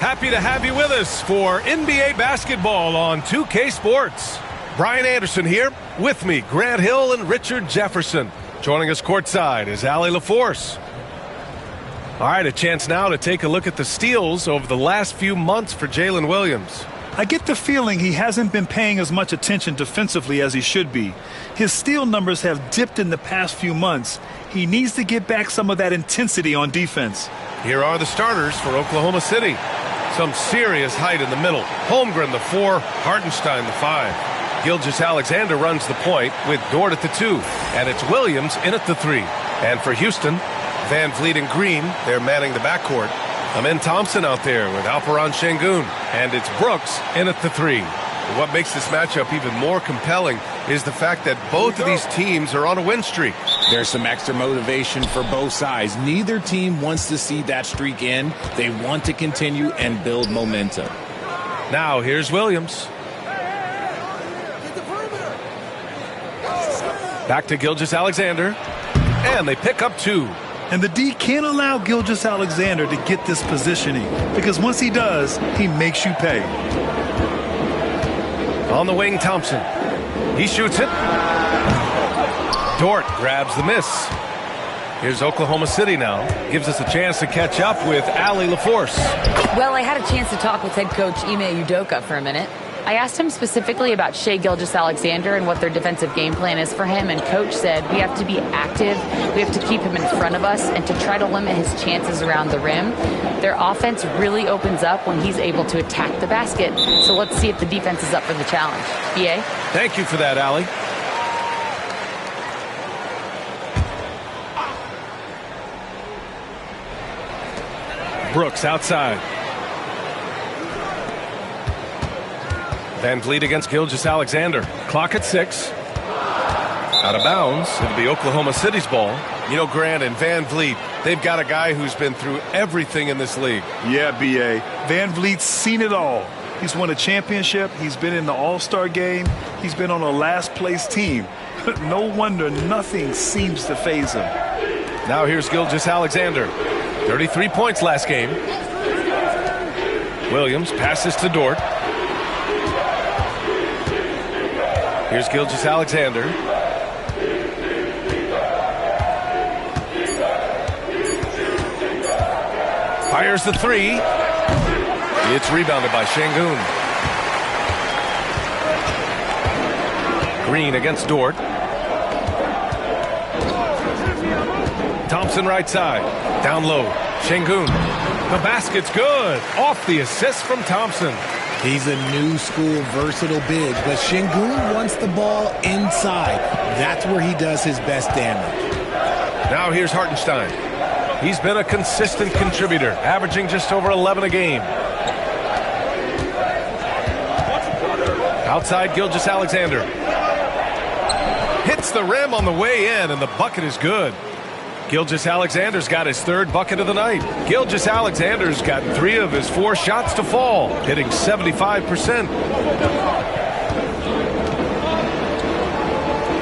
Happy to have you with us for NBA basketball on 2K Sports. Brian Anderson here. With me, Grant Hill and Richard Jefferson. Joining us courtside is Allie LaForce. All right, a chance now to take a look at the steals over the last few months for Jalen Williams. I get the feeling he hasn't been paying as much attention defensively as he should be. His steal numbers have dipped in the past few months. He needs to get back some of that intensity on defense. Here are the starters for Oklahoma City. Some serious height in the middle. Holmgren, the 4, Hartenstein, the 5. Gilgeous-Alexander runs the point with Dort at the 2. And it's Williams in at the 3. And for Houston, Van Vliet and Green, they're manning the backcourt. Amin Thompson out there with Alperen Şengün. And it's Brooks in at the 3. What makes this matchup even more compelling is the fact that both of these teams are on a win streak. There's some extra motivation for both sides. Neither team wants to see that streak end. They want to continue and build momentum. Now here's Williams. Back to Gilgeous-Alexander. And they pick up 2. And the D can't allow Gilgeous-Alexander to get this positioning, because once he does, he makes you pay. On the wing, Thompson. He shoots it. Dort grabs the miss. Here's Oklahoma City now. Gives us a chance to catch up with Allie LaForce. Well, I had a chance to talk with head coach Ime Udoka for a minute. I asked him specifically about Shai Gilgeous-Alexander and what their defensive game plan is for him, and coach said we have to be active, we have to keep him in front of us, and to try to limit his chances around the rim. Their offense really opens up when he's able to attack the basket, so let's see if the defense is up for the challenge. BA? Thank you for that, Allie. Brooks outside. Van Vliet against Gilgeous-Alexander. Clock at 6. Out of bounds. It'll be Oklahoma City's ball. You know, Grant and Van Vliet, they've got a guy who's been through everything in this league. Yeah, B.A. Van Vliet's seen it all. He's won a championship. He's been in the All-Star game. He's been on a last-place team. No wonder nothing seems to faze him. Now here's Gilgeous-Alexander. 33 points last game. Williams passes to Dort. Here's Gilgeous-Alexander. Fires the 3. It's rebounded by Şengün. Green against Dort. Thompson right side. Down low. Şengün. The basket's good. Off the assist from Thompson. He's a new school versatile big, but Şengün wants the ball inside. That's where he does his best damage. Now here's Hartenstein. He's been a consistent contributor, averaging just over 11 a game. Outside Gilgeous-Alexander. Hits the rim on the way in, and the bucket is good. Gilgeous-Alexander's got his 3rd bucket of the night. Gilgeous-Alexander's gotten 3 of his 4 shots to fall, hitting 75%.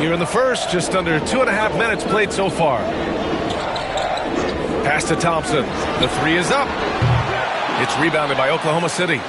Here in the first, just under 2.5 minutes played so far. Pass to Thompson. The 3 is up. It's rebounded by Oklahoma City.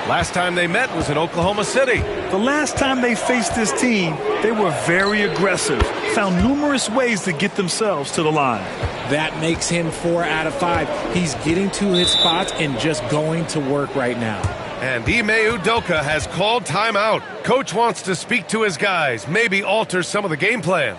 Last time they met was in Oklahoma City. The last time they faced this team, they were very aggressive, found numerous ways to get themselves to the line. That makes him 4 out of 5. He's getting to his spots and just going to work right now. And Ime Udoka has called timeout. Coach wants to speak to his guys, maybe alter some of the game plan.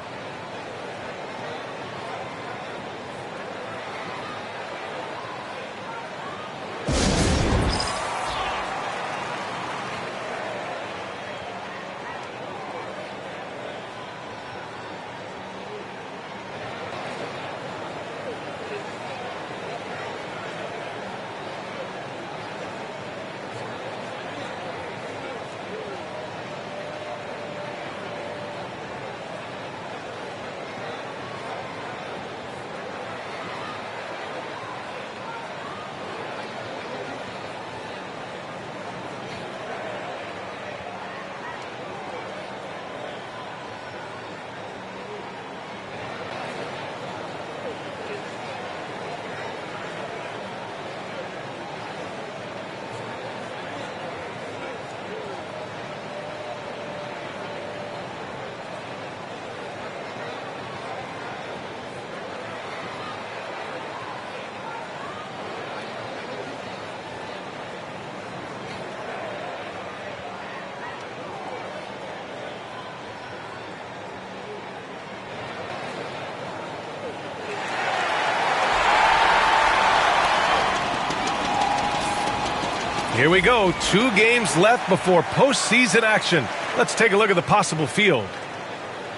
Here we go. 2 games left before postseason action. Let's take a look at the possible field.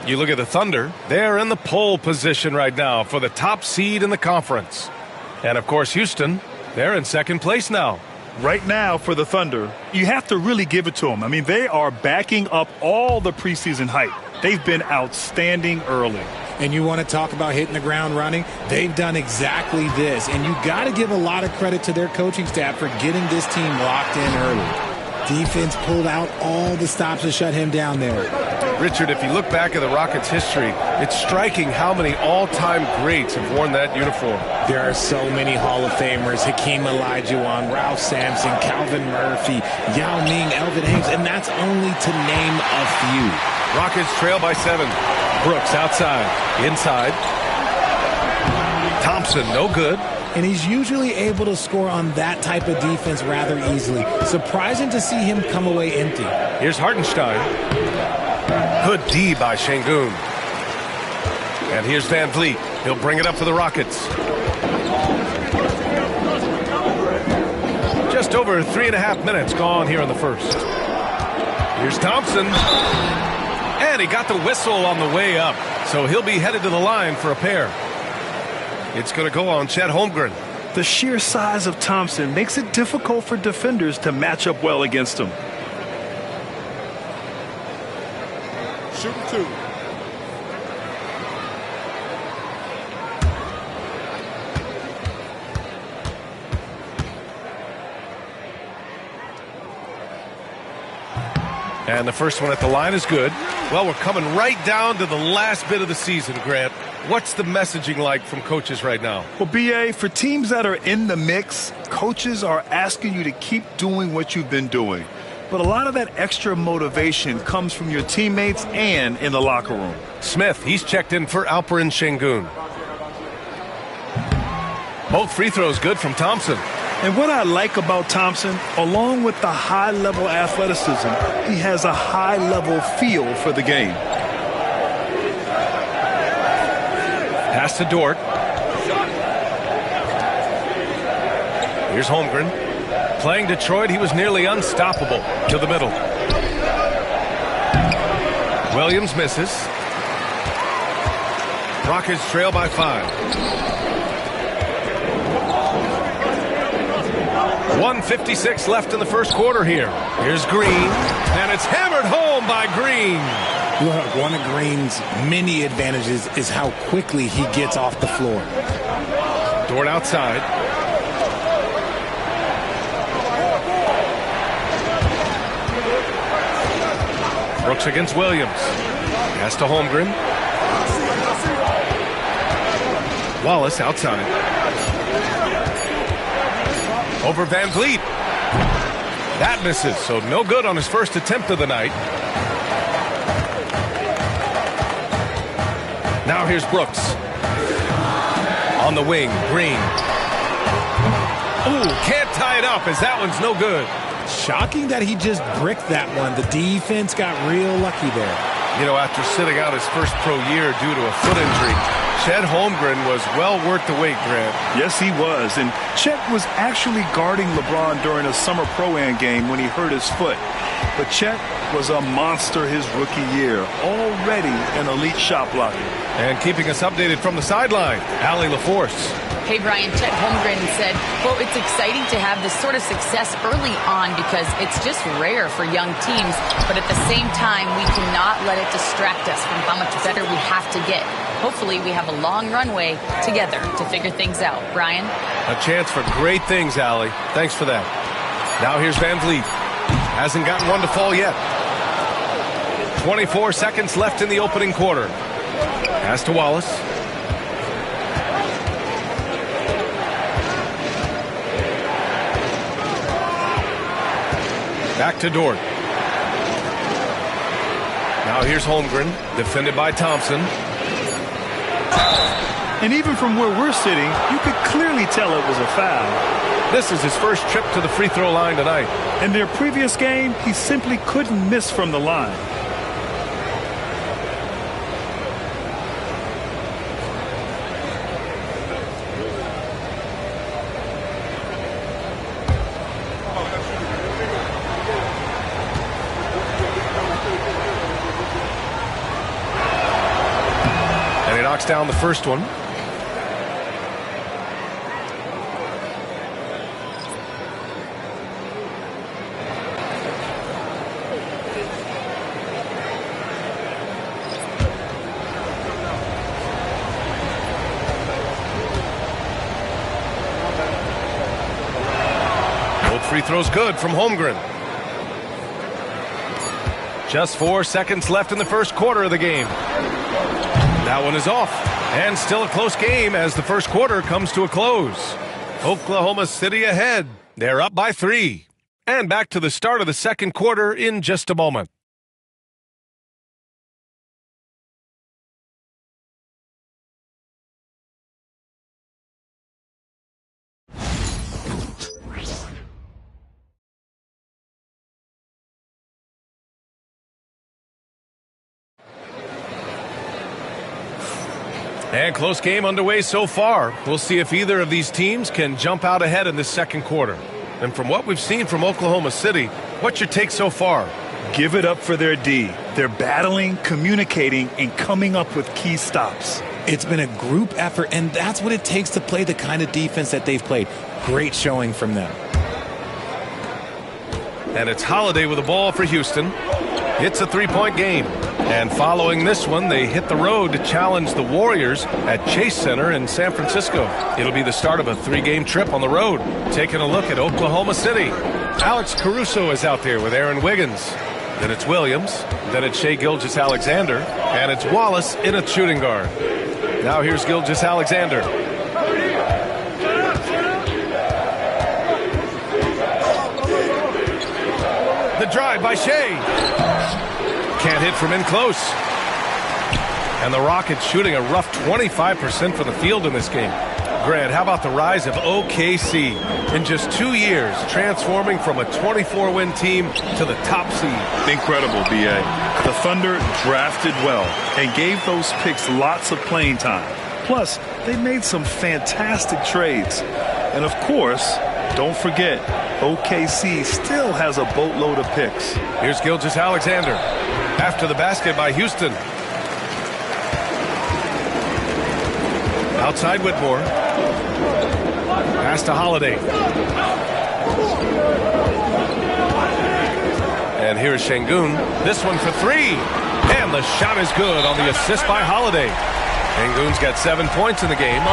You look at the Thunder. They're in the pole position right now for the top seed in the conference. And, of course, Houston, they're in second place now. Right now for the Thunder, you have to really give it to them. I mean, they are backing up all the preseason hype. They've been outstanding early. And you want to talk about hitting the ground running? They've done exactly this. And you got to give a lot of credit to their coaching staff for getting this team locked in early. Defense pulled out all the stops to shut him down there. Richard, if you look back at the Rockets' history, it's striking how many all-time greats have worn that uniform. There are so many Hall of Famers: Hakeem Olajuwon, Ralph Sampson, Calvin Murphy, Yao Ming, Elvin Hayes, and that's only to name a few. Rockets trail by 7. Brooks outside, inside. Thompson, no good. And he's usually able to score on that type of defense rather easily. Surprising to see him come away empty. Here's Hartenstein. Good D by Şengün. And here's Van Vliet. He'll bring it up for the Rockets. Just over 3.5 minutes gone here in the first. Here's Thompson. And he got the whistle on the way up. So he'll be headed to the line for a pair. It's going to go on Chet Holmgren. The sheer size of Thompson makes it difficult for defenders to match up well against him. Shooting 2. And the first one at the line is good. Well, we're coming right down to the last bit of the season, Grant. What's the messaging like from coaches right now? Well, B.A., for teams that are in the mix, coaches are asking you to keep doing what you've been doing. But a lot of that extra motivation comes from your teammates and in the locker room. Smith, he's checked in for Alperen Şengün. Both free throws good from Thompson. And what I like about Thompson, along with the high-level athleticism, he has a high-level feel for the game. Pass to Dort. Here's Holmgren. Playing Detroit, he was nearly unstoppable. To the middle. Williams misses. Rockets trail by 5. 1:56 left in the first quarter here. Here's Green, and it's hammered home by Green. Look, one of Green's many advantages is how quickly he gets off the floor. Dort outside. Brooks against Williams. Pass to Holmgren. Wallace outside. Over Van Vliet. That misses, so no good on his first attempt of the night. Now here's Brooks. On the wing, Green. Ooh, can't tie it up as that one's no good. Shocking that he just bricked that one. The defense got real lucky there. You know, after sitting out his first pro year due to a foot injury, Chet Holmgren was well worth the wait, Grant. Yes, he was. And Chet was actually guarding LeBron during a summer pro-am game when he hurt his foot. But Chet was a monster his rookie year, already an elite shot blocker. And keeping us updated from the sideline, Allie LaForce. Hey, Brian, Chet Holmgren said, quote, "It's exciting to have this sort of success early on because it's just rare for young teams. But at the same time, we cannot let it distract us from how much better we have to get. Hopefully, we have a long runway together to figure things out." Brian? A chance for great things, Allie. Thanks for that. Now here's Van Vliet. Hasn't gotten one to fall yet. 24 seconds left in the opening quarter. Pass to Wallace. Back to Dort. Now here's Holmgren, defended by Thompson. And even from where we're sitting, you could clearly tell it was a foul. This is his first trip to the free throw line tonight. In their previous game, he simply couldn't miss from the line. knocks down the first one. Free throw's good from Holmgren. Just 4 seconds left in the first quarter of the game. That one is off. And still a close game as the first quarter comes to a close. Oklahoma City ahead. They're up by 3. And back to the start of the second quarter in just a moment. And close game underway so far. We'll see if either of these teams can jump out ahead in this second quarter. And from what we've seen from Oklahoma City, what's your take so far? Give it up for their D. They're battling, communicating, and coming up with key stops. It's been a group effort, and that's what it takes to play the kind of defense that they've played. Great showing from them. And it's Holiday with the ball for Houston. It's a 3-point game. And following this one, they hit the road to challenge the Warriors at Chase Center in San Francisco. It'll be the start of a 3-game trip on the road. Taking a look at Oklahoma City. Alex Caruso is out there with Aaron Wiggins. Then it's Williams. Then it's Shai Gilgeous-Alexander. And it's Wallace in a shooting guard. Now here's Gilgeous-Alexander. The drive by Shai. Can't hit from in close. And the Rockets shooting a rough 25% from the field in this game. Grant, how about the rise of OKC? In just 2 years, transforming from a 24-win team to the top seed. Incredible, B.A. The Thunder drafted well and gave those picks lots of playing time. Plus, they made some fantastic trades. And of course, don't forget, OKC still has a boatload of picks. Here's Gilgeous-Alexander. After the basket by Houston. Outside Whitmore. Pass to Holiday. And here's Şengün. This one for 3. And the shot is good on the assist by Holiday. Şengün's got 7 points in the game.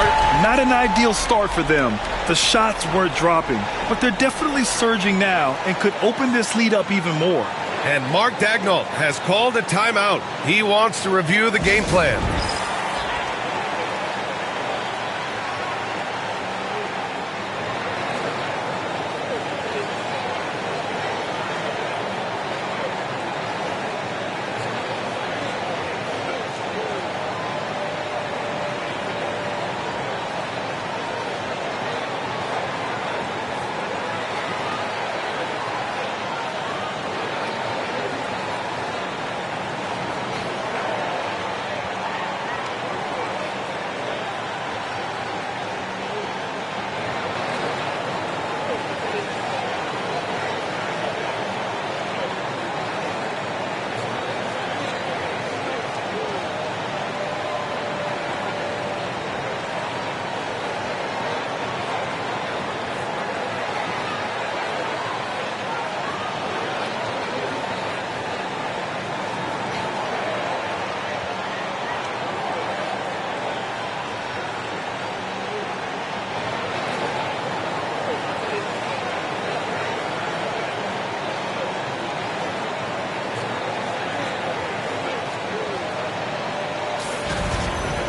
Not an ideal start for them. The shots weren't dropping, but they're definitely surging now and could open this lead up even more. And Mark Daigneault has called a timeout. He wants to review the game plan.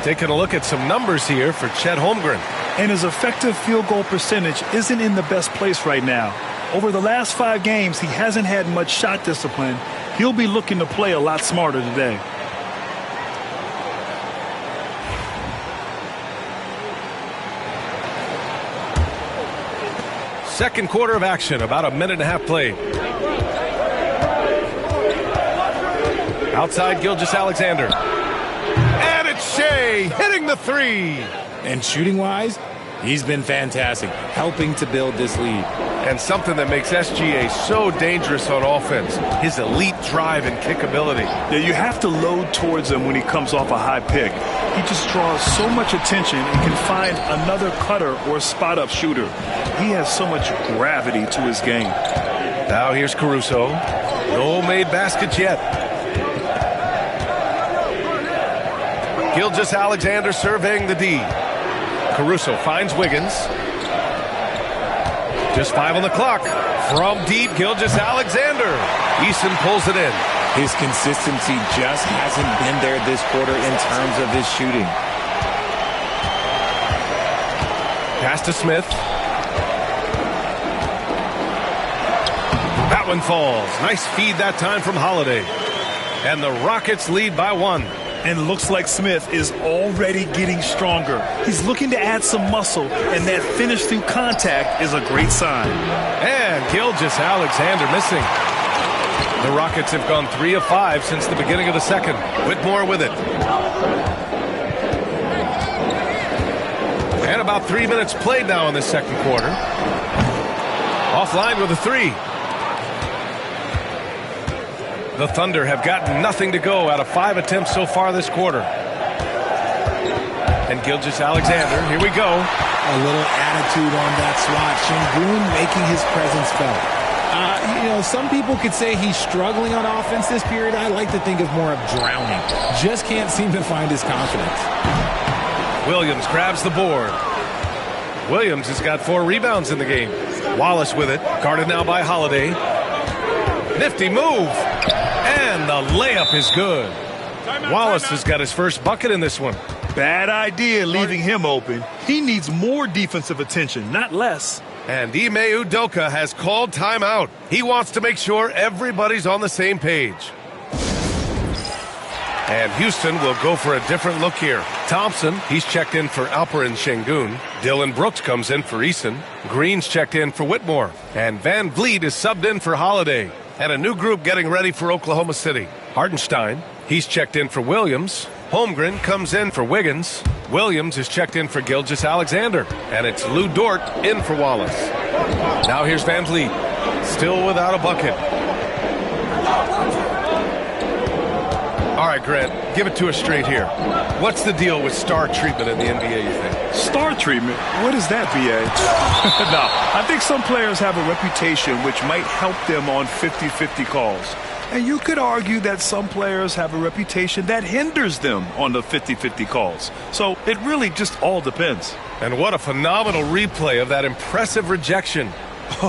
Taking a look at some numbers here for Chet Holmgren. And his effective field goal percentage isn't in the best place right now. Over the last 5 games, he hasn't had much shot discipline. He'll be looking to play a lot smarter today. Second quarter of action, about a minute and a half played. Outside Gilgeous-Alexander. And it's Shai hitting the 3. And shooting-wise, he's been fantastic, helping to build this lead. And something that makes SGA so dangerous on offense, his elite drive and kick ability. Yeah, you have to load towards him when he comes off a high pick. He just draws so much attention and can find another cutter or spot-up shooter. He has so much gravity to his game. Now here's Caruso. No made baskets yet. Gilgeous-Alexander surveying the D. Caruso finds Wiggins. Just 5 on the clock. From deep, Gilgeous-Alexander. Eason pulls it in. His consistency just hasn't been there this quarter in terms of his shooting. Pass to Smith. That one falls. Nice feed that time from Holiday. And the Rockets lead by 1. And looks like Smith is already getting stronger. He's looking to add some muscle, and that finish through contact is a great sign. And Gilgeous-Alexander missing. The Rockets have gone 3 of 5 since the beginning of the second. Whitmore with it. And about 3 minutes played now in this second quarter. Offline with a 3. The Thunder have gotten nothing to go out of 5 attempts so far this quarter. And Gilgeous-Alexander, here we go. A little attitude on that swat. Şengün making his presence felt. Some people could say he's struggling on offense this period. I like to think of more of drowning. Just can't seem to find his confidence. Williams grabs the board. Williams has got 4 rebounds in the game. Wallace with it, guarded now by Holiday. Nifty move. And the layup is good. Wallace has got his first bucket in this one. Bad idea leaving him open. He needs more defensive attention, not less. And Ime Udoka has called timeout. He wants to make sure everybody's on the same page. And Houston will go for a different look here. Thompson, he's checked in for Alperen Şengün. Dylan Brooks comes in for Eason. Green's checked in for Whitmore. And Van Vliet is subbed in for Holiday. And a new group getting ready for Oklahoma City. Hartenstein, he's checked in for Williams. Holmgren comes in for Wiggins. Williams is checked in for Gilgeous-Alexander. And it's Lou Dort in for Wallace. Now here's Van Vliet. Still without a bucket. All right, Grant, give it to us straight here. What's the deal with star treatment in the NBA, you think? Star treatment? What is that, B.A.? No, I think some players have a reputation which might help them on 50-50 calls. And you could argue that some players have a reputation that hinders them on the 50-50 calls. So it really just all depends. And what a phenomenal replay of that impressive rejection.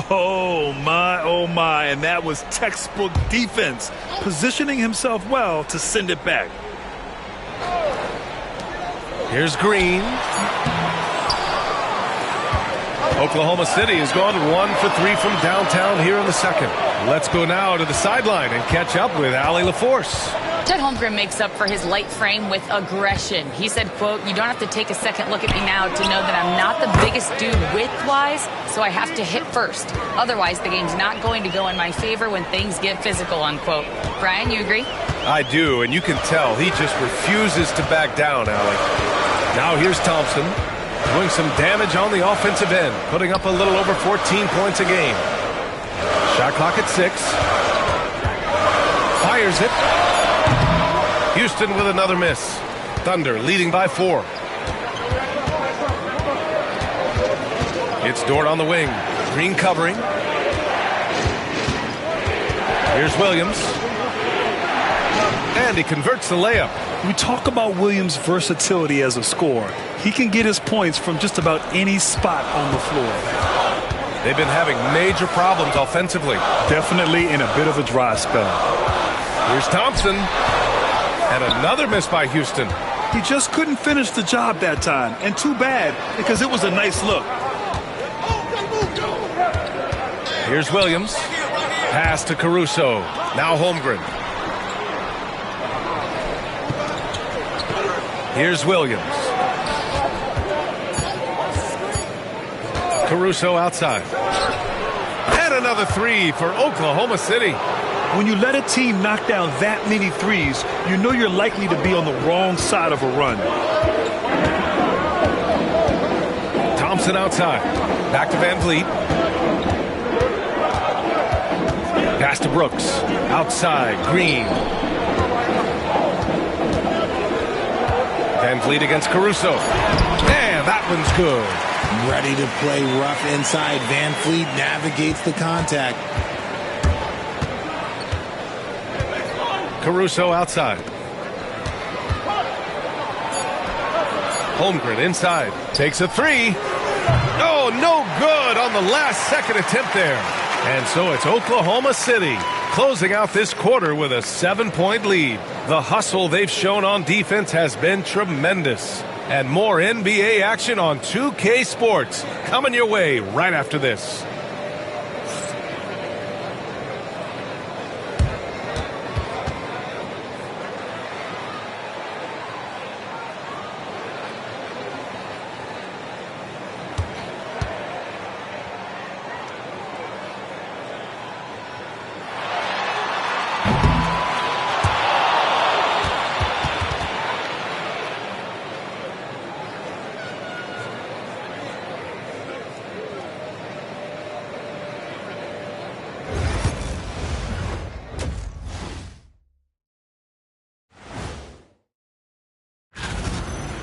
Oh, my, and that was textbook defense, positioning himself well to send it back. Here's Green. Oklahoma City has gone 1 for 3 from downtown here in the second. Let's go now to the sideline and catch up with Allie LaForce. Chet Holmgren makes up for his light frame with aggression. He said, quote, "You don't have to take a second look at me now to know that I'm not the biggest dude width-wise, so I have to hit first. Otherwise, the game's not going to go in my favor when things get physical," unquote. Brian, you agree? I do, and you can tell he just refuses to back down, Allie. Now here's Thompson doing some damage on the offensive end, putting up a little over 14 points a game. Shot clock at 6. Fires it. Houston with another miss. Thunder leading by 4. It's Dort on the wing. Green covering. Here's Williams. And he converts the layup. We talk about Williams' versatility as a scorer. He can get his points from just about any spot on the floor. They've been having major problems offensively. Definitely in a bit of a dry spell. Here's Thompson. And another miss by Houston. He just couldn't finish the job that time. And too bad, because it was a nice look. Here's Williams. Pass to Caruso. Now Holmgren. Here's Williams. Caruso outside. And another 3 for Oklahoma City. When you let a team knock down that many threes, you know you're likely to be on the wrong side of a run. Thompson outside. Back to Van Vliet. Pass to Brooks. Outside. Green. Van Vliet against Caruso. And that one's good. Ready to play rough inside. Van Vliet navigates the contact. Caruso outside. Holmgren inside. Takes a three. Oh, no good on the last second attempt there. And so it's Oklahoma City closing out this quarter with a 7-point lead. The hustle they've shown on defense has been tremendous. And more NBA action on 2K Sports coming your way right after this.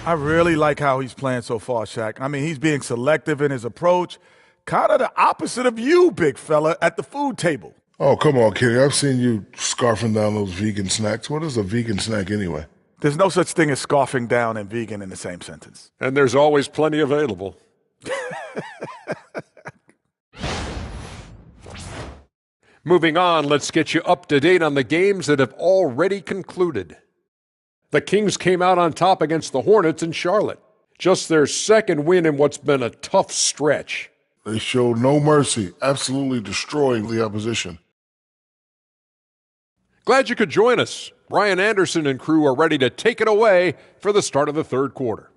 I really like how he's playing so far, Shaq. I mean, he's being selective in his approach, kind of the opposite of you, big fella, at the food table. Oh, come on, Kenny. I've seen you scarfing down those vegan snacks. What is a vegan snack anyway? There's no such thing as scarfing down and vegan in the same sentence. And there's always plenty available. Moving on, let's get you up to date on the games that have already concluded. The Kings came out on top against the Hornets in Charlotte. Just their second win in what's been a tough stretch. They showed no mercy, absolutely destroying the opposition. Glad you could join us. Brian Anderson and crew are ready to take it away for the start of the third quarter.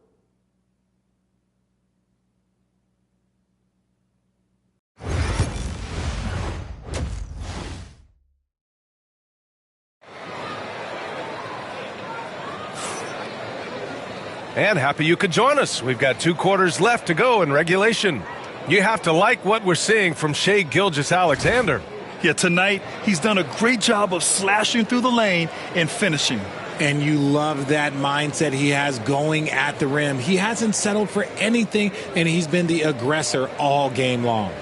And happy you could join us. We've got 2 quarters left to go in regulation. You have to like what we're seeing from Shai Gilgeous-Alexander. Yeah, tonight he's done a great job of slashing through the lane and finishing. And you love that mindset he has going at the rim. He hasn't settled for anything, and he's been the aggressor all game long.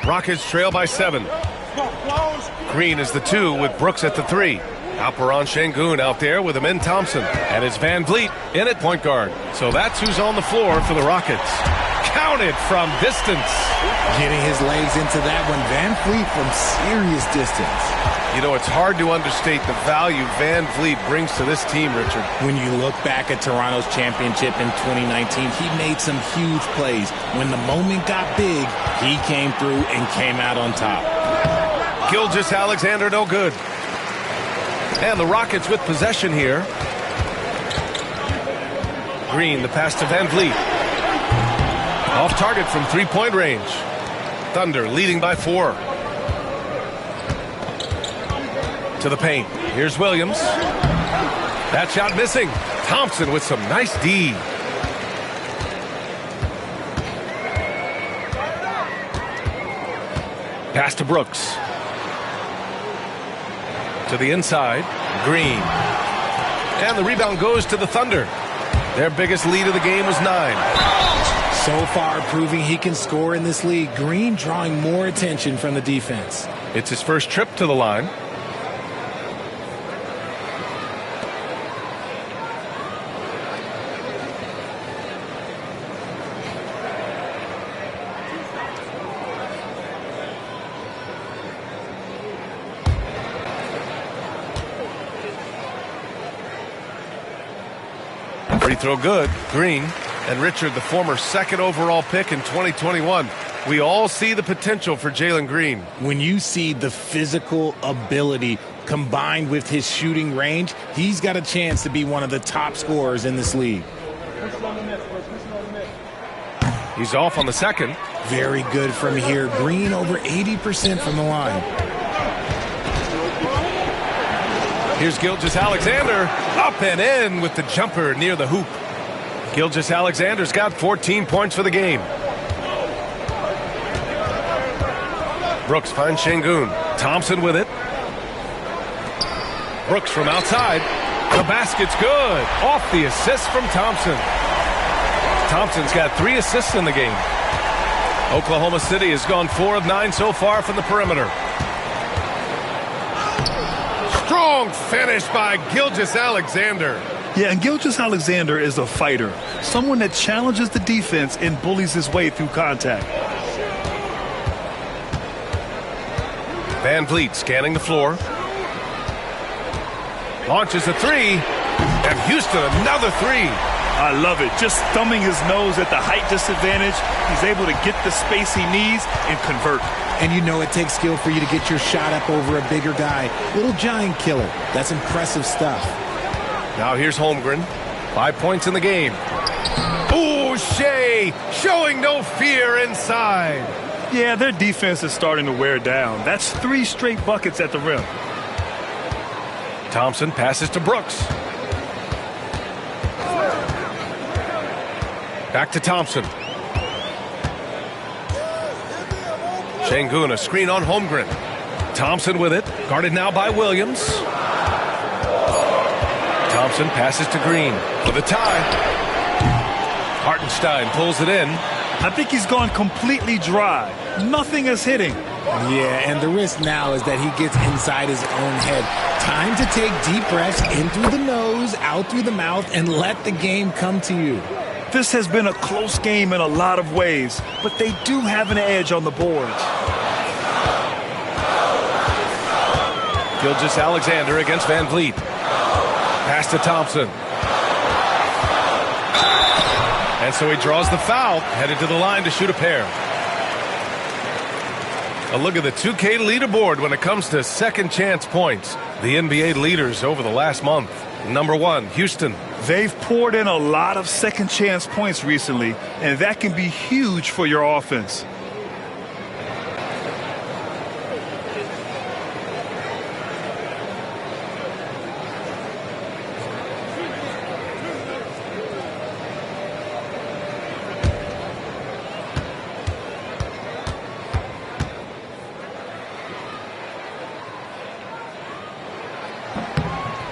Rockets trail by 7. Green is the 2 with Brooks at the 3. Alperon Şengün out there with Amin Thompson. And it's Van Vliet in at point guard. So that's who's on the floor for the Rockets. Counted from distance. Getting his legs into that one. Van Vliet from serious distance. You know, it's hard to understate the value Van Vliet brings to this team, Richard. When you look back at Toronto's championship in 2019, he made some huge plays. When the moment got big, he came through and came out on top. Gilgeous-Alexander no good. And the Rockets with possession here. Green, the pass to Van Vliet. Off target from three-point range. Thunder leading by 4. To the paint. Here's Williams. That shot missing. Thompson with some nice D. Pass to Brooks. To the inside. Green. And the rebound goes to the Thunder. Their biggest lead of the game was 9. So far proving he can score in this league. Green drawing more attention from the defense. It's his first trip to the line. Free throw good. Green. And Richard, the former second overall pick in 2021. We all see the potential for Jalen Green. When you see the physical ability combined with his shooting range, he's got a chance to be one of the top scorers in this league. He's off on the second. Very good from here. Green over 80% from the line. Here's Gilgeous-Alexander. Up and in with the jumper near the hoop. Gilgeous-Alexander's got 14 points for the game. Brooks finds Şengün. Thompson with it. Brooks from outside. The basket's good. Off the assist from Thompson. Thompson's got 3 assists in the game. Oklahoma City has gone 4 of 9 so far from the perimeter. Strong finish by Gilgeous-Alexander. Yeah, and Gilgeous-Alexander is a fighter, someone that challenges the defense and bullies his way through contact. Van Vliet scanning the floor. Launches a 3, and Houston another 3. I love it. Just thumbing his nose at the height disadvantage, he's able to get the space he needs and convert. And you know it takes skill for you to get your shot up over a bigger guy. Little giant killer. That's impressive stuff. Now here's Holmgren. 5 points in the game. Ooh, Shea showing no fear inside. Yeah, their defense is starting to wear down. That's 3 straight buckets at the rim. Thompson passes to Brooks. Back to Thompson. Şengün, a screen on Holmgren. Thompson with it. Guarded now by Williams. Thompson passes to Green for the tie. Hartenstein pulls it in. I think he's gone completely dry. Nothing is hitting. Yeah, and the risk now is that he gets inside his own head. Time to take deep breaths in through the nose, out through the mouth, and let the game come to you. This has been a close game in a lot of ways, but they do have an edge on the boards. Gilgeous-Alexander against Van Vliet. Pass to Thompson. And so he draws the foul, headed to the line to shoot a pair. A look at the 2K leaderboard when it comes to second chance points. The NBA leaders over the last month. Number 1, Houston. They've poured in a lot of second chance points recently, and that can be huge for your offense.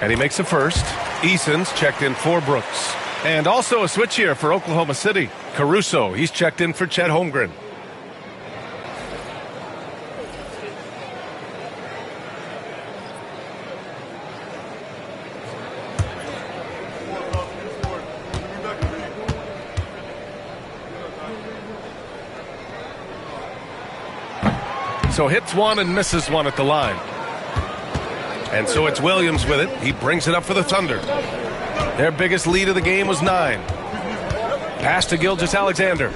And he makes a first. Eason's checked in for Brooks. And also a switch here for Oklahoma City. Caruso, he's checked in for Chet Holmgren. So hits one and misses one at the line. And so it's Williams with it. He brings it up for the Thunder. Their biggest lead of the game was 9. Pass to Gilgeous-Alexander.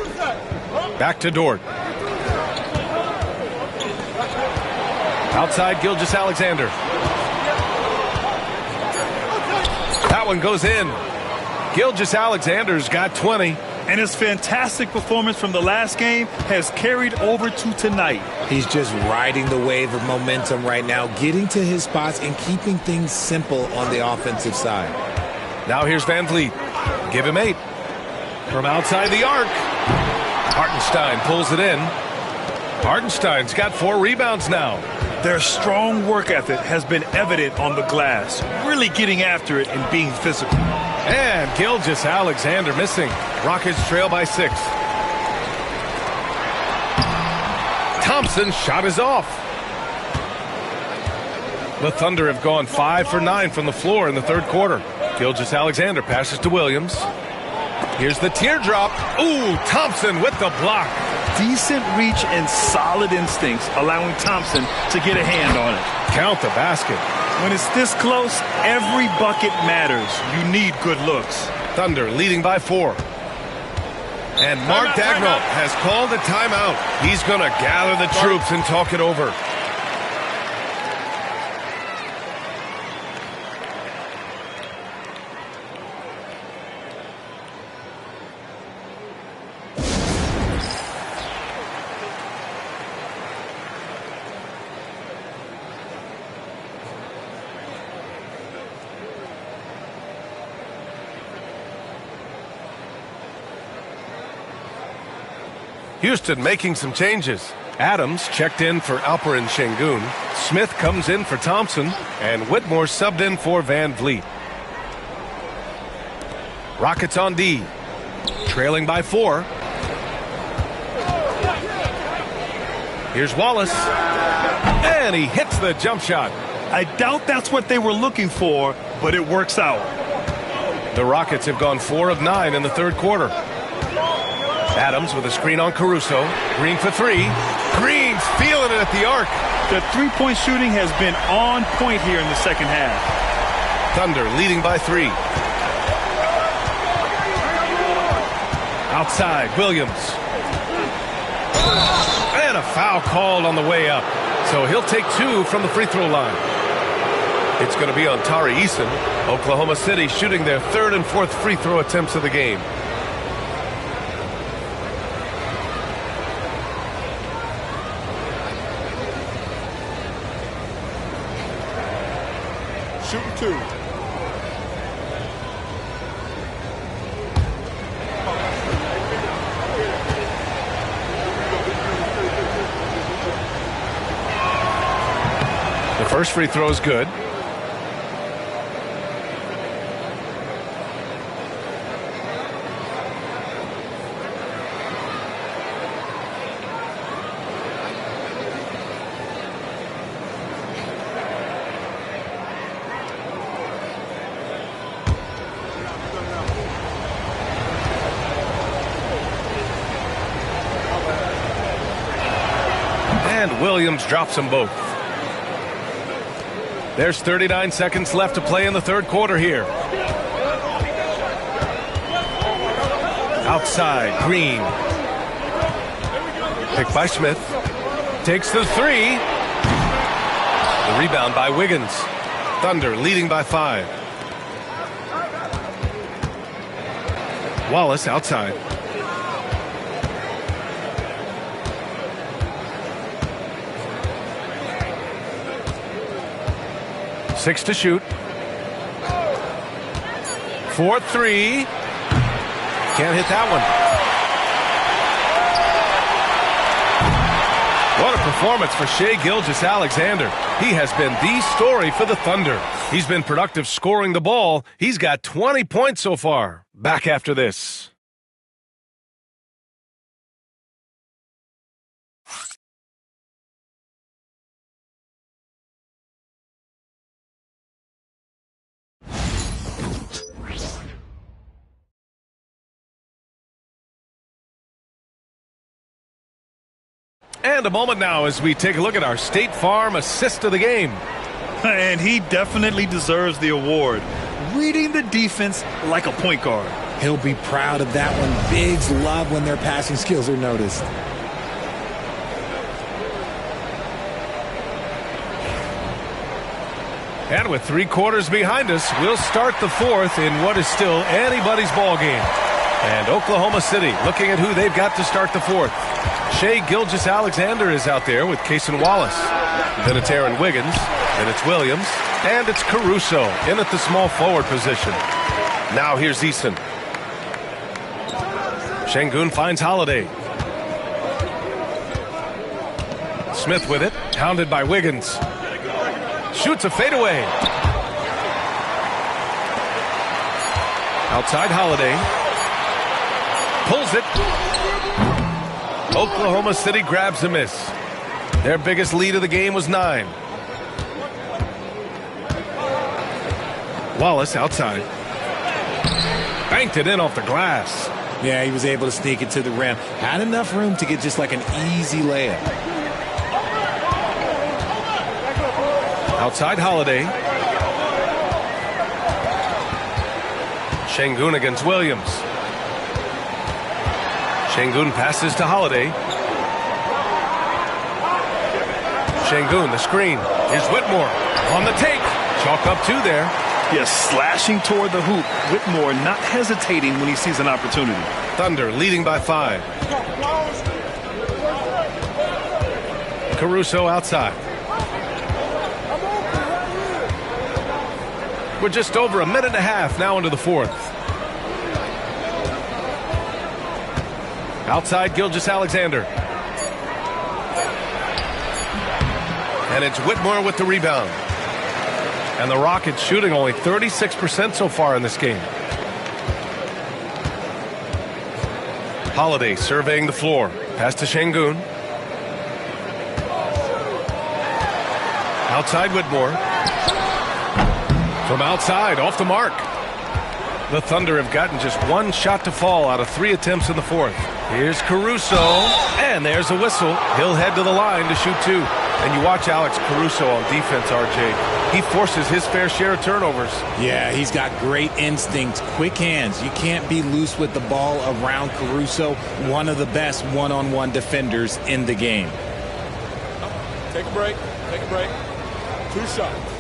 Back to Dort. Outside Gilgeous-Alexander. That one goes in. Gilgeous-Alexander's got 20. And his fantastic performance from the last game has carried over to tonight. He's just riding the wave of momentum right now, getting to his spots and keeping things simple on the offensive side. Now here's Van Vliet. Give him 8. From outside the arc. Hartenstein pulls it in. Hartenstein's got 4 rebounds now. Their strong work ethic has been evident on the glass, really getting after it and being physical. And Gilgeous-Alexander missing. Rockets trail by 6. Thompson's shot is off. The Thunder have gone 5 for 9 from the floor in the third quarter. Gilgeous-Alexander passes to Williams. Here's the teardrop. Ooh, Thompson with the block. Decent reach and solid instincts, allowing Thompson to get a hand on it. Count the basket. When it's this close, every bucket matters. You need good looks. Thunder leading by 4. And Mark Dagnall has called a timeout. He's going to gather the troops and talk it over. Houston making some changes. Adams checked in for Alperen Şengün. Smith comes in for Thompson. And Whitmore subbed in for Van Vliet. Rockets on D. Trailing by 4. Here's Wallace. And he hits the jump shot. I doubt that's what they were looking for, but it works out. The Rockets have gone 4 of 9 in the third quarter. Adams with a screen on Caruso. Green for 3. Green's feeling it at the arc. The three-point shooting has been on point here in the second half. Thunder leading by 3. Outside, Williams. And a foul called on the way up. So he'll take 2 from the free throw line. It's going to be on Tari Eason. Oklahoma City shooting their 3rd and 4th free throw attempts of the game. Shooting 2. The first free throw is good. And Williams drops them both. There's 39 seconds left to play in the third quarter here. Outside, Green. Picked by Smith. Takes the 3. The rebound by Wiggins. Thunder leading by 5. Wallace outside. Six to shoot. 4-3. Can't hit that one. What a performance for Shai Gilgeous-Alexander. He has been the story for the Thunder. He's been productive scoring the ball. He's got 20 points so far. Back after this. And a moment now as we take a look at our State Farm assist of the game. And he definitely deserves the award. Reading the defense like a point guard. He'll be proud of that one. Bigs love when their passing skills are noticed. And with 3 quarters behind us, we'll start the fourth in what is still anybody's ball game. And Oklahoma City looking at who they've got to start the fourth. Shai Gilgeous-Alexander is out there with Cason Wallace. Then it's Aaron Wiggins. Then it's Williams. And it's Caruso in at the small forward position. Now here's Eason. Şengün finds Holiday. Smith with it. Hounded by Wiggins. Shoots a fadeaway. Outside Holiday. Pulls it. Oklahoma City grabs a miss. Their biggest lead of the game was 9. Wallace outside. Banked it in off the glass. Yeah, he was able to sneak it to the rim. Had enough room to get just like an easy layup. Outside Holiday. Şengün against Williams. Şengün passes to Holiday. Şengün, the screen. Here's Whitmore on the take. Chalk up 2 there. Yes, slashing toward the hoop. Whitmore not hesitating when he sees an opportunity. Thunder leading by 5. Caruso outside. We're just over a minute and a half now into the fourth. Outside Gilgeous Alexander. And it's Whitmore with the rebound. And the Rockets shooting only 36% so far in this game. Holiday surveying the floor. Pass to Şengün. Outside Whitmore. From outside, off the mark. The Thunder have gotten just one shot to fall out of 3 attempts in the fourth. Here's Caruso, and there's a whistle. He'll head to the line to shoot 2. And you watch Alex Caruso on defense, RJ. He forces his fair share of turnovers. Yeah, he's got great instincts, quick hands. You can't be loose with the ball around Caruso, one of the best one-on-one defenders in the game. Take a break. Take a break. 2 shots.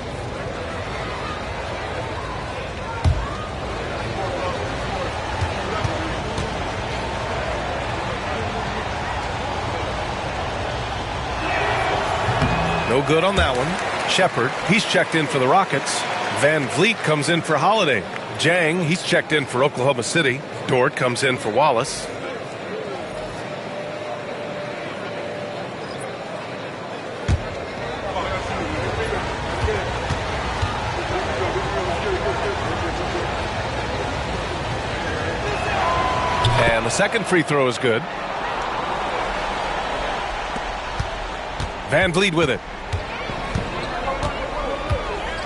No good on that one. Shepard, he's checked in for the Rockets. Van Vliet comes in for Holiday. Jang, he's checked in for Oklahoma City. Dort comes in for Wallace. And the second free throw is good. Van Vliet with it.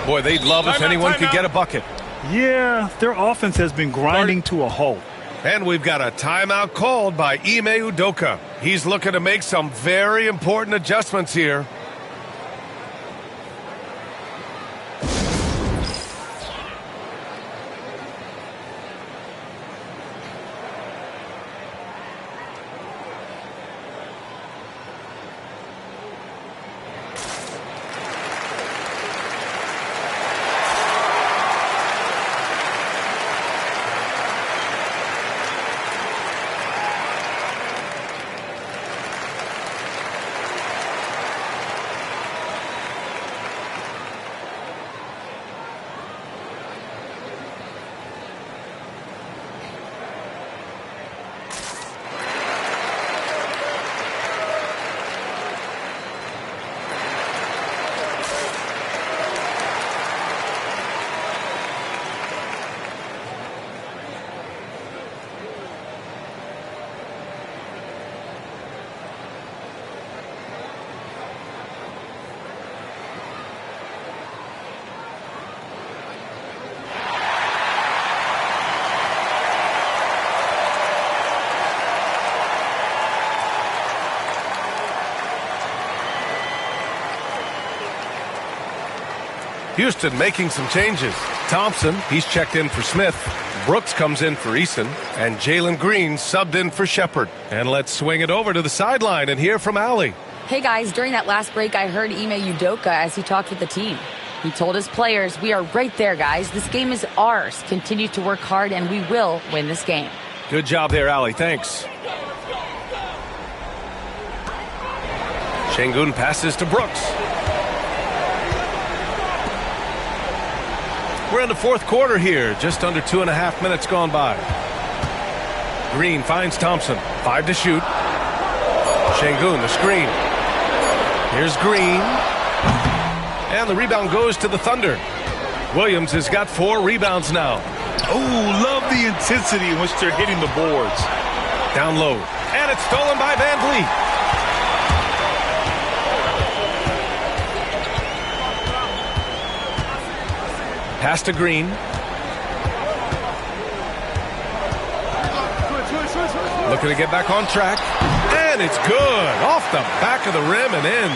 Boy, they'd love if anyone could get a bucket. Yeah, their offense has been grinding to a halt. And we've got a timeout called by Ime Udoka. He's looking to make some very important adjustments here. Houston making some changes. Thompson, he's checked in for Smith. Brooks comes in for Eason. And Jalen Green subbed in for Shepard. And let's swing it over to the sideline and hear from Allie. Hey guys, during that last break, I heard Ime Udoka as he talked with the team. He told his players, we are right there, guys. This game is ours. Continue to work hard, and we will win this game. Good job there, Allie. Thanks. Şengün passes to Brooks. We're in the fourth quarter here. Just under 2.5 minutes gone by. Green finds Thompson. 5 to shoot. Şengün, the screen. Here's Green. And the rebound goes to the Thunder. Williams has got 4 rebounds now. Oh, love the intensity in which they're hitting the boards. Down low. And it's stolen by Van Vliet. Pass to Green. Looking to get back on track. And it's good. Off the back of the rim and in.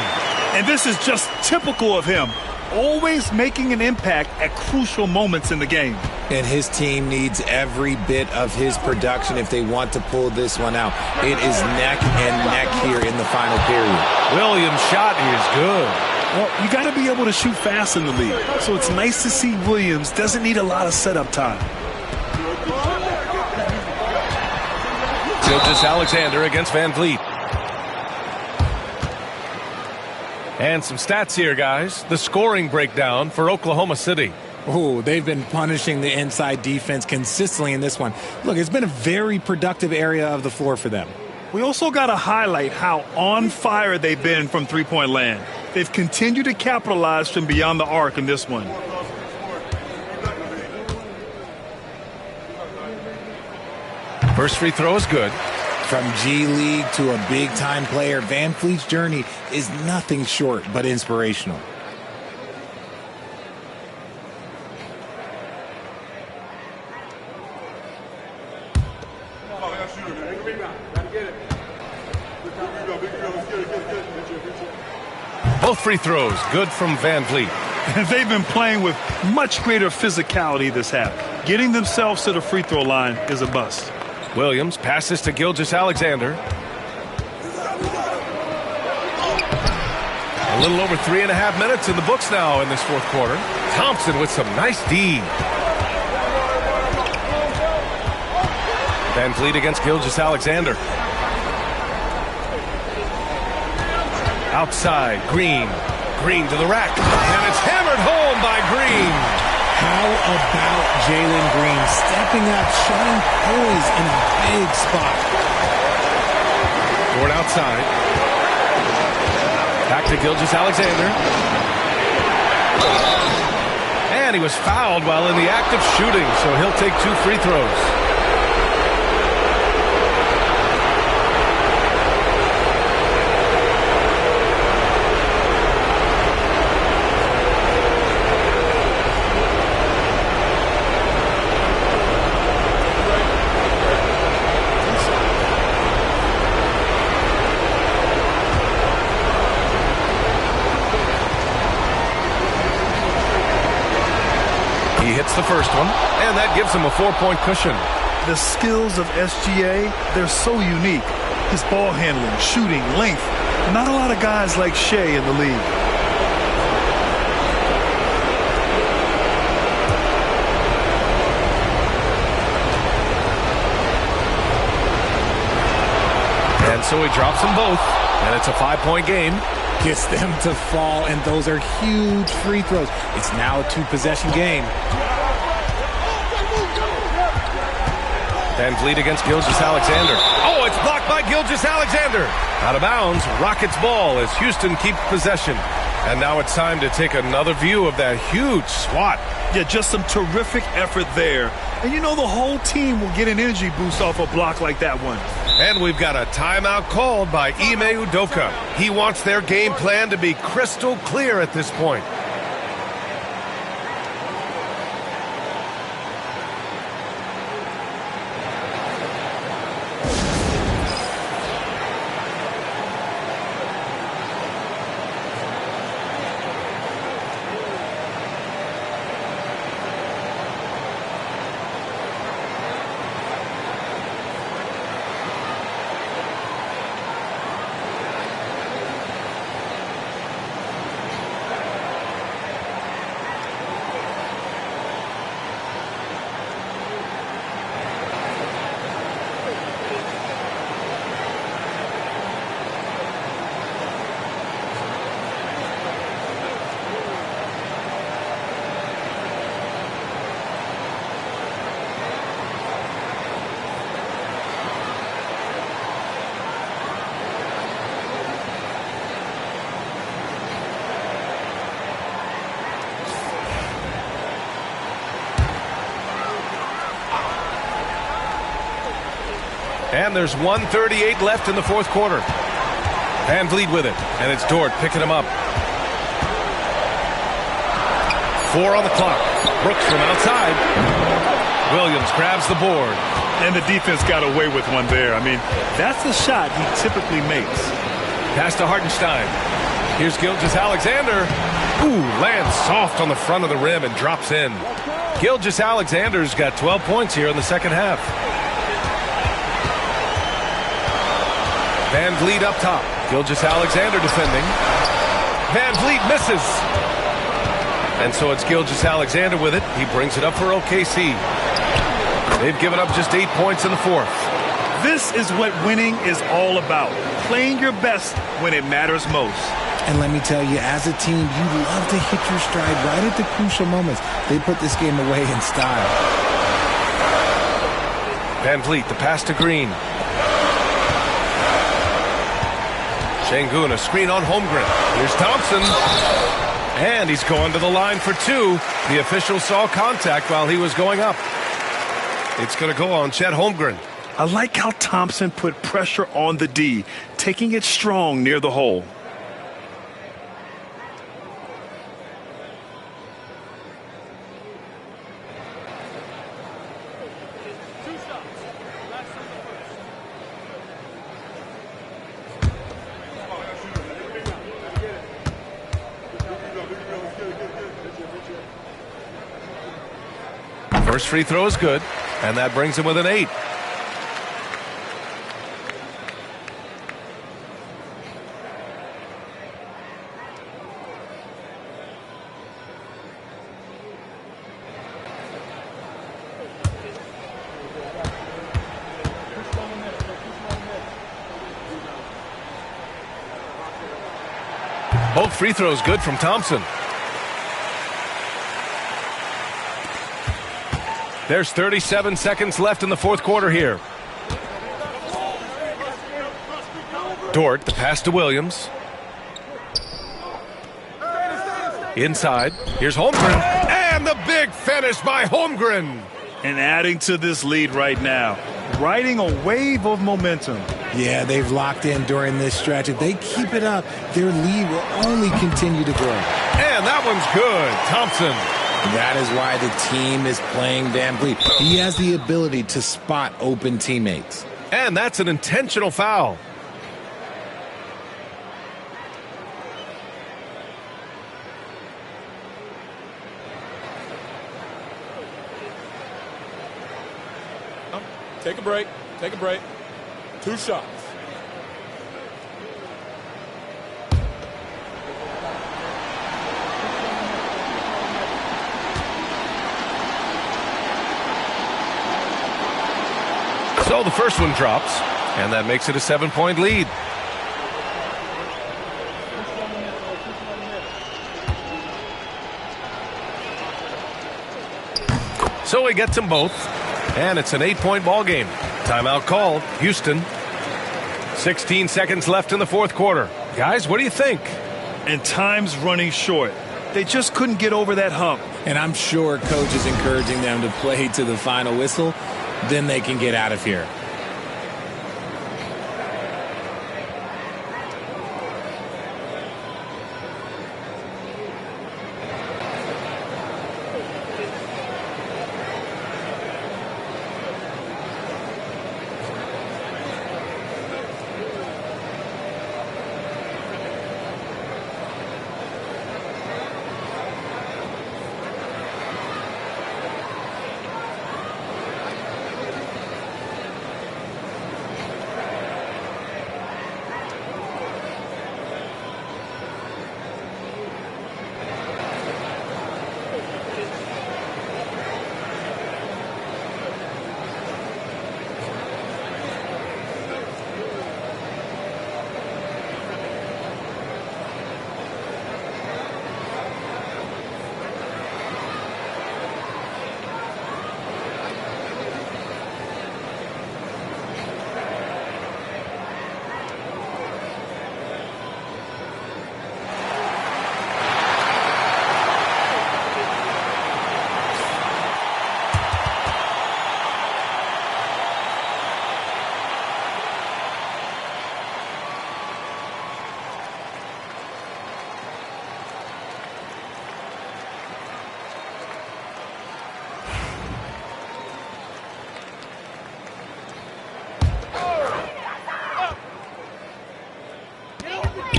And this is just typical of him. Always making an impact at crucial moments in the game. And his team needs every bit of his production if they want to pull this one out. It is neck and neck here in the final period. Williams' shot is good. Well, you got to be able to shoot fast in the league. So it's nice to see Williams doesn't need a lot of setup time. Gilgeous Alexander against Van Vliet. And some stats here, guys. The scoring breakdown for Oklahoma City. Oh, they've been punishing the inside defense consistently in this one. Look, it's been a very productive area of the floor for them. We also got to highlight how on fire they've been from three-point land. They've continued to capitalize from beyond the arc in this one. First free throw is good. From G League to a big-time player, Van Fleet's journey is nothing short but inspirational. Both free throws good from Van Vliet. They've been playing with much greater physicality this half. Getting themselves to the free throw line is a bust. Williams passes to Gilgeous-Alexander. A little over 3.5 minutes in the books now in this fourth quarter. Thompson with some nice D. Van Vliet against Gilgeous-Alexander. Outside, Green. Green to the rack. And it's hammered home by Green. How about Jalen Green stepping up, showing poise in a big spot? Ford outside. Back to Gilgeous-Alexander. And he was fouled while in the act of shooting, so he'll take 2 free throws. The first one, and that gives him a 4-point cushion. The skills of SGA, they're so unique. His ball handling, shooting, length. Not a lot of guys like Shea in the league. And so he drops them both, and it's a 5-point game. Gets them to fall, and those are huge free throws. It's now a 2-possession game. Van Vliet against Gilgeous-Alexander. Oh, it's blocked by Gilgeous-Alexander. Out of bounds, Rockets ball as Houston keeps possession. And now it's time to take another view of that huge swat. Yeah, just some terrific effort there. And you know the whole team will get an energy boost off a block like that one. And we've got a timeout called by Ime Udoka. He wants their game plan to be crystal clear at this point. And there's 1:38 left in the fourth quarter. Van Vliet with it, and it's Dort picking him up. 4 on the clock. Brooks from outside. Williams grabs the board. And the defense got away with one there. I mean, that's a shot he typically makes. Pass to Hartenstein. Here's Gilgeous-Alexander. Ooh, lands soft on the front of the rim and drops in. Gilgeous-Alexander's got 12 points here in the second half. Van Vliet up top. Gilgeous-Alexander defending. Van Vliet misses. And so it's Gilgeous-Alexander with it. He brings it up for OKC. They've given up just 8 points in the fourth. This is what winning is all about. Playing your best when it matters most. And let me tell you, as a team, you love to hit your stride right at the crucial moments. They put this game away in style. Van Vliet, the pass to Green. Sengun, a screen on Holmgren. Here's Thompson. And he's going to the line for two. The official saw contact while he was going up. It's going to go on Chet Holmgren. I like how Thompson put pressure on the D, taking it strong near the hole. First free throw is good, and that brings him with an 8. Both free throws good from Thompson. There's 37 seconds left in the fourth quarter here. Dort, the pass to Williams. Inside. Here's Holmgren. And the big finish by Holmgren. And adding to this lead right now, riding a wave of momentum. Yeah, they've locked in during this stretch. If they keep it up, their lead will only continue to grow. And that one's good. Thompson. That is why the team is playing Van Vliet. He has the ability to spot open teammates. And that's an intentional foul. Take a break. Take a break. 2 shots. So the first one drops, and that makes it a 7-point lead. So he gets them both, and it's an 8-point ball game. Timeout called. Houston. 16 seconds left in the fourth quarter. Guys, what do you think? And time's running short. They just couldn't get over that hump. And I'm sure coach is encouraging them to play to the final whistle. Then they can get out of here.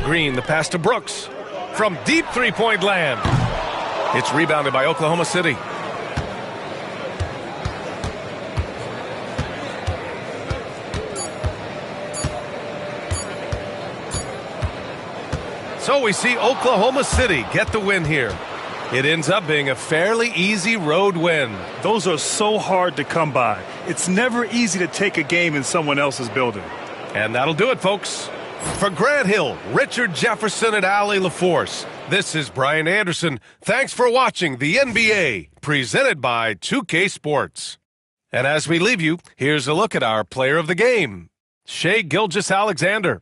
Green, the pass to Brooks. From deep three-point land. It's rebounded by Oklahoma City. So we see Oklahoma City get the win here. It ends up being a fairly easy road win. Those are so hard to come by. It's never easy to take a game in someone else's building. And that'll do it, folks. For Grant Hill, Richard Jefferson, and Allie LaForce, this is Brian Anderson. Thanks for watching the NBA, presented by 2K Sports. And as we leave you, here's a look at our player of the game, Shai Gilgeous-Alexander.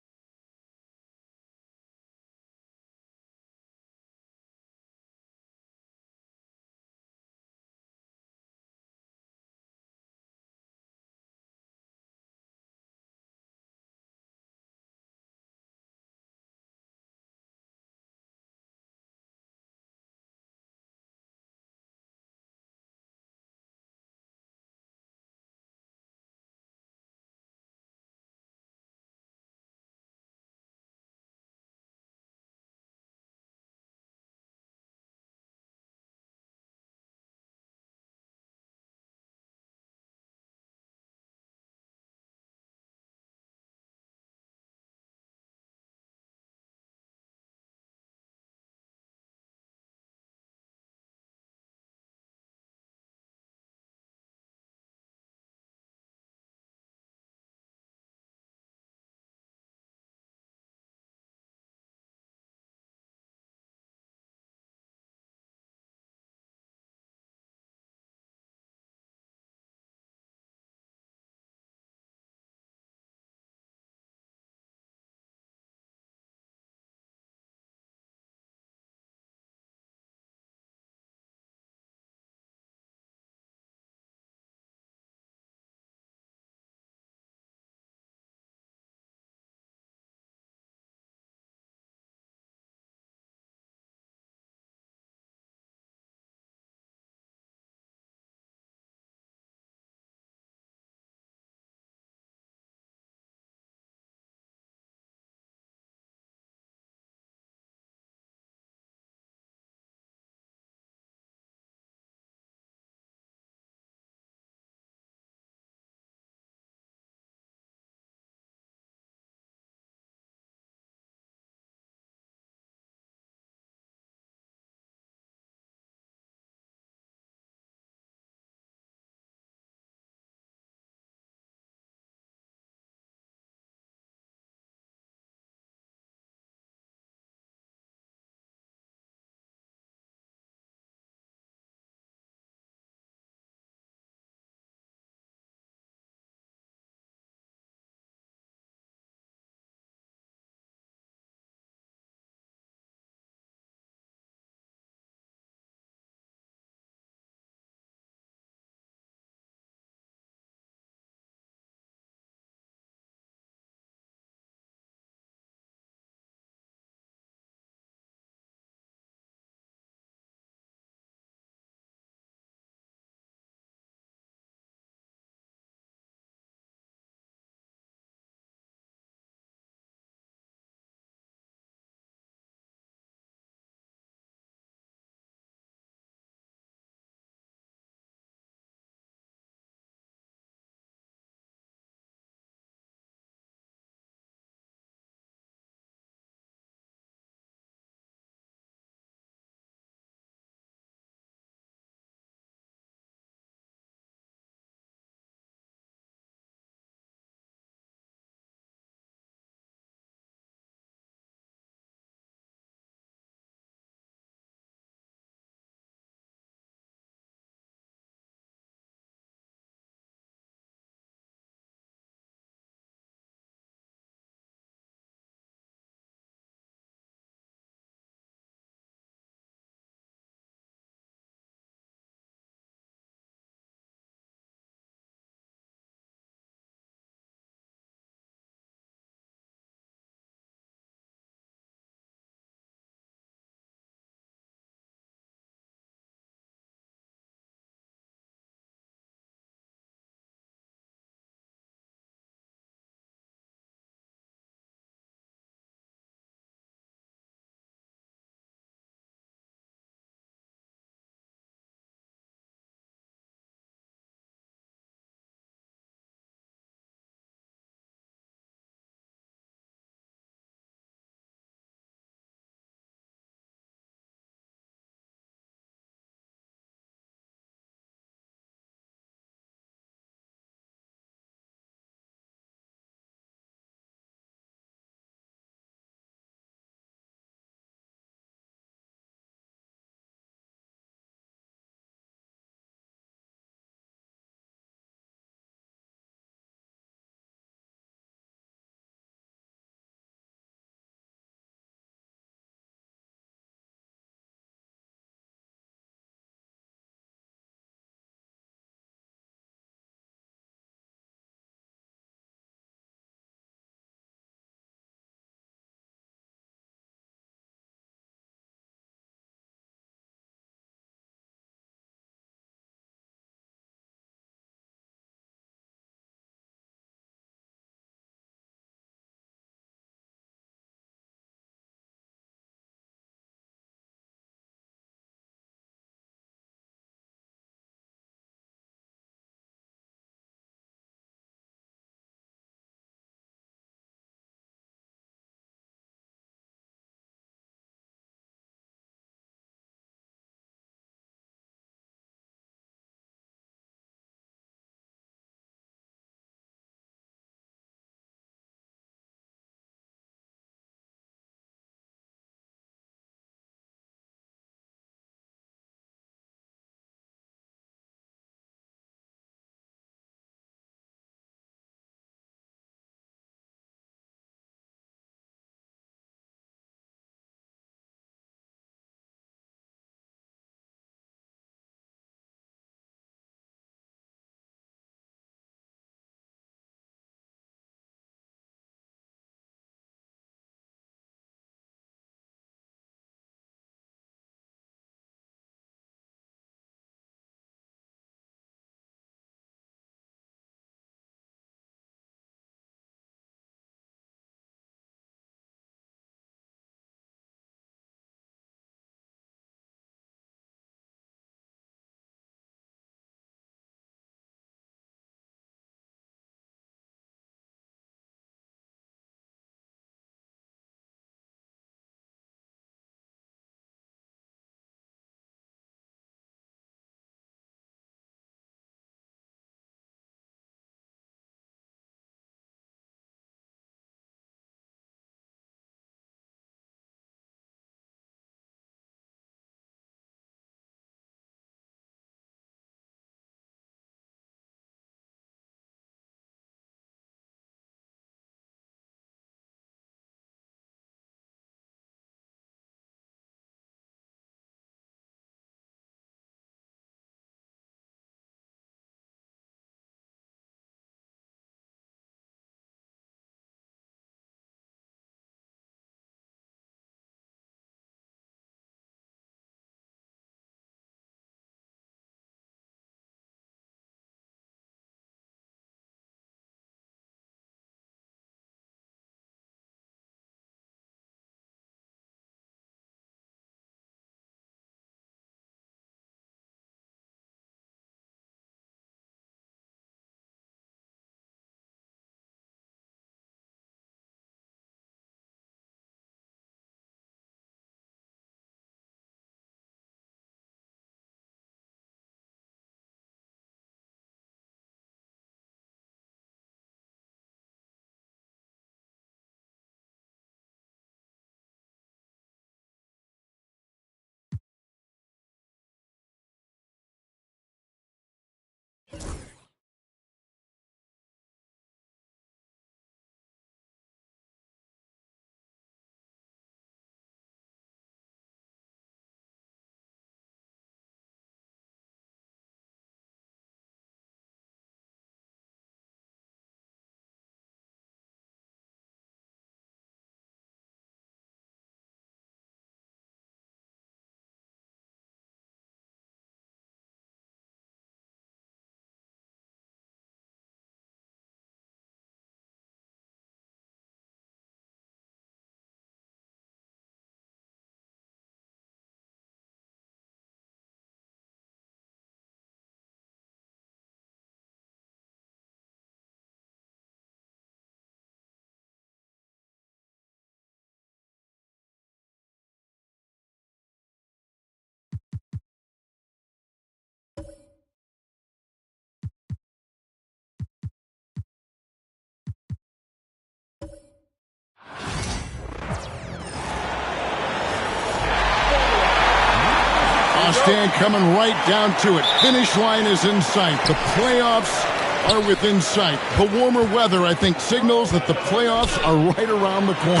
Stan, coming right down to it. Finish line is in sight. The playoffs are within sight. The warmer weather, I think, signals that the playoffs are right around the corner.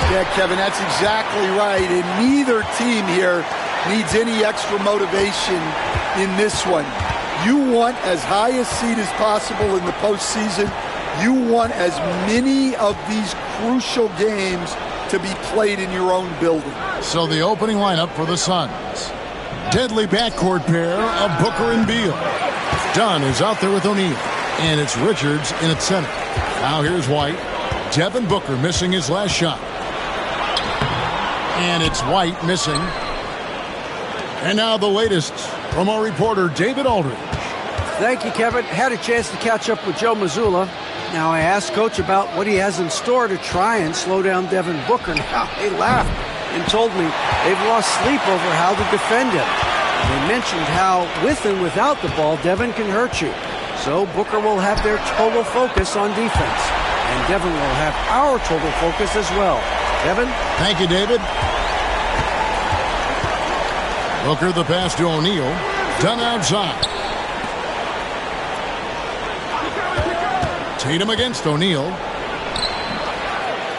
Yeah, Kevin, that's exactly right. And neither team here needs any extra motivation in this one. You want as high a seed as possible in the postseason. You want as many of these crucial games to be played in your own building. So the opening lineup for the Suns. Deadly backcourt pair of Booker and Beal. Dunn is out there with O'Neal. And it's Richards in at center. Now here's White. Devin Booker missing his last shot. And it's White missing. And now the latest from our reporter, David Aldridge. Thank you, Kevin. Had a chance to catch up with Joe Mazzulla. Now I asked Coach about what he has in store to try and slow down Devin Booker. Now they laughed and told me they've lost sleep over how to defend him. They mentioned how with and without the ball, Devin can hurt you. So Booker will have their total focus on defense. And Devin will have our total focus as well. Devin? Thank you, David. Booker the pass to O'Neal. Done outside. Tatum against O'Neal.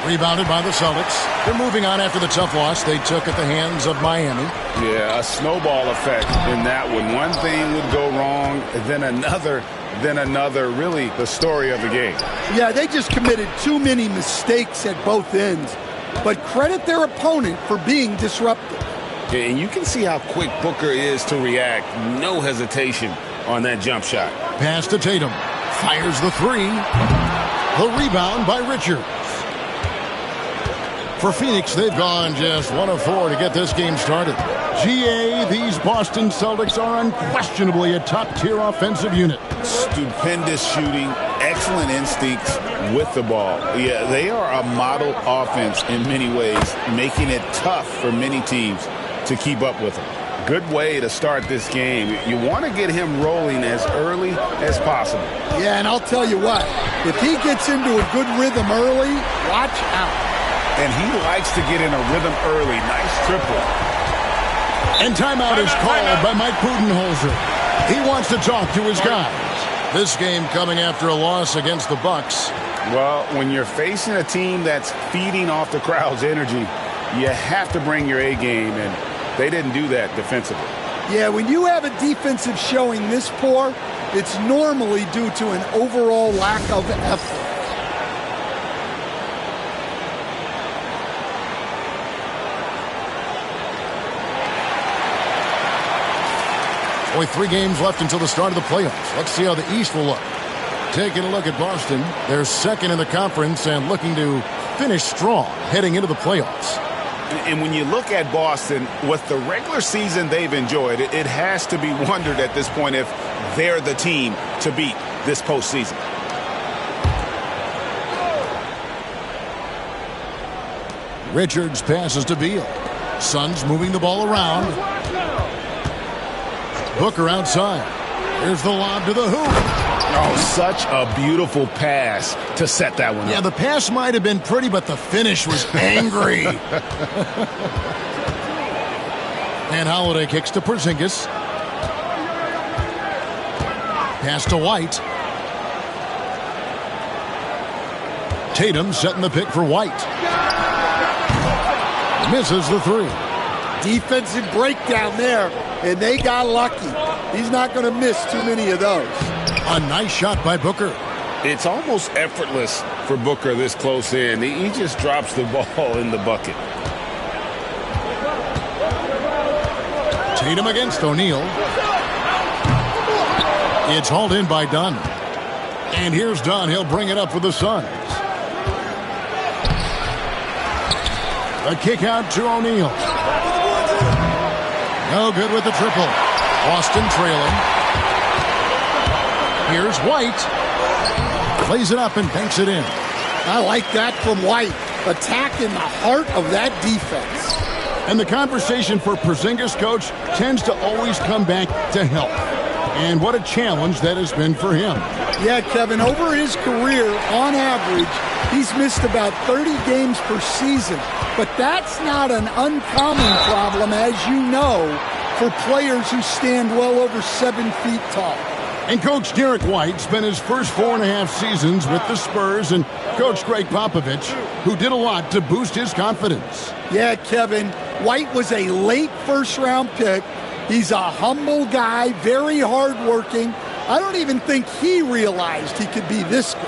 Rebounded by the Celtics. They're moving on after the tough loss they took at the hands of Miami. Yeah, a snowball effect in that one. One thing would go wrong, then another, really the story of the game. Yeah, they just committed too many mistakes at both ends. But credit their opponent for being disruptive. Yeah, and you can see how quick Booker is to react. No hesitation on that jump shot. Pass to Tatum. Fires the three. The rebound by Richards. For Phoenix, they've gone just 1 of 4 to get this game started. GA, these Boston Celtics are unquestionably a top-tier offensive unit. Stupendous shooting, excellent instincts with the ball. Yeah, they are a model offense in many ways, making it tough for many teams to keep up with them. Good way to start this game. You want to get him rolling as early as possible. Yeah, and I'll tell you what, if he gets into a good rhythm early, watch out. And he likes to get in a rhythm early. Nice triple. And timeout is called by Mike Budenholzer. He wants to talk to his guys. This game coming after a loss against the Bucks. Well, when you're facing a team that's feeding off the crowd's energy, you have to bring your A game, and they didn't do that defensively. Yeah, when you have a defensive showing this poor, it's normally due to an overall lack of effort. Only 3 games left until the start of the playoffs. Let's see how the East will look. Taking a look at Boston. They're second in the conference and looking to finish strong heading into the playoffs. And when you look at Boston, with the regular season they've enjoyed, it has to be wondered at this point if they're the team to beat this postseason. Richards passes to Beal. Suns moving the ball around. Booker outside. Here's the lob to the hoop. Oh, such a beautiful pass to set that one up. Yeah, the pass might have been pretty, but the finish was angry. And Holiday kicks to Porzingis. Pass to White. Tatum setting the pick for White. Misses the three. Defensive breakdown there, and they got lucky. He's not going to miss too many of those. A nice shot by Booker. It's almost effortless for Booker this close in. He just drops the ball in the bucket. Tatum against O'Neal. It's hauled in by Dunn. And here's Dunn. He'll bring it up for the Suns. A kick out to O'Neal. No good with the triple. Boston trailing. Here's White. Plays it up and banks it in. I like that from White. Attacking the heart of that defense. And the conversation for Porzingis, coach, tends to always come back to health. And what a challenge that has been for him. Yeah, Kevin, over his career, on average, he's missed about 30 games per season. But that's not an uncommon problem, as you know, for players who stand well over 7 feet tall. And Coach Derek White spent his first 4.5 seasons with the Spurs and Coach Greg Popovich, who did a lot to boost his confidence. Yeah, Kevin, White was a late first-round pick. He's a humble guy, very hardworking. I don't even think he realized he could be this good.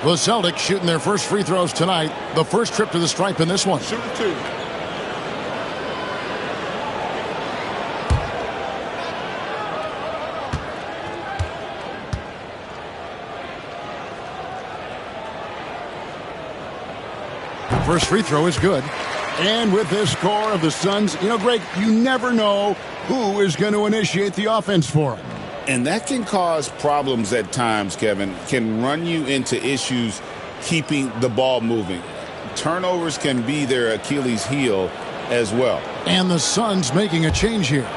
The Celtics shooting their first free throws tonight. The first trip to the stripe in this one. Shooting 2. First free throw is good. And with this score of the Suns, Greg, you never know who is going to initiate the offense for them. And that can cause problems at times, Kevin. Can run you into issues keeping the ball moving. Turnovers can be their Achilles heel as well. And the Suns making a change here.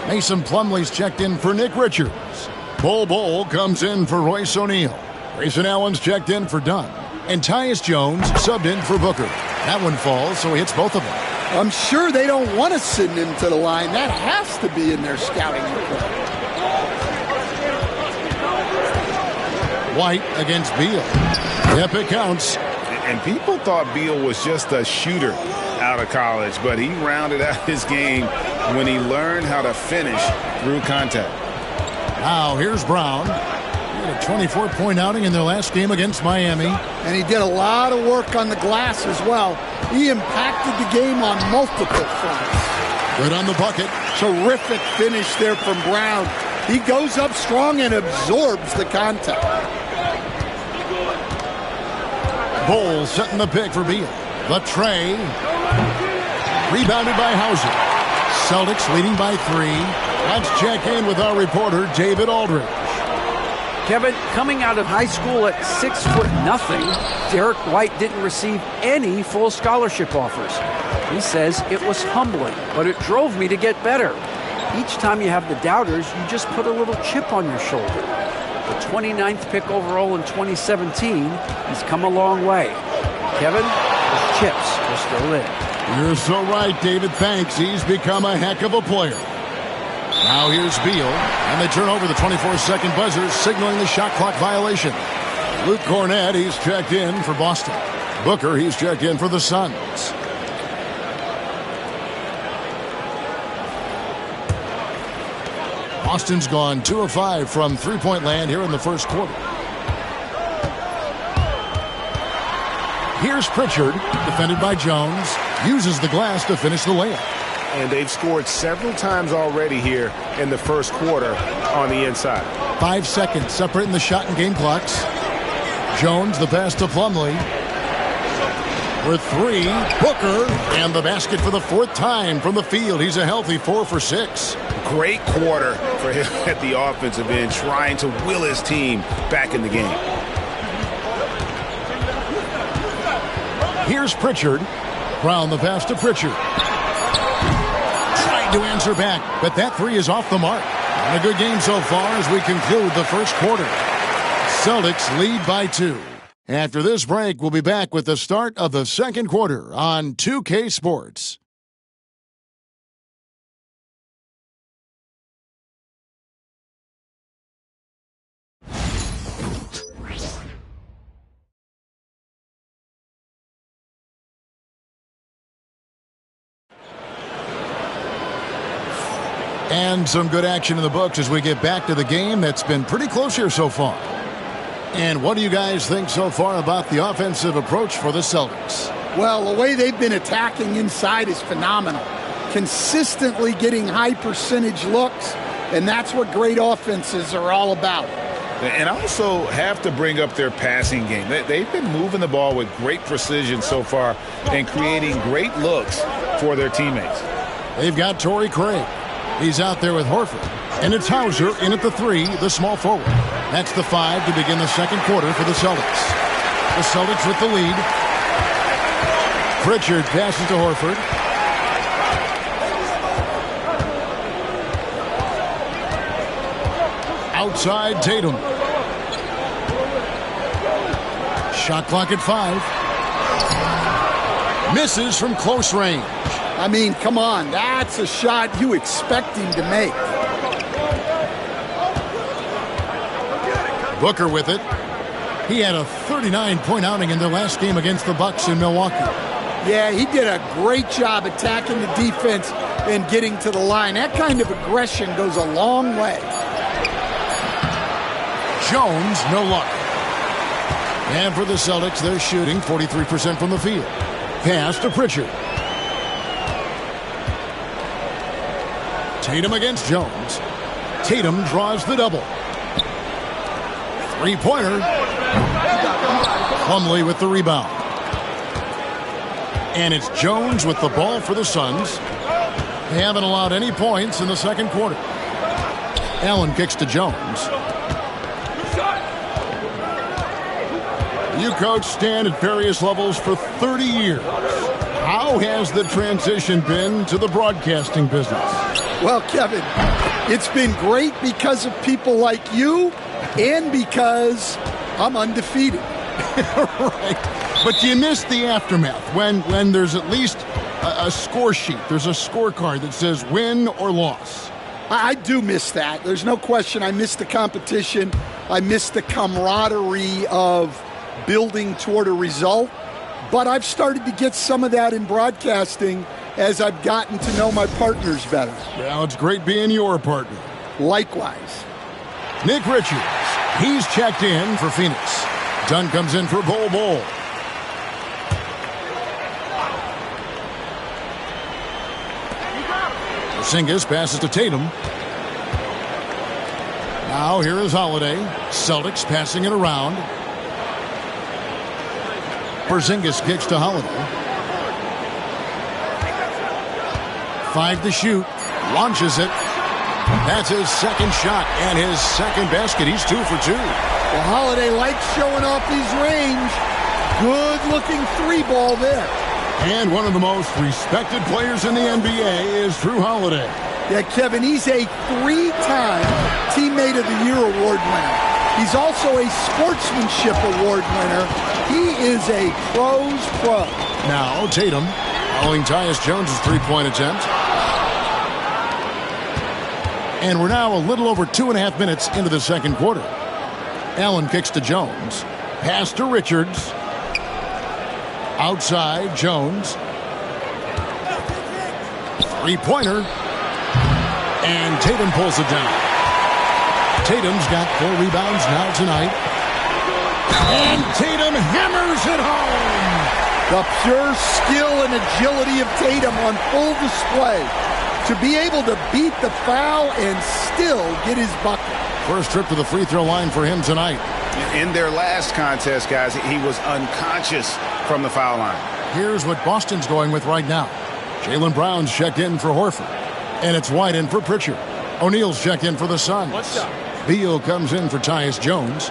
Mason Plumlee's checked in for Nick Richards. Bol comes in for Royce O'Neal. Grayson Allen's checked in for Dunn. And Tyus Jones subbed in for Booker. That one falls, so he hits both of them. I'm sure they don't want to send him to the line. That has to be in their scouting report. White against Beal. Yep, it counts. And people thought Beal was just a shooter out of college, but he rounded out his game when he learned how to finish through contact. Now here's Brown. He had a 24-point outing in their last game against Miami. And he did a lot of work on the glass as well. He impacted the game on multiple fronts. Good on the bucket. Terrific finish there from Brown. He goes up strong and absorbs the contact. Bol setting the pick for Beal. The tray. Rebounded by Hauser. Celtics leading by 3. Let's check in with our reporter, David Aldridge. Kevin, coming out of high school at 6'0", Derek White didn't receive any full scholarship offers. He says it was humbling, but it drove me to get better. Each time you have the doubters, you just put a little chip on your shoulder. The 29th pick overall in 2017, he's come a long way. Kevin, his chips are still there. You're so right, David. Thanks. He's become a heck of a player. Now here's Beal, and they turn over the 24-second buzzer, signaling the shot clock violation. Luke Cornett, he's checked in for Boston. Booker, he's checked in for the Suns. Boston's gone 2 of 5 from three-point land here in the first quarter. Here's Pritchard, defended by Jones, uses the glass to finish the layup. And they've scored several times already here in the first quarter on the inside. 5 seconds separating the shot and game clocks. Jones, the pass to Plumlee. For 3, Booker, and the basket for the 4th time from the field. He's a healthy 4 for 6. Great quarter for him at the offensive end, trying to will his team back in the game. Here's Pritchard. Brown, the pass to Pritchard. Trying to answer back, but that 3 is off the mark. And a good game so far as we conclude the first quarter. Celtics lead by 2. After this break, we'll be back with the start of the second quarter on 2K Sports. And some good action in the books as we get back to the game that's been pretty close here so far. And what do you guys think so far about the offensive approach for the Celtics? Well, the way they've been attacking inside is phenomenal. Consistently getting high percentage looks, and that's what great offenses are all about. And also have to bring up their passing game. They've been moving the ball with great precision so far and creating great looks for their teammates. They've got Torrey Craig. He's out there with Horford. And it's Hauser in at the 3, the small forward. That's the 5 to begin the second quarter for the Celtics. The Celtics with the lead. Pritchard passes to Horford. Outside Tatum. Shot clock at 5. Misses from close range. I mean, come on. That's a shot you expect him to make. Booker with it. He had a 39-point outing in their last game against the Bucks in Milwaukee. Yeah, he did a great job attacking the defense and getting to the line. That kind of aggression goes a long way. Jones, no luck. And for the Celtics, they're shooting 43% from the field. Pass to Pritchard. Tatum against Jones. Tatum draws the double. Three-pointer. Plumlee with the rebound. And it's Jones with the ball for the Suns. They haven't allowed any points in the second quarter. Allen kicks to Jones. You coach Stan at various levels for 30 years. How has the transition been to the broadcasting business? Well, Kevin, it's been great because of people like you and because I'm undefeated. Right. But you miss the aftermath when there's at least a score sheet. There's a scorecard that says win or loss. I do miss that. There's no question. I miss the competition. I miss the camaraderie of building toward a result. But I've started to get some of that in broadcasting as I've gotten to know my partners better. Well, it's great being your partner. Likewise. Nick Richards. He's checked in for Phoenix. Dunn comes in for Bol. Porzingis passes to Tatum. Now here is Holiday. Celtics passing it around. Porzingis kicks to Holiday. 5 to shoot. Launches it. That's his second shot and his second basket. He's 2 for 2. Well, Holiday likes showing off his range. Good-looking 3-ball there. And one of the most respected players in the NBA is Drew Holiday. Yeah, Kevin, he's a 3-time Teammate of the Year award winner. He's also a Sportsmanship award winner. He is a pro's pro. Now Tatum following Tyus Jones' 3-point attempt. And we're now a little over 2.5 minutes into the second quarter. Allen kicks to Jones. Pass to Richards. Outside, Jones. 3-pointer. And Tatum pulls it down. Tatum's got 4 rebounds now tonight. And Tatum hammers it home. The pure skill and agility of Tatum on full display. To be able to beat the foul and still get his bucket. First trip to the free throw line for him tonight. In their last contest, guys, he was unconscious from the foul line. Here's what Boston's going with right now. Jaylen Brown's checked in for Horford. And it's White in for Pritchard. O'Neal's checked in for the Suns. Beal comes in for Tyus Jones.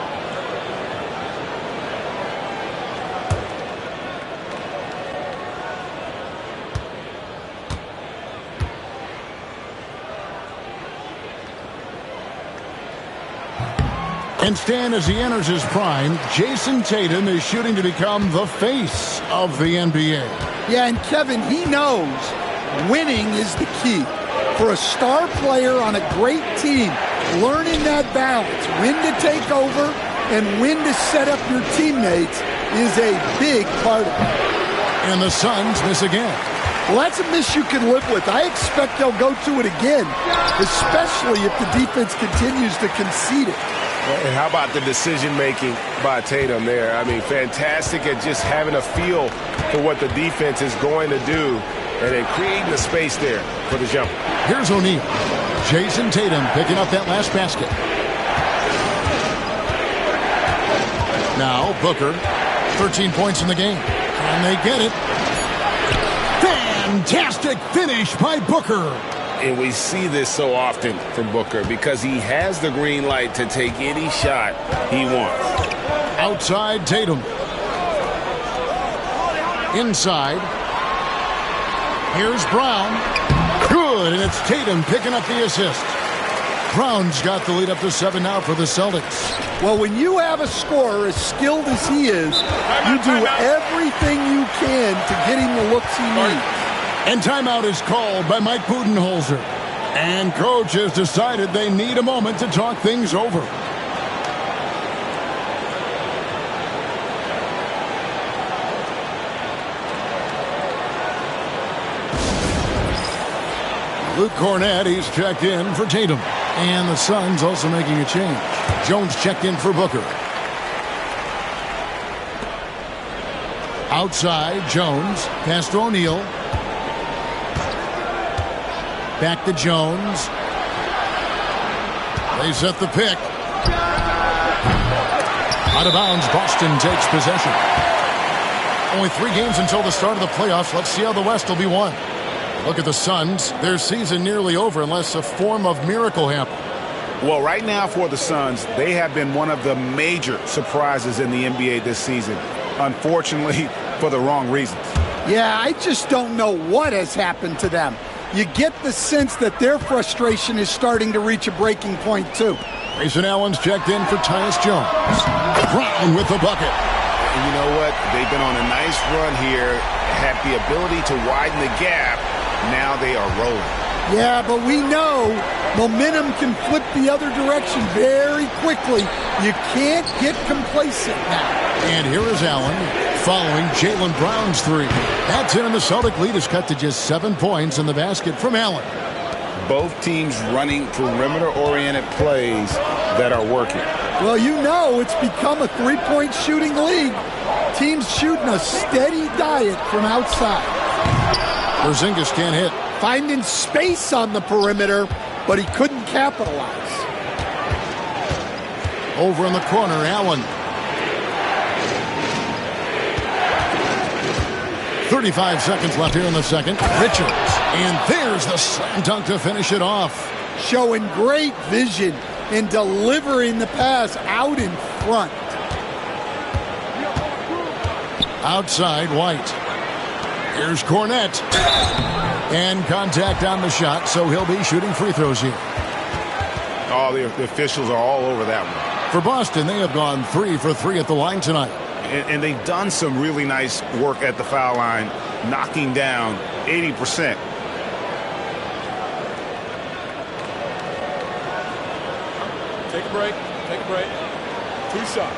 And Stan, as he enters his prime, Jason Tatum is shooting to become the face of the NBA. Yeah, and Kevin, he knows winning is the key. For a star player on a great team, learning that balance, when to take over and when to set up your teammates is a big part of it. And the Suns miss again. Well, that's a miss you can live with. I expect they'll go to it again, especially if the defense continues to concede it. And how about the decision-making by Tatum there? I mean, fantastic at just having a feel for what the defense is going to do and then creating the space there for the jumper. Here's O'Neal. Jason Tatum picking up that last basket. Now Booker, 13 points in the game. Can they get it? Fantastic finish by Booker. And we see this so often from Booker because he has the green light to take any shot he wants. Outside Tatum. Inside. Here's Brown. Good, and it's Tatum picking up the assist. Brown's got the lead up to 7 now for the Celtics. Well, when you have a scorer as skilled as he is, you do everything you can to get him the looks he needs. And timeout is called by Mike Budenholzer. And coach has decided they need a moment to talk things over. Luke Cornett, he's checked in for Tatum. And the Suns also making a change. Jones checked in for Booker. Outside, Jones. Pass to O'Neal. Back to Jones. They set the pick. Out of bounds, Boston takes possession. Only 3 games until the start of the playoffs. Let's see how the West will be won. Look at the Suns. Their season nearly over unless a form of miracle happens. Well, right now for the Suns, they have been one of the major surprises in the NBA this season. Unfortunately, for the wrong reasons. Yeah, I just don't know what has happened to them. You get the sense that their frustration is starting to reach a breaking point, too. Grayson Allen's checked in for Tyus Jones. Brown with the bucket. And you know what? They've been on a nice run here, had the ability to widen the gap. Now they are rolling. Yeah, but we know momentum can flip the other direction very quickly. You can't get complacent now. And here is Allen following Jaylen Brown's 3. That's in, and the Celtic lead is cut to just 7 points in the basket from Allen. Both teams running perimeter-oriented plays that are working. Well, you know it's become a three-point shooting league. Teams shooting a steady diet from outside. Porzingis can't hit. Finding space on the perimeter, but he couldn't capitalize. Over in the corner, Allen. 35 seconds left here in the second. Richards. And there's the slam dunk to finish it off. Showing great vision and delivering the pass out in front. Outside, White. Here's Cornett. And contact on the shot, so he'll be shooting free throws here. Oh, the officials are all over that one. For Boston, they have gone 3 for 3 at the line tonight. And they've done some really nice work at the foul line, knocking down 80%. Take a break. Take a break. 2 shots.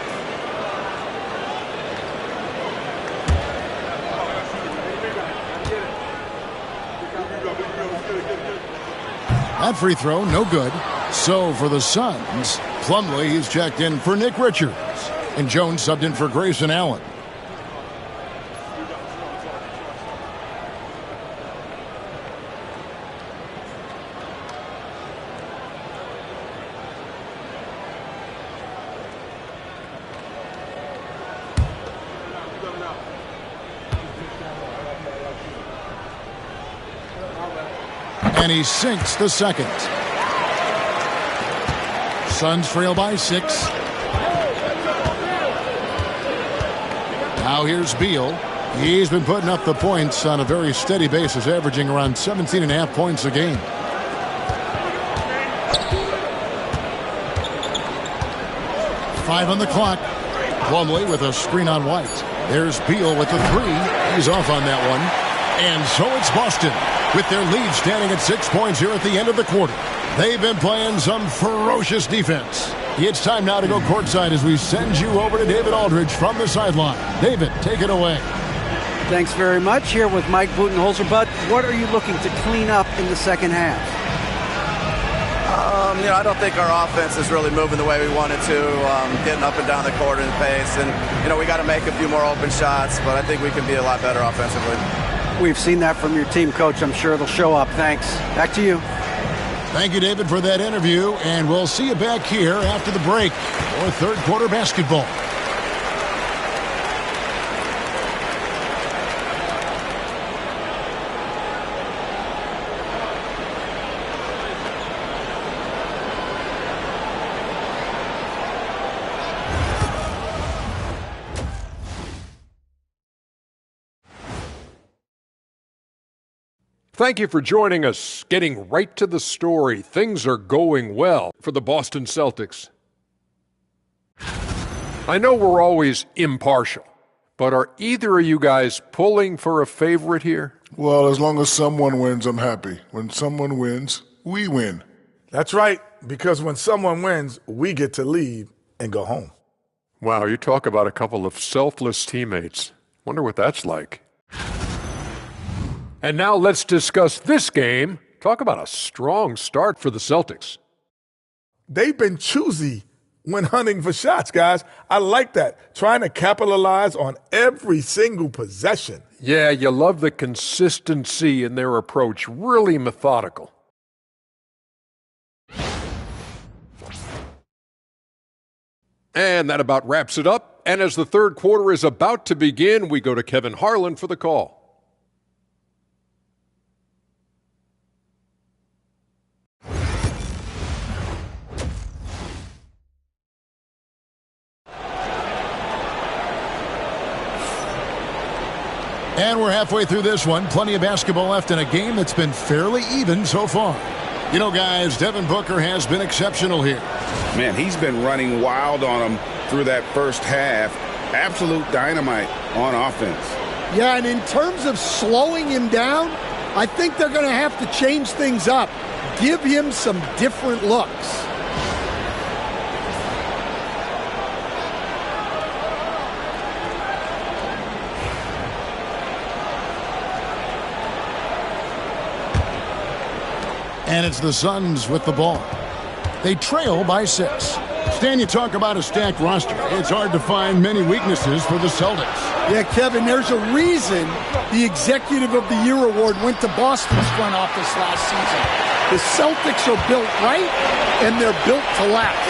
That free throw, no good. So for the Suns, Plumlee is checked in for Nick Richards. And Jones subbed in for Grayson Allen. And he sinks the second. Suns trail by 6. Now here's Beal. He's been putting up the points on a very steady basis, averaging around 17.5 points a game. Five on the clock. Plumlee with a screen on White. There's Beal with the 3. He's off on that one. And so it's Boston, with their lead standing at 6 points here at the end of the quarter. They've been playing some ferocious defense. It's time now to go courtside as we send you over to David Aldridge from the sideline. David, take it away. Thanks very much. Here with Mike Budenholzer. Bud, what are you looking to clean up in the second half? I don't think our offense is really moving the way we wanted to, getting up and down the court in pace. And, we got to make a few more open shots, but I think we can be a lot better offensively. We've seen that from your team, Coach. I'm sure it'll show up. Thanks. Back to you. Thank you, David, for that interview, and we'll see you back here after the break for third quarter basketball. Thank you for joining us. Getting right to the story, things are going well for the Boston Celtics. I know we're always impartial, but are either of you guys pulling for a favorite here? Well, as long as someone wins, I'm happy. When someone wins, we win. That's right, because when someone wins, we get to leave and go home. Wow, you talk about a couple of selfless teammates. Wonder what that's like. And now let's discuss this game. Talk about a strong start for the Celtics. They've been choosy when hunting for shots, guys. I like that. Trying to capitalize on every single possession. Yeah, you love the consistency in their approach. Really methodical. And that about wraps it up. And as the third quarter is about to begin, we go to Kevin Harlan for the call. And we're halfway through this one. Plenty of basketball left in a game that's been fairly even so far. You know, guys, Devin Booker has been exceptional here. Man, he's been running wild on him through that first half. Absolute dynamite on offense. Yeah, and in terms of slowing him down, I think they're going to have to change things up. Give him some different looks. And it's the Suns with the ball. They trail by 6. Stan, you talk about a stacked roster. It's hard to find many weaknesses for the Celtics. Yeah, Kevin, there's a reason the Executive of the Year award went to Boston's front office last season. The Celtics are built right, and they're built to last.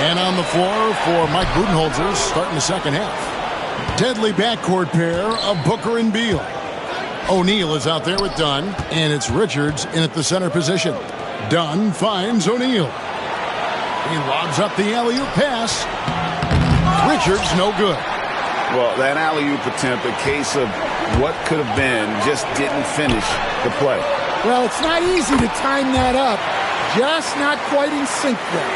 And on the floor for Mike Budenholzer starting the second half. Deadly backcourt pair of Booker and Beal. O'Neal is out there with Dunn, and it's Richards in at the center position. Dunn finds O'Neal. He lobs up the alley-oop pass. Richards, no good. Well, that alley-oop attempt, a case of what could have been, just didn't finish the play. Well, it's not easy to time that up. Just not quite in sync there.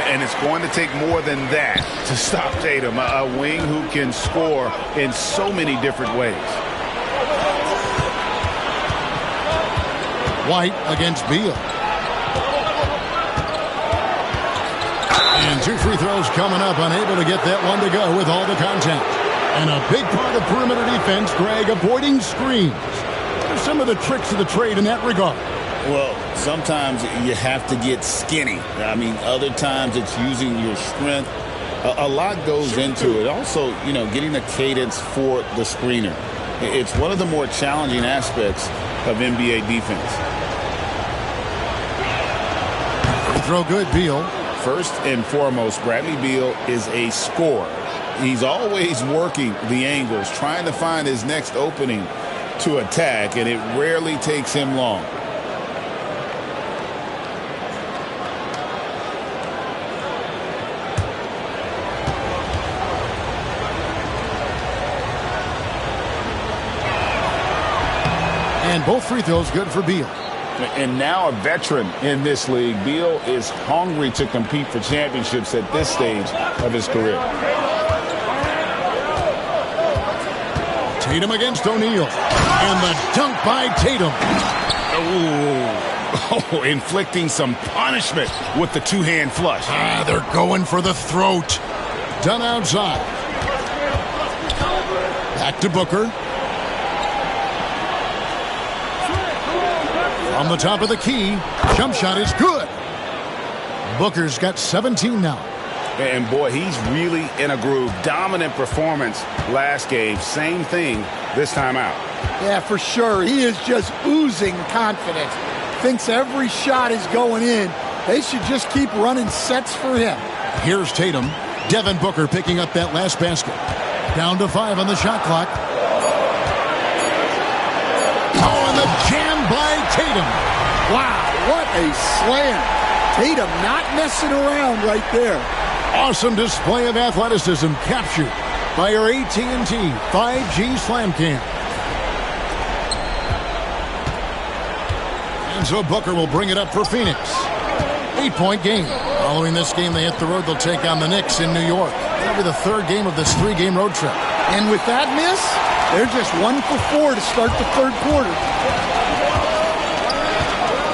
And it's going to take more than that to stop Tatum, a wing who can score in so many different ways. White against Beal. And 2 free throws coming up, unable to get that one to go with all the contact. And a big part of perimeter defense, Greg, avoiding screens. What are some of the tricks of the trade in that regard? Well, sometimes you have to get skinny. I mean, other times it's using your strength. A lot goes into it. Also, you know, getting a cadence for the screener. It's one of the more challenging aspects of NBA defense. Throw good, Beal. First and foremost, Bradley Beal is a scorer. He's always working the angles, trying to find his next opening to attack, and it rarely takes him long. And both free throws good for Beal. And now a veteran in this league, Beal is hungry to compete for championships at this stage of his career. Tatum against O'Neal. And the dunk by Tatum. Oh, inflicting some punishment with the two-hand flush. They're going for the throat. Done outside. Back to Booker. On the top of the key, jump shot is good. Booker's got 17 now. And boy, he's really in a groove. Dominant performance last game. Same thing this time out. Yeah, for sure. He is just oozing confidence. Thinks every shot is going in. They should just keep running sets for him. Here's Tatum. Devin Booker picking up that last basket. Down to 5 on the shot clock. Oh, and the jam by Tatum. Wow, what a slam. Tatum not messing around right there. Awesome display of athleticism captured by our AT&T 5G Slam Cam. And so Booker will bring it up for Phoenix. 8-point game. Following this game, they hit the road. They'll take on the Knicks in New York. That'll be the third game of this 3-game road trip. And with that miss, They're just 1 for 4 to start the third quarter.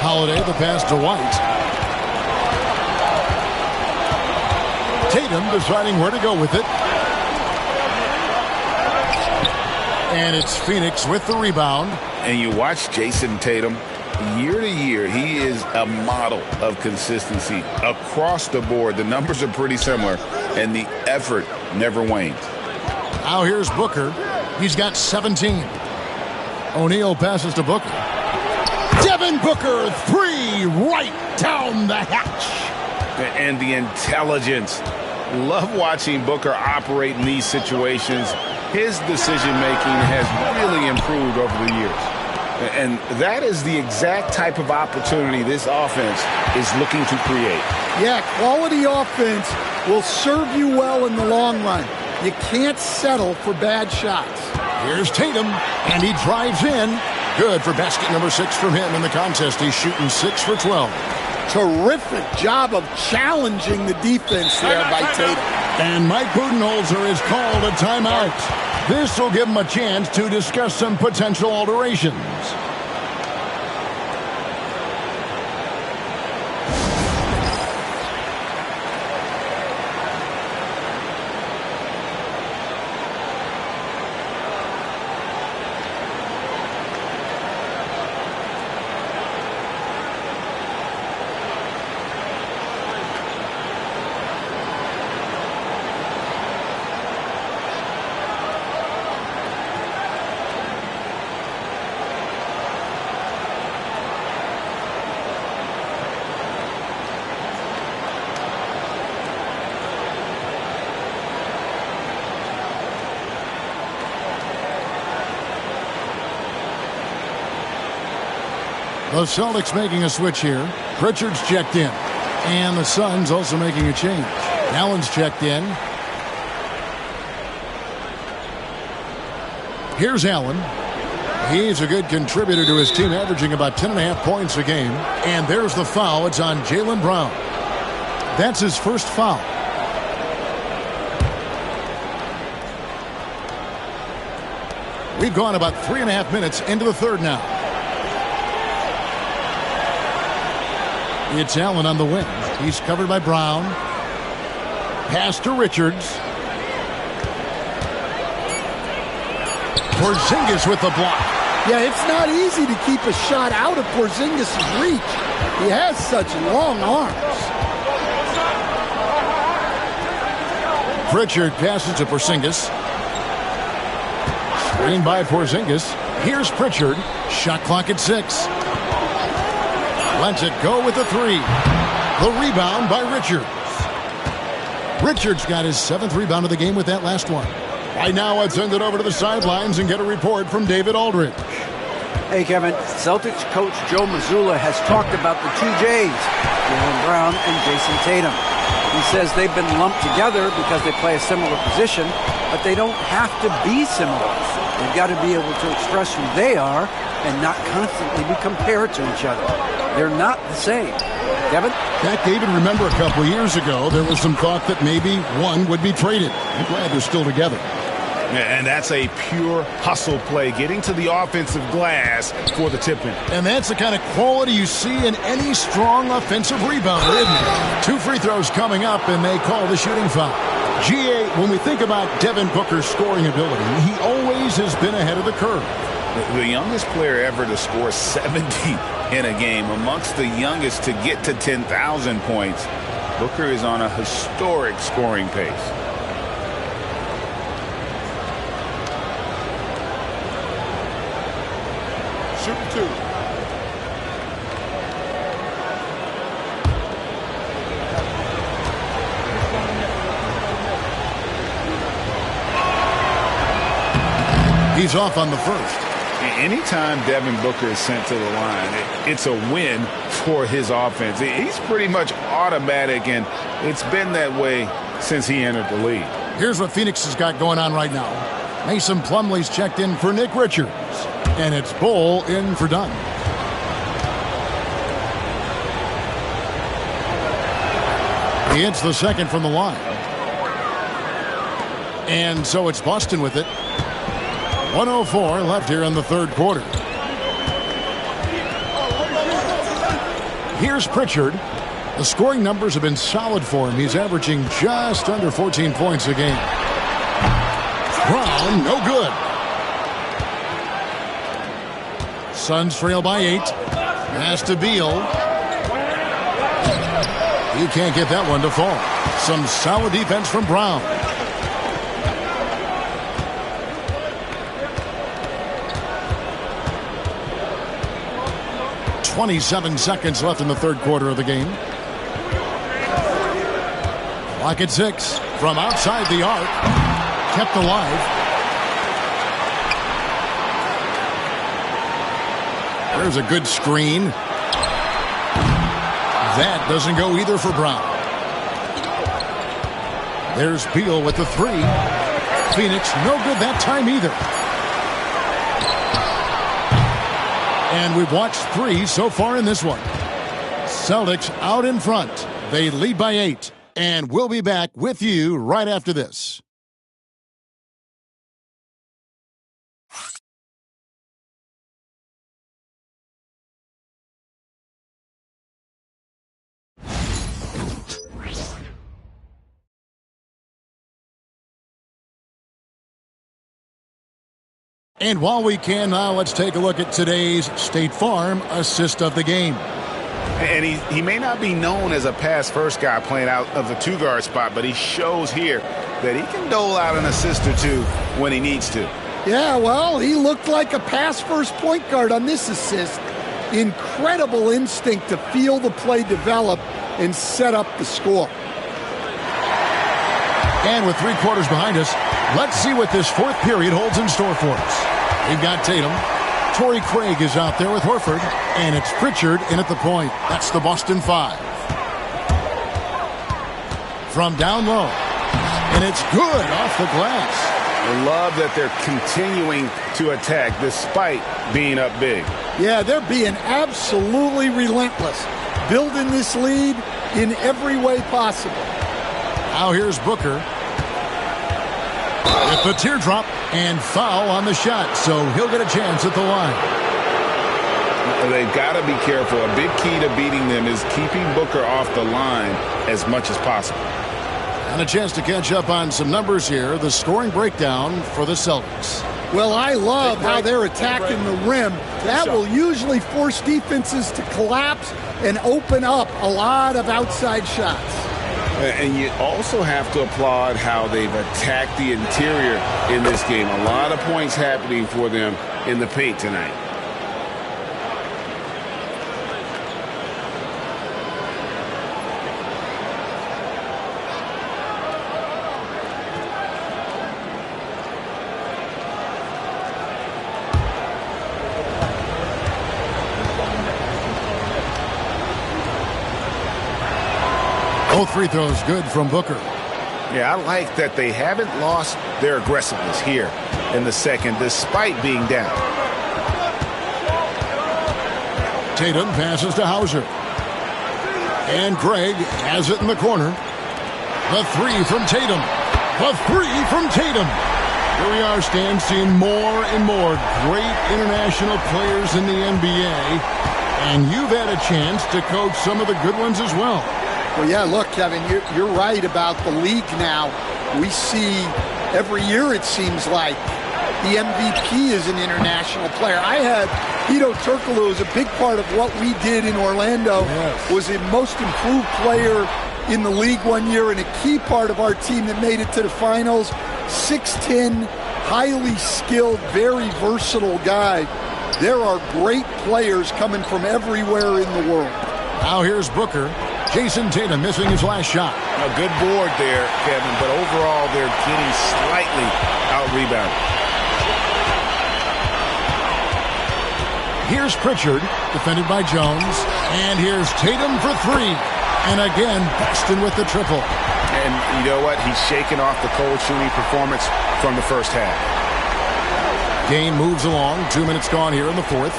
Holiday, the pass to White. Tatum deciding where to go with it. And it's Phoenix with the rebound. And you watch Jason Tatum, year to year, he is a model of consistency across the board. The numbers are pretty similar, and the effort never wanes. Now here's Booker. He's got 17. O'Neal passes to Booker. Devin Booker, 3 right down the hatch. And the intelligence. Love watching Booker operate in these situations. His decision-making has really improved over the years. And that is the exact type of opportunity this offense is looking to create. Yeah, quality offense will serve you well in the long run. You can't settle for bad shots. Here's Tatum, and he drives in. Good for basket number 6 from him in the contest. He's shooting 6 for 12. Terrific job of challenging the defense there by Tatum. And Mike Budenholzer is called a timeout. This will give him a chance to discuss some potential alterations. The Celtics making a switch here. Pritchard's checked in. And the Suns also making a change. Allen's checked in. Here's Allen. He's a good contributor to his team, averaging about 10.5 points a game. And there's the foul. It's on Jaylen Brown. That's his first foul. We've gone about 3.5 minutes into the third now. It's Allen on the wing. He's covered by Brown. Pass to Richards. Porzingis with the block. Yeah, it's not easy to keep a shot out of Porzingis' reach. He has such long arms. Pritchard passes to Porzingis. Screen by Porzingis. Here's Pritchard. Shot clock at 6. Lets it go with the 3. The rebound by Richards. Richards got his 7th rebound of the game with that last one. Right now, let's send it over to the sidelines and get a report from David Aldridge. Hey, Kevin. Celtics coach Joe Mazzulla has talked about the 2 J's, Jaylen Brown and Jason Tatum. He says they've been lumped together because they play a similar position, but they don't have to be similar. They've got to be able to express who they are and not constantly be compared to each other. They're not the same. Kevin? That, David, remember a couple of years ago, there was some thought that maybe one would be traded. I'm glad they're still together. And that's a pure hustle play, getting to the offensive glass for the tip-in. And that's the kind of quality you see in any strong offensive rebounder, isn't it? 2 free throws coming up, and they call the shooting foul. GA, when we think about Devin Booker's scoring ability, he always has been ahead of the curve. The youngest player ever to score 70 in a game, amongst the youngest to get to 10,000 points. Booker is on a historic scoring pace. Shooting 2. He's off on the first. Anytime Devin Booker is sent to the line, it's a win for his offense. He's pretty much automatic, and it's been that way since he entered the league. Here's what Phoenix has got going on right now. Mason Plumlee's checked in for Nick Richards, and it's Bull in for Dunn. He hits the second from the line. And so it's Boston with it. 1:04 left here in the third quarter. Here's Pritchard. The scoring numbers have been solid for him. He's averaging just under 14 points a game. Brown, no good. Suns trail by 8. Pass to Beal. He can't get that one to fall. Some solid defense from Brown. .27 seconds left in the third quarter of the game. Clock at 6. From outside the arc. Kept alive. There's a good screen. That doesn't go either for Brown. There's Beal with the 3. Phoenix, no good that time either. And we've watched 3 so far in this one. Celtics out in front. They lead by 8. And we'll be back with you right after this. And while we can now, let's take a look at today's State Farm assist of the game. And he may not be known as a pass-first guy playing out of the two-guard spot, but he shows here that he can dole out an assist or two when he needs to. Yeah, well, he looked like a pass-first point guard on this assist. Incredible instinct to feel the play develop and set up the score. And with 3 quarters behind us, let's see what this fourth period holds in store for us. We've got Tatum. Torrey Craig is out there with Horford. And it's Pritchard in at the point. That's the Boston 5. From down low. And it's good off the glass. I love that they're continuing to attack despite being up big. Yeah, they're being absolutely relentless. Building this lead in every way possible. Now here's Booker. With the teardrop and foul on the shot, so he'll get a chance at the line. They've got to be careful. A big key to beating them is keeping Booker off the line as much as possible. And a chance to catch up on some numbers here. The scoring breakdown for the Celtics. Well, I love how they're attacking the rim. That will usually force defenses to collapse and open up a lot of outside shots. And you also have to applaud how they've attacked the interior in this game. A lot of points happening for them in the paint tonight. Both free throws good from Booker. Yeah, I like that they haven't lost their aggressiveness here in the second despite being down. Tatum passes to Hauser. And Craig has it in the corner. The 3 from Tatum. The 3 from Tatum. Here we are, Stan, seeing more and more great international players in the NBA. And you've had a chance to coach some of the good ones as well. Well, yeah, look, Kevin, you're right about the league now. We see every year, it seems like, the MVP is an international player. I had Hedo Turkoglu as a big part of what we did in Orlando. Yes. Was the most improved player in the league one year and a key part of our team that made it to the finals. 6'10", highly skilled, very versatile guy. There are great players coming from everywhere in the world. Now here's Booker. Jason Tatum missing his last shot. A good board there, Kevin, but overall they're getting slightly out-rebounded. Here's Pritchard, defended by Jones. And here's Tatum for 3. And again, Boston with the triple. And you know what? He's shaking off the cold shooting performance from the first half. Game moves along. 2 minutes gone here in the fourth.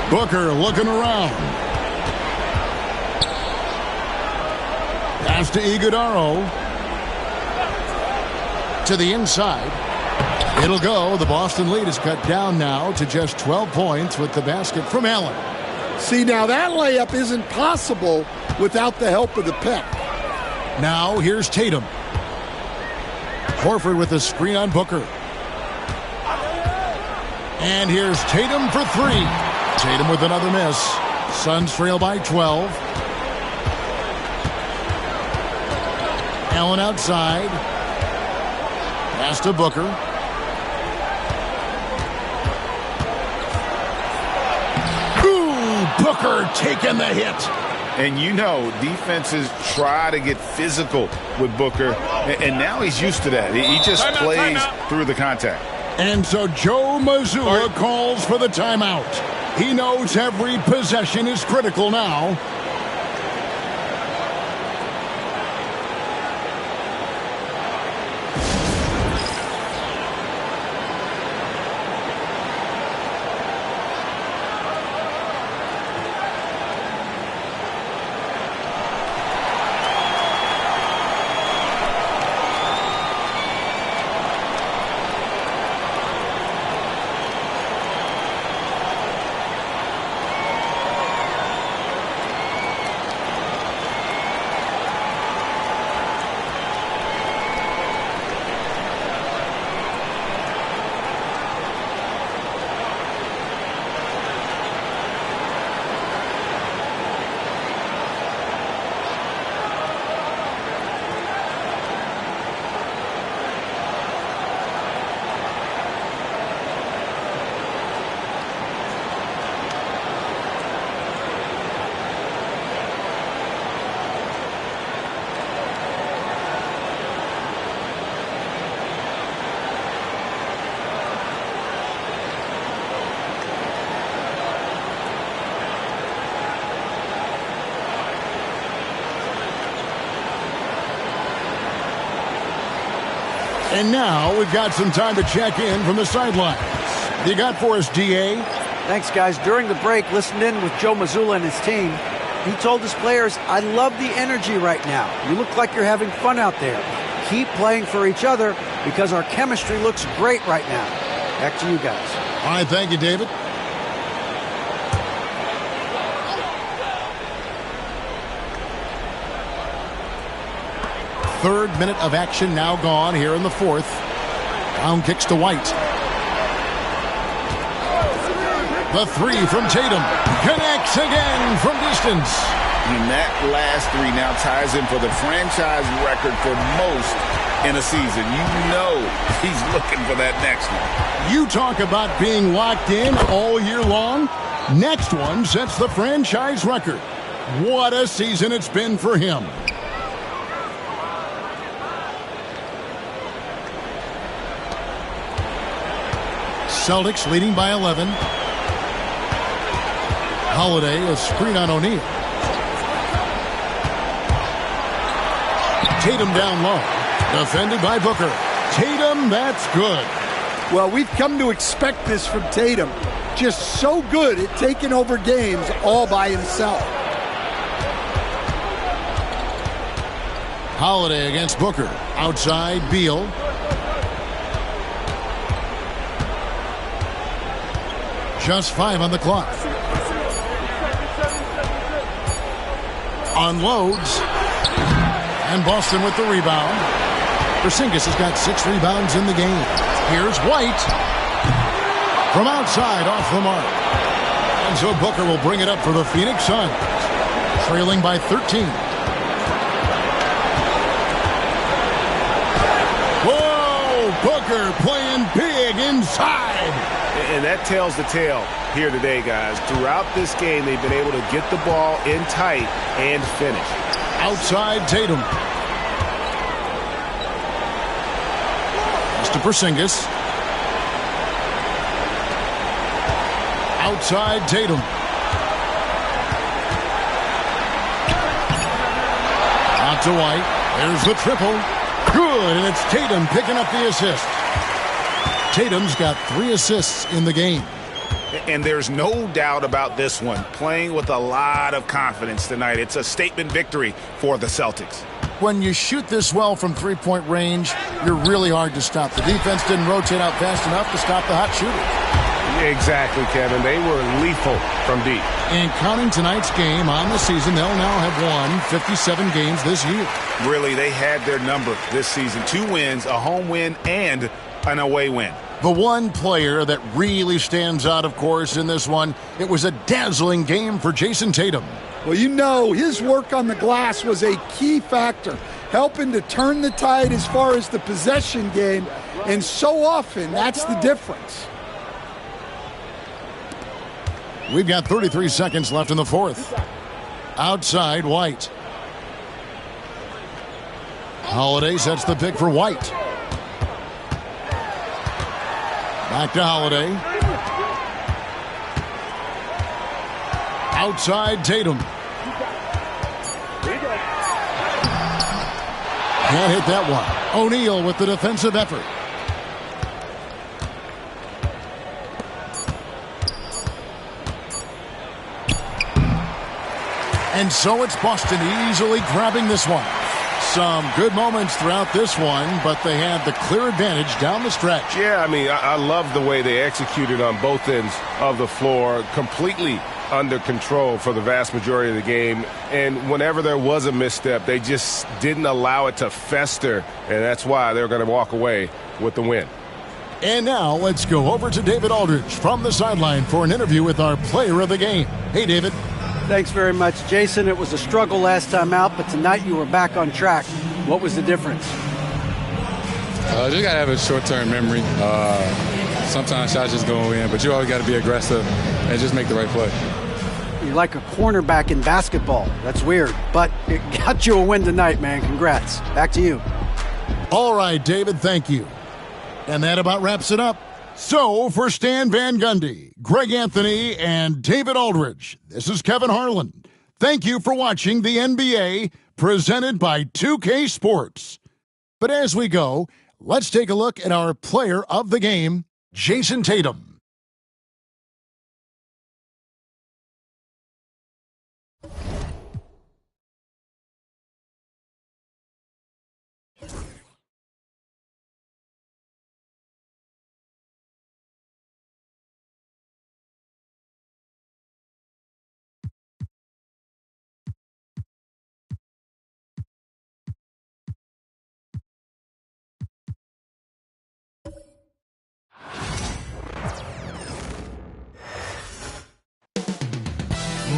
Booker looking around. Pass to Iguodaro. To the inside. It'll go. The Boston lead is cut down now to just 12 points with the basket from Allen. See, now that layup isn't possible without the help of the pick. Now here's Tatum. Horford with a screen on Booker. And here's Tatum for three. Tatum with another miss. Suns trail by 12. Allen outside. Pass to Booker. Ooh, Booker taking the hit. And you know, defenses try to get physical with Booker, and now he's used to that. He just plays through the contact. And so Joe Mazzulla calls for the timeout. He knows every possession is critical now. And now we've got some time to check in from the sidelines. You got for us, DA? Thanks, guys. During the break, listened in with Joe Mazzulla and his team. He told his players, I love the energy right now. You look like you're having fun out there. Keep playing for each other because our chemistry looks great right now. Back to you guys. All right, thank you, David. Third minute of action now gone here in the fourth. Brown kicks to White. The three from Tatum. Connects again from distance. And that last three now ties him for the franchise record for most in a season. You know he's looking for that next one. You talk about being locked in all year long. Next one sets the franchise record. What a season it's been for him. Celtics leading by 11. Holiday, a screen on O'Neal. Tatum down low. Defended by Booker. Tatum, that's good. Well, we've come to expect this from Tatum. Just so good at taking over games all by himself. Holiday against Booker. Outside, Beal. Just 5 on the clock. Unloads. And Boston with the rebound. Porzingis has got 6 rebounds in the game. Here's White. From outside, off the mark. And so Booker will bring it up for the Phoenix Suns. Trailing by 13. Whoa! Booker playing big inside. And that tells the tale here today, guys. Throughout this game, they've been able to get the ball in tight and finish. Outside Tatum. To Porzingis. Outside Tatum. Out to White. There's the triple. Good, and it's Tatum picking up the assist. Tatum's got 3 assists in the game. And there's no doubt about this one. Playing with a lot of confidence tonight. It's a statement victory for the Celtics. when you shoot this well from three-point range, you're really hard to stop. The defense didn't rotate out fast enough to stop the hot shooter. Exactly, Kevin. They were lethal from deep. And counting tonight's game on the season, they'll now have won 57 games this year. Really, they had their number this season. 2 wins, a home win, and an away win. The one player that really stands out, of course, in this one, it was a dazzling game for Jason Tatum. Well, you know, his work on the glass was a key factor, helping to turn the tide as far as the possession game, and so often that's the difference. We've got 33 seconds left in the fourth. Outside, White. Holiday sets the pick for White. Back to Holiday. Outside, Tatum. Can't hit that one. O'Neal with the defensive effort. And so it's Boston easily grabbing this one. Some good moments throughout this one, but they had the clear advantage down the stretch. Yeah, I mean, I love the way they executed on both ends of the floor, completely under control for the vast majority of the game. And whenever there was a misstep, they just didn't allow it to fester, and that's why they're going to walk away with the win. And now let's go over to David Aldridge from the sideline for an interview with our player of the game. Hey, David. Thanks very much, Jason. It was a struggle last time out, but tonight you were back on track. What was the difference? Just got to have a short-term memory. Sometimes shots just go in, but you always got to be aggressive and just make the right play. You're like a cornerback in basketball. That's weird, but it got you a win tonight, man. Congrats. Back to you. All right, David, thank you. And that about wraps it up. So, for Stan Van Gundy, Greg Anthony, and David Aldridge, this is Kevin Harlan. Thank you for watching the NBA, presented by 2K Sports. But as we go, let's take a look at our player of the game, Jason Tatum.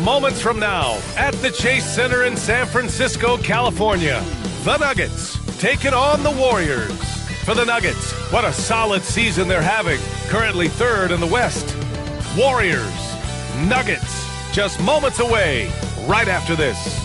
Moments from now, at the Chase Center in San Francisco, California, the Nuggets taking on the Warriors. For the Nuggets, what a solid season they're having, currently third in the West. Warriors, Nuggets, just moments away, right after this.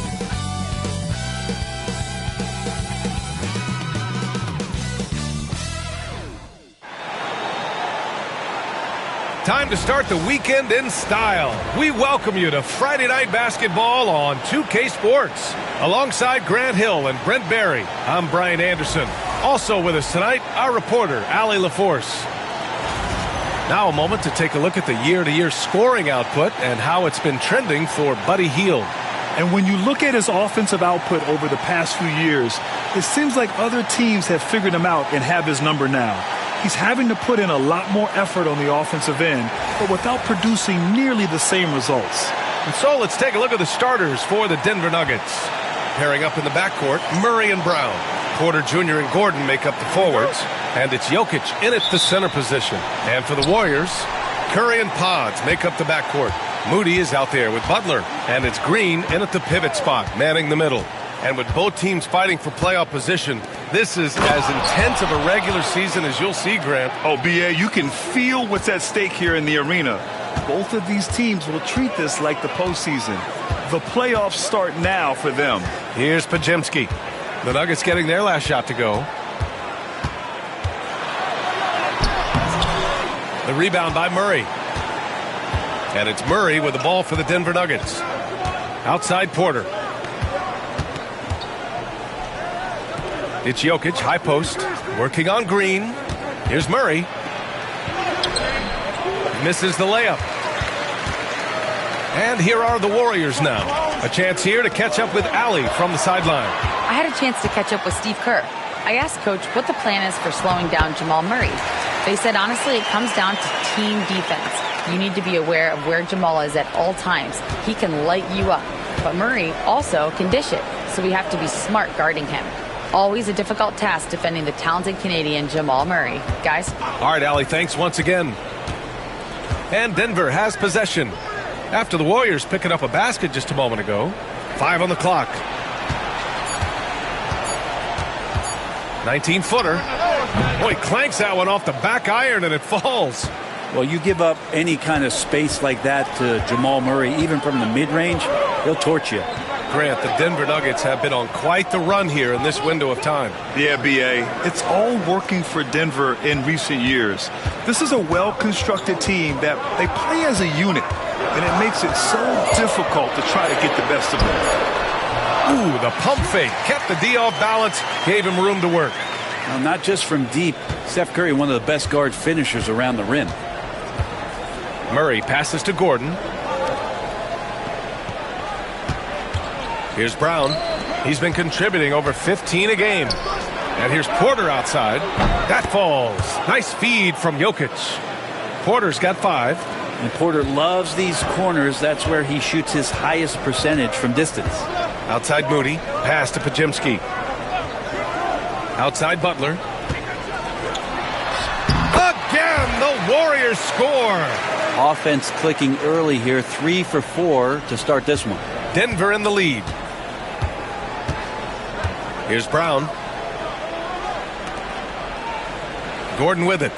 Time to start the weekend in style. We welcome you to Friday Night Basketball on 2K Sports. Alongside Grant Hill and Brent Barry, I'm Brian Anderson. Also with us tonight, our reporter, Allie LaForce. Now a moment to take a look at the year-to-year scoring output and how it's been trending for Buddy Hield. And when you look at his offensive output over the past few years, it seems like other teams have figured him out and have his number now. He's having to put in a lot more effort on the offensive end, but without producing nearly the same results. And so let's take a look at the starters for the Denver Nuggets. Pairing up in the backcourt, Murray and Brown. Porter Jr. and Gordon make up the forwards, and it's Jokic in at the center position. And for the Warriors, Curry and Pods make up the backcourt. Moody is out there with Butler, and it's Green in at the pivot spot, manning the middle. And with both teams fighting for playoff position, this is as intense of a regular season as you'll see, Grant. Oh, B.A., you can feel what's at stake here in the arena. Both of these teams will treat this like the postseason. The playoffs start now for them. Here's Pajemski. The Nuggets getting their last shot to go. The rebound by Murray. And it's Murray with the ball for the Denver Nuggets. Outside Porter. It's Jokic, high post, working on Green. Here's Murray. Misses the layup. And here are the Warriors now. A chance here to catch up with Allie from the sideline. I had a chance to catch up with Steve Kerr. I asked Coach what the plan is for slowing down Jamal Murray. They said, honestly, it comes down to team defense. You need to be aware of where Jamal is at all times. He can light you up, but Murray also can dish it, so we have to be smart guarding him. Always a difficult task defending the talented Canadian Jamal Murray. Guys? All right, Allie, thanks once again. And Denver has possession after the Warriors picking up a basket just a moment ago. 5 on the clock. 19-footer. Boy, clanks that one off the back iron and it falls. Well, you give up any kind of space like that to Jamal Murray, even from the mid-range, he'll torch you. Grant, the Denver Nuggets have been on quite the run here in this window of time. Yeah, B.A., it's all working for Denver in recent years. This is a well-constructed team that they play as a unit, and it makes it so difficult to try to get the best of them. Ooh, the pump fake kept the D off balance, gave him room to work. Now, not just from deep, Steph Curry, one of the best guard finishers around the rim. Murray passes to Gordon. Here's Brown. He's been contributing over 15 a game. And here's Porter outside. That falls. Nice feed from Jokic. Porter's got 5. And Porter loves these corners. That's where he shoots his highest percentage from distance. Outside Moody. Pass to Pajemski. Outside Butler. Again, the Warriors score. Offense clicking early here. 3 for 4 to start this one. Denver in the lead. Here's Brown. Gordon with it.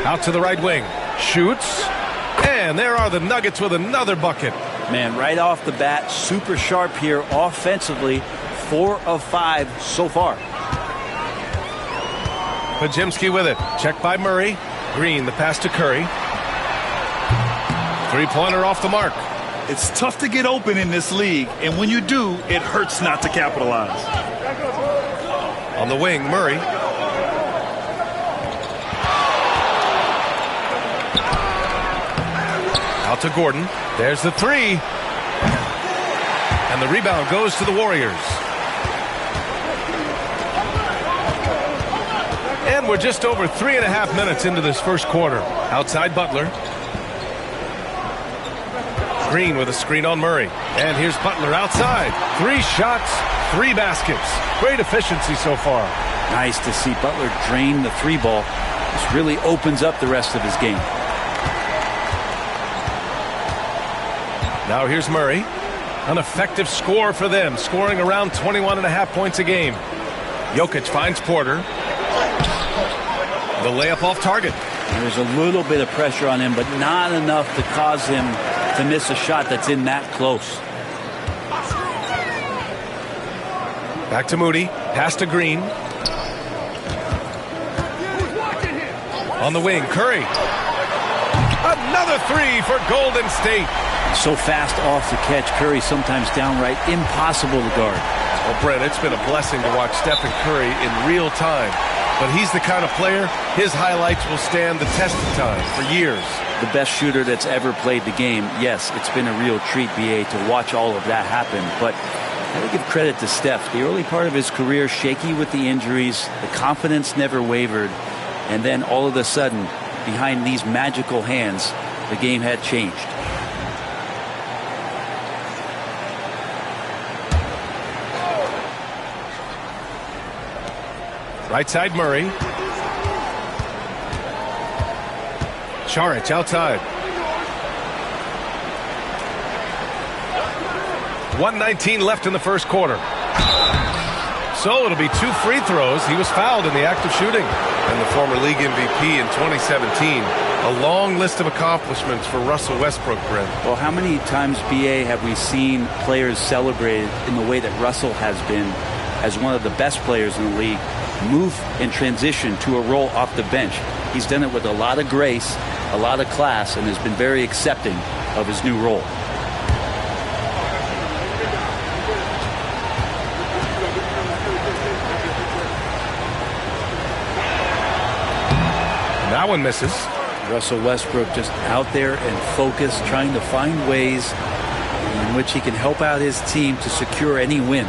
Out to the right wing. Shoots. And there are the Nuggets with another bucket. Man, right off the bat, super sharp here offensively. 4 of 5 so far. Pajemski with it. Checked by Murray. Green, the pass to Curry. Three-pointer off the mark. It's tough to get open in this league, and when you do, it hurts not to capitalize. On the wing, Murray. Out to Gordon. There's the 3. And the rebound goes to the Warriors. And we're just over 3.5 minutes into this first quarter. Outside Butler. Green with a screen on Murray. And here's Butler outside. 3 shots, 3 baskets. Great efficiency so far. Nice to see Butler drain the 3 ball. This really opens up the rest of his game. Now here's Murray. An effective score for them, scoring around 21.5 points a game. Jokic finds Porter. The layup off target. There's a little bit of pressure on him, but not enough to cause him to miss a shot that's in that close. Back to Moody. Pass to Green. On the wing, Curry. Another 3 for Golden State. So fast off the catch, Curry sometimes downright impossible to guard. Well, Brent, it's been a blessing to watch Stephen Curry in real time. But he's the kind of player, his highlights will stand the test of time for years. The best shooter that's ever played the game. Yes, it's been a real treat, BA, to watch all of that happen. But I gotta give credit to Steph. The early part of his career, shaky with the injuries, the confidence never wavered. And then all of a sudden, behind these magical hands, the game had changed. Right side Murray. Charic outside. 1:19 left in the first quarter. So it'll be 2 free throws. He was fouled in the act of shooting. And the former league MVP in 2017. A long list of accomplishments for Russell Westbrook, Brent. Well, how many times, BA, have we seen players celebrated in the way that Russell has been as one of the best players in the league, move and transition to a role off the bench? He's done it with a lot of grace, a lot of class, and has been very accepting of his new role. That one misses. Russell Westbrook just out there and focused, trying to find ways. in which he can help out his team to secure any win.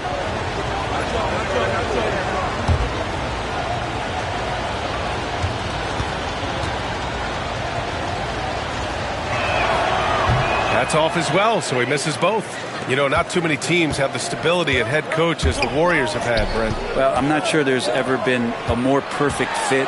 That's off as well, so he misses both. You know, not too many teams have the stability at head coach as the Warriors have had, Brent. Well, I'm not sure there's ever been a more perfect fit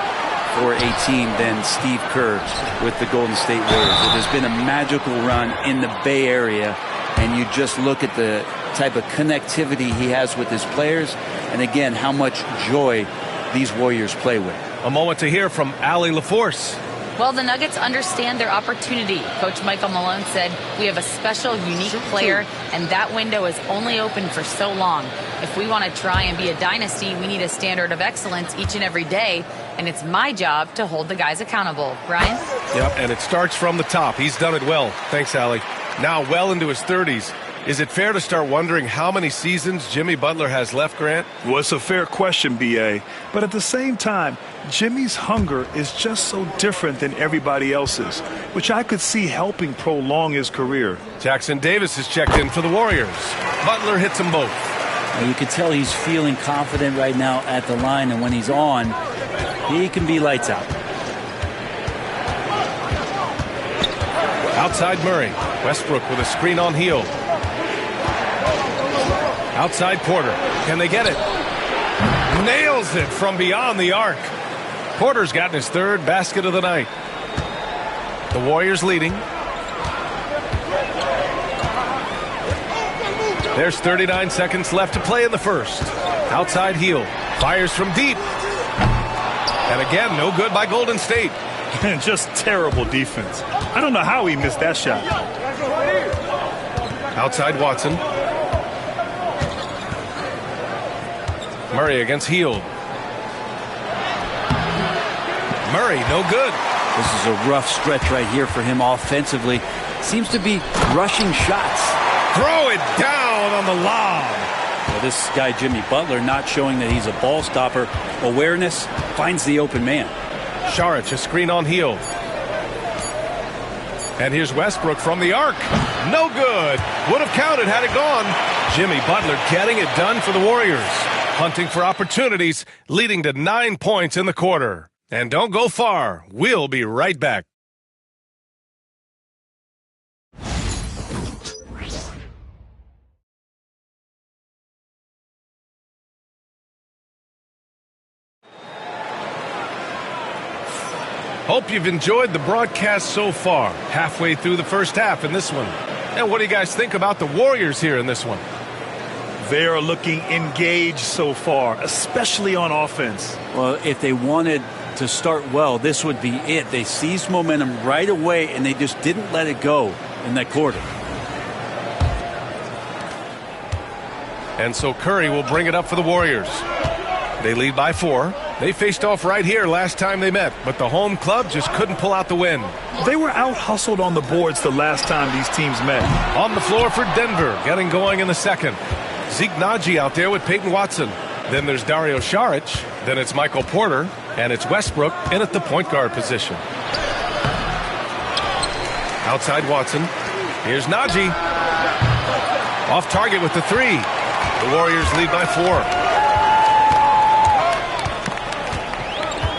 for a team than Steve Kerr with the Golden State Warriors. It has been a magical run in the Bay Area, and you just look at the type of connectivity he has with his players, and again, how much joy these Warriors play with. A moment to hear from Allie LaForce. Well, the Nuggets understand their opportunity. Coach Michael Malone said, we have a special, unique player, and that window is only open for so long. If we want to try and be a dynasty, we need a standard of excellence each and every day, and it's my job to hold the guys accountable. Ryan? Yep, and it starts from the top. He's done it well. Thanks, Allie. Now well into his 30s. Is it fair to start wondering how many seasons Jimmy Butler has left, Grant? Well, it's a fair question, B.A. But at the same time, Jimmy's hunger is just so different than everybody else's, which I could see helping prolong his career. Jackson Davis is checked in for the Warriors. Butler hits them both. You can tell he's feeling confident right now at the line, and when he's on, he can be lights out. Outside Murray. Westbrook with a screen on Hield. Outside Porter. Can they get it? Nails it from beyond the arc. Porter's gotten his third basket of the night. The Warriors leading. There's 39 seconds left to play in the first. Outside Hield. Fires from deep. And again, no good by Golden State. Man, just terrible defense. I don't know how he missed that shot. Outside Watson. Murray against Hield. Murray, no good. This is a rough stretch right here for him offensively. Seems to be rushing shots. Throw it down on the lob. Well, this guy, Jimmy Butler, not showing that he's a ball stopper. Awareness, finds the open man. Saric, a screen on Hield. And here's Westbrook from the arc. No good. Would have counted had it gone. Jimmy Butler getting it done for the Warriors. Hunting for opportunities, leading to 9 points in the quarter. And don't go far. We'll be right back. Hope you've enjoyed the broadcast so far. Halfway through the first half in this one. And what do you guys think about the Warriors here in this one? They are looking engaged so far, especially on offense. Well, if they wanted to start well, this would be it. They seized momentum right away, and they just didn't let it go in that quarter. And so Curry will bring it up for the Warriors. They lead by 4. They faced off right here last time they met, but the home club just couldn't pull out the win. They were out-hustled on the boards the last time these teams met. On the floor for Denver, getting going in the second. Zeke Naji out there with Peyton Watson. Then there's Dario Saric. Then it's Michael Porter. And it's Westbrook in at the point guard position. Outside Watson. Here's Naji. Off target with the 3. The Warriors lead by 4.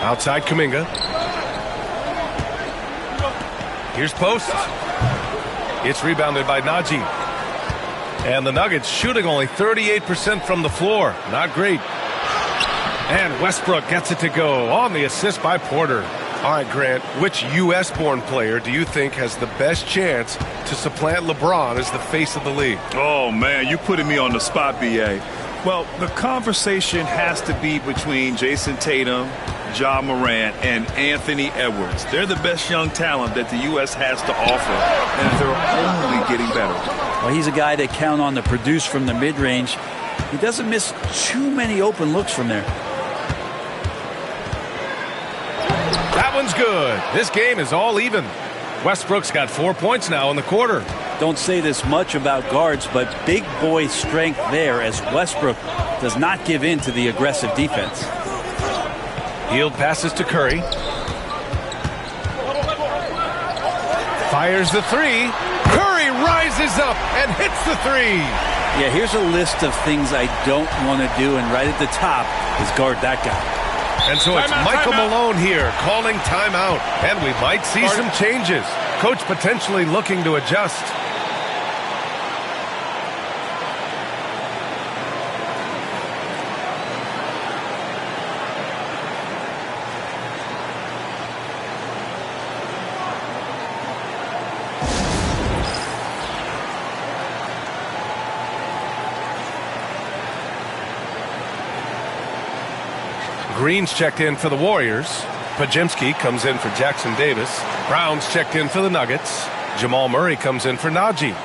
Outside Kuminga. Here's Post. It's rebounded by Naji. And the Nuggets shooting only 38% from the floor. Not great. And Westbrook gets it to go on the assist by Porter. All right, Grant, which U.S.-born player do you think has the best chance to supplant LeBron as the face of the league? Oh, man, you putting me on the spot, B.A. Well, the conversation has to be between Jason Tatum, Ja Morant, and Anthony Edwards. They're the best young talent that the U.S. has to offer, and they're only getting better. Well, he's a guy that count on to produce from the mid-range. He doesn't miss too many open looks from there. That one's good. This game is all even. Westbrook's got 4 points now in the quarter. Don't say this much about guards, but big boy strength there as Westbrook does not give in to the aggressive defense. Hield passes to Curry. Fires the 3. Curry rises up and hits the three. Yeah, here's a list of things I don't want to do, and right at the top is guard that guy. And so it's Michael Malone here calling timeout, and we might see some changes. Coach potentially looking to adjust. Green's checked in for the Warriors. Pajimski comes in for Jackson Davis. Brown's checked in for the Nuggets. Jamal Murray comes in for Najee.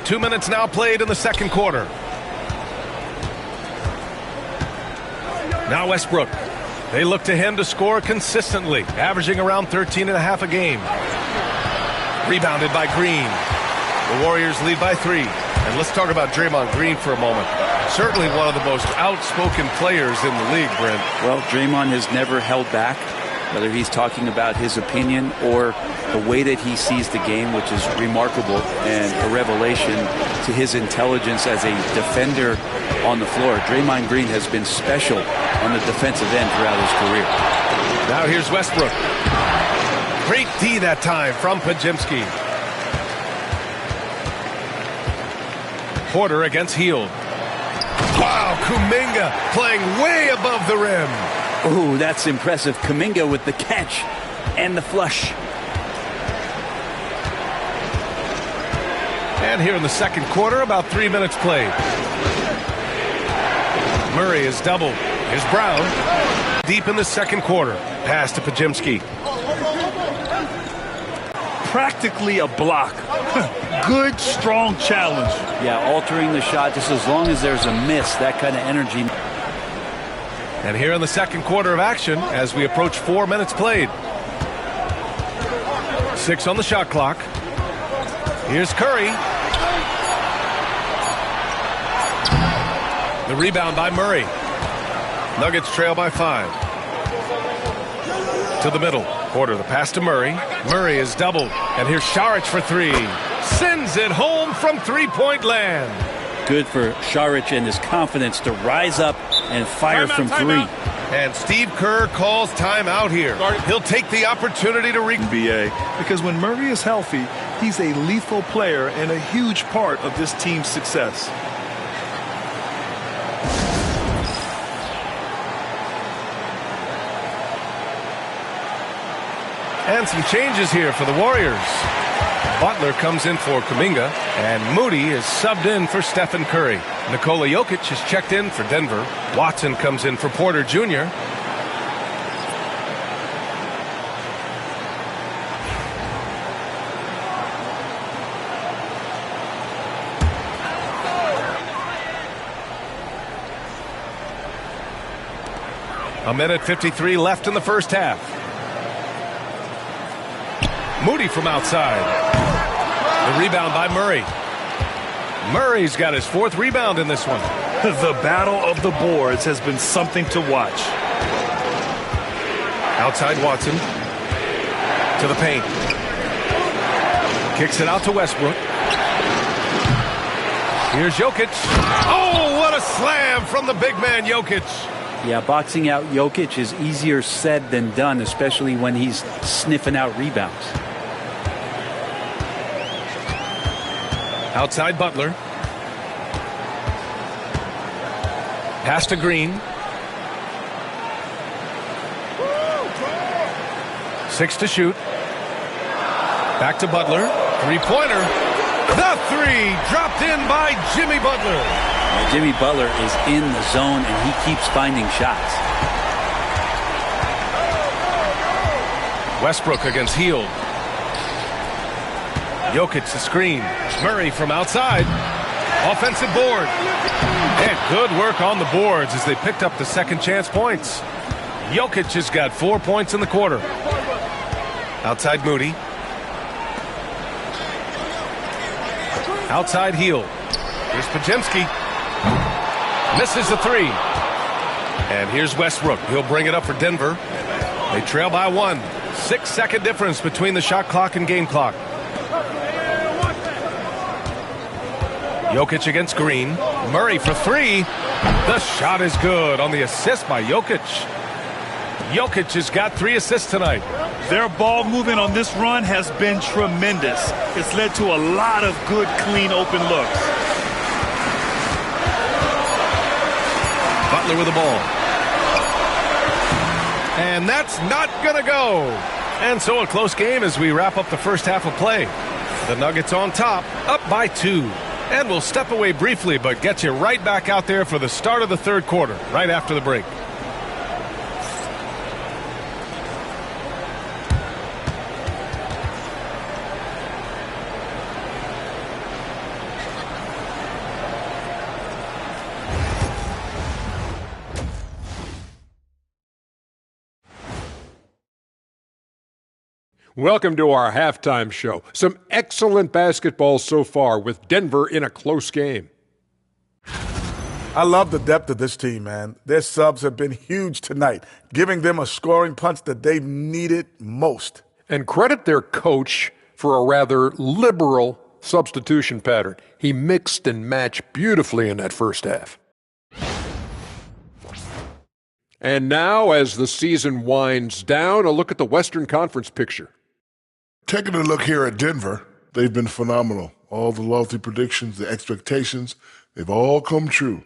Two minutes now played in the second quarter. Now Westbrook. They look to him to score consistently, averaging around 13.5 a game. Rebounded by Green. The Warriors lead by 3. And let's talk about Draymond Green for a moment. Certainly one of the most outspoken players in the league, Brent. Well, Draymond has never held back, whether he's talking about his opinion or the way that he sees the game, which is remarkable and a revelation to his intelligence as a defender on the floor. Draymond Green has been special on the defensive end throughout his career. Now here's Westbrook. Great D that time from Pajimski. Porter against Hield. Wow, Kuminga playing way above the rim. Oh, that's impressive. Kuminga with the catch and the flush. And here in the second quarter, about 3 minutes played. Murray is doubled. Here's Brown. Deep in the second quarter. Pass to Pajimski. Practically a block. Good, strong challenge. Yeah, altering the shot just as long as there's a miss, that kind of energy. And here in the second quarter of action, as we approach 4 minutes played. 6 on the shot clock. Here's Curry. The rebound by Murray. Nuggets trail by 5. To the middle. Porter the pass to Murray. Murray is doubled. And here's Šarić for 3. Sends it home from three-point land. Good for Šarić and his confidence to rise up and fire from 3. And Steve Kerr calls timeout here. He'll take the opportunity to NBA, because when Murray is healthy, he's a lethal player and a huge part of this team's success. And some changes here for the Warriors. Butler comes in for Kuminga, and Moody is subbed in for Stephen Curry. Nikola Jokic is checked in for Denver. Watson comes in for Porter Jr. A minute 53 left in the first half. Moody from outside. The rebound by Murray. Murray's got his 4th rebound in this one. The battle of the boards has been something to watch. Outside Watson. To the paint. Kicks it out to Westbrook. Here's Jokic. Oh, what a slam from the big man Jokic. Yeah, boxing out Jokic is easier said than done, especially when he's sniffing out rebounds. Outside Butler. Pass to Green. 6 to shoot. Back to Butler. Three-pointer. The 3 dropped in by Jimmy Butler. Jimmy Butler is in the zone, and he keeps finding shots. Westbrook against Hield. Jokic the screen. Murray from outside. Offensive board. And good work on the boards as they picked up the second chance points. Jokic has got 4 points in the quarter. Outside Moody. Outside heel. Here's Podziemski. Misses the three. And here's Westbrook. He'll bring it up for Denver. They trail by 1. 6-second difference between the shot clock and game clock. Jokic against Green. Murray for 3. The shot is good on the assist by Jokic. Jokic has got 3 assists tonight. Their ball movement on this run has been tremendous. It's led to a lot of good, clean, open looks. Butler with the ball. And that's not going to go. And so a close game as we wrap up the first half of play. The Nuggets on top, up by 2. And we'll step away briefly, but get you right back out there for the start of the third quarter, right after the break. Welcome to our halftime show. Some excellent basketball so far with Denver in a close game. I love the depth of this team, man. Their subs have been huge tonight, giving them a scoring punch that they've needed most. And credit their coach for a rather liberal substitution pattern. He mixed and matched beautifully in that first half. And now, as the season winds down, a look at the Western Conference picture. Taking a look here at Denver, they've been phenomenal. All the lofty predictions, the expectations, they've all come true.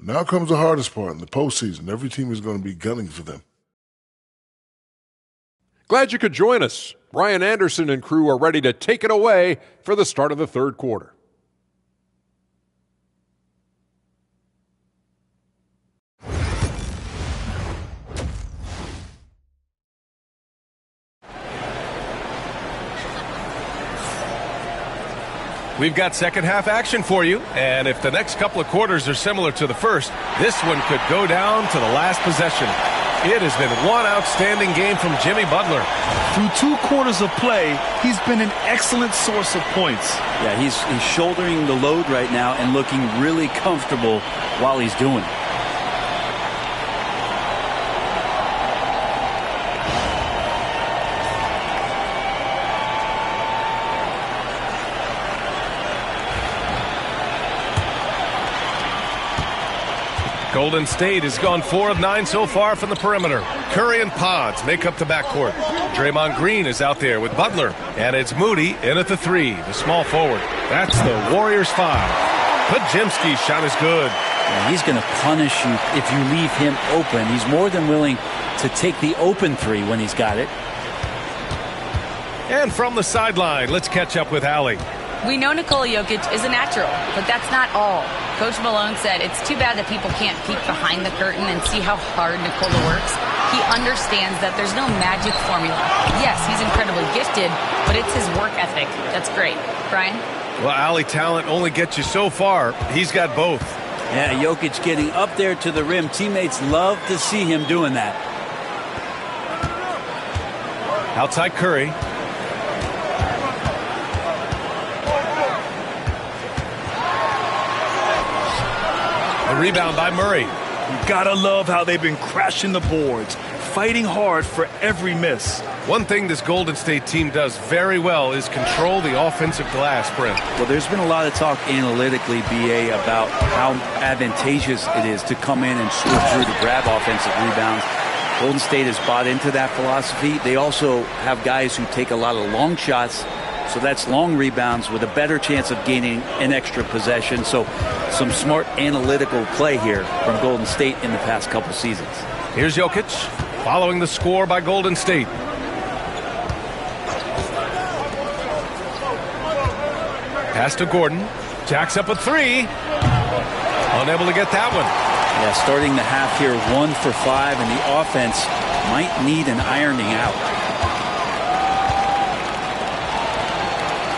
Now comes the hardest part in the postseason. Every team is going to be gunning for them. Glad you could join us. Brian Anderson and crew are ready to take it away for the start of the third quarter. We've got second half action for you, and if the next couple of quarters are similar to the first, this one could go down to the last possession. It has been one outstanding game from Jimmy Butler. Through 2 quarters of play, he's been an excellent source of points. Yeah, he's shouldering the load right now and looking really comfortable while he's doing it. Golden State has gone 4 of 9 so far from the perimeter. Curry and Pods make up the backcourt. Draymond Green is out there with Butler. And it's Moody in at the 3, the small forward. That's the Warriors 5. Podziemski's shot is good. Yeah, he's going to punish you if you leave him open. He's more than willing to take the open 3 when he's got it. And from the sideline, let's catch up with Allie. We know Nikola Jokic is a natural, but that's not all. Coach Malone said it's too bad that people can't peek behind the curtain and see how hard Nikola works. He understands that there's no magic formula. Yes, he's incredibly gifted, but it's his work ethic that's great. Brian? Well, Allie, talent only gets you so far. He's got both. Yeah, Jokic getting up there to the rim. Teammates love to see him doing that. Outside Curry. The rebound by Murray. You gotta love how they've been crashing the boards, fighting hard for every miss. One thing this Golden State team does very well is control the offensive glass, Brent. Well, there's been a lot of talk analytically, BA, about how advantageous it is to come in and swoop through to grab offensive rebounds. Golden State has bought into that philosophy. They also have guys who take a lot of long shots, so that's long rebounds with a better chance of gaining an extra possession. So some smart analytical play here from Golden State in the past couple seasons. Here's Jokic following the score by Golden State. Pass to Gordon. Jacks up a 3. Unable to get that one. Yeah, starting the half here 1 for 5, and the offense might need an ironing out.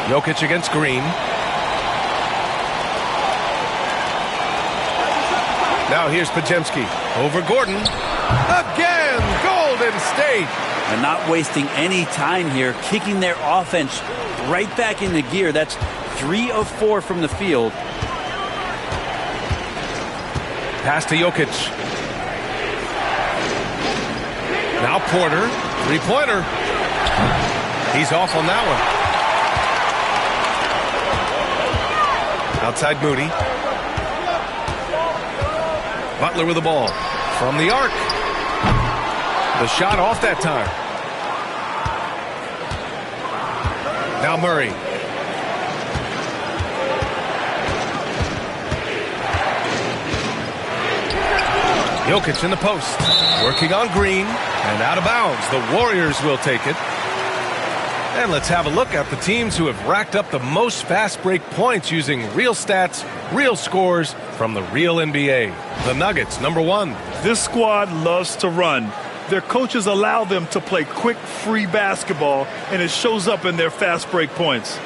Jokic against Green. Now here's Podziemski over Gordon. Again, Golden State. And not wasting any time here, kicking their offense right back into gear. That's 3 of 4 from the field. Pass to Jokic. Now Porter, three-pointer. He's off on that one. Outside Moody. Butler with the ball. From the arc. The shot off that time. Now Murray. Jokic in the post. Working on Green. And out of bounds. The Warriors will take it. And let's have a look at the teams who have racked up the most fast break points using real stats, real scores from the real NBA. The Nuggets, number 1. This squad loves to run. Their coaches allow them to play quick, free basketball, and it shows up in their fast break points.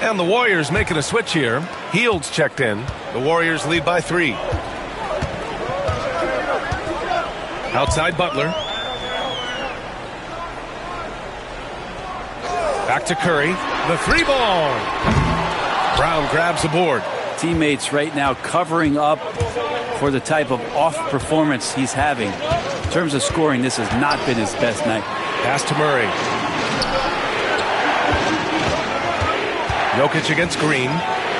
And the Warriors making a switch here. Hield's checked in. The Warriors lead by 3. Outside Butler. Back to Curry. The 3-ball. Brown grabs the board. Teammates right now covering up for the type of off performance he's having. In terms of scoring, this has not been his best night. Pass to Murray. Jokic against Green.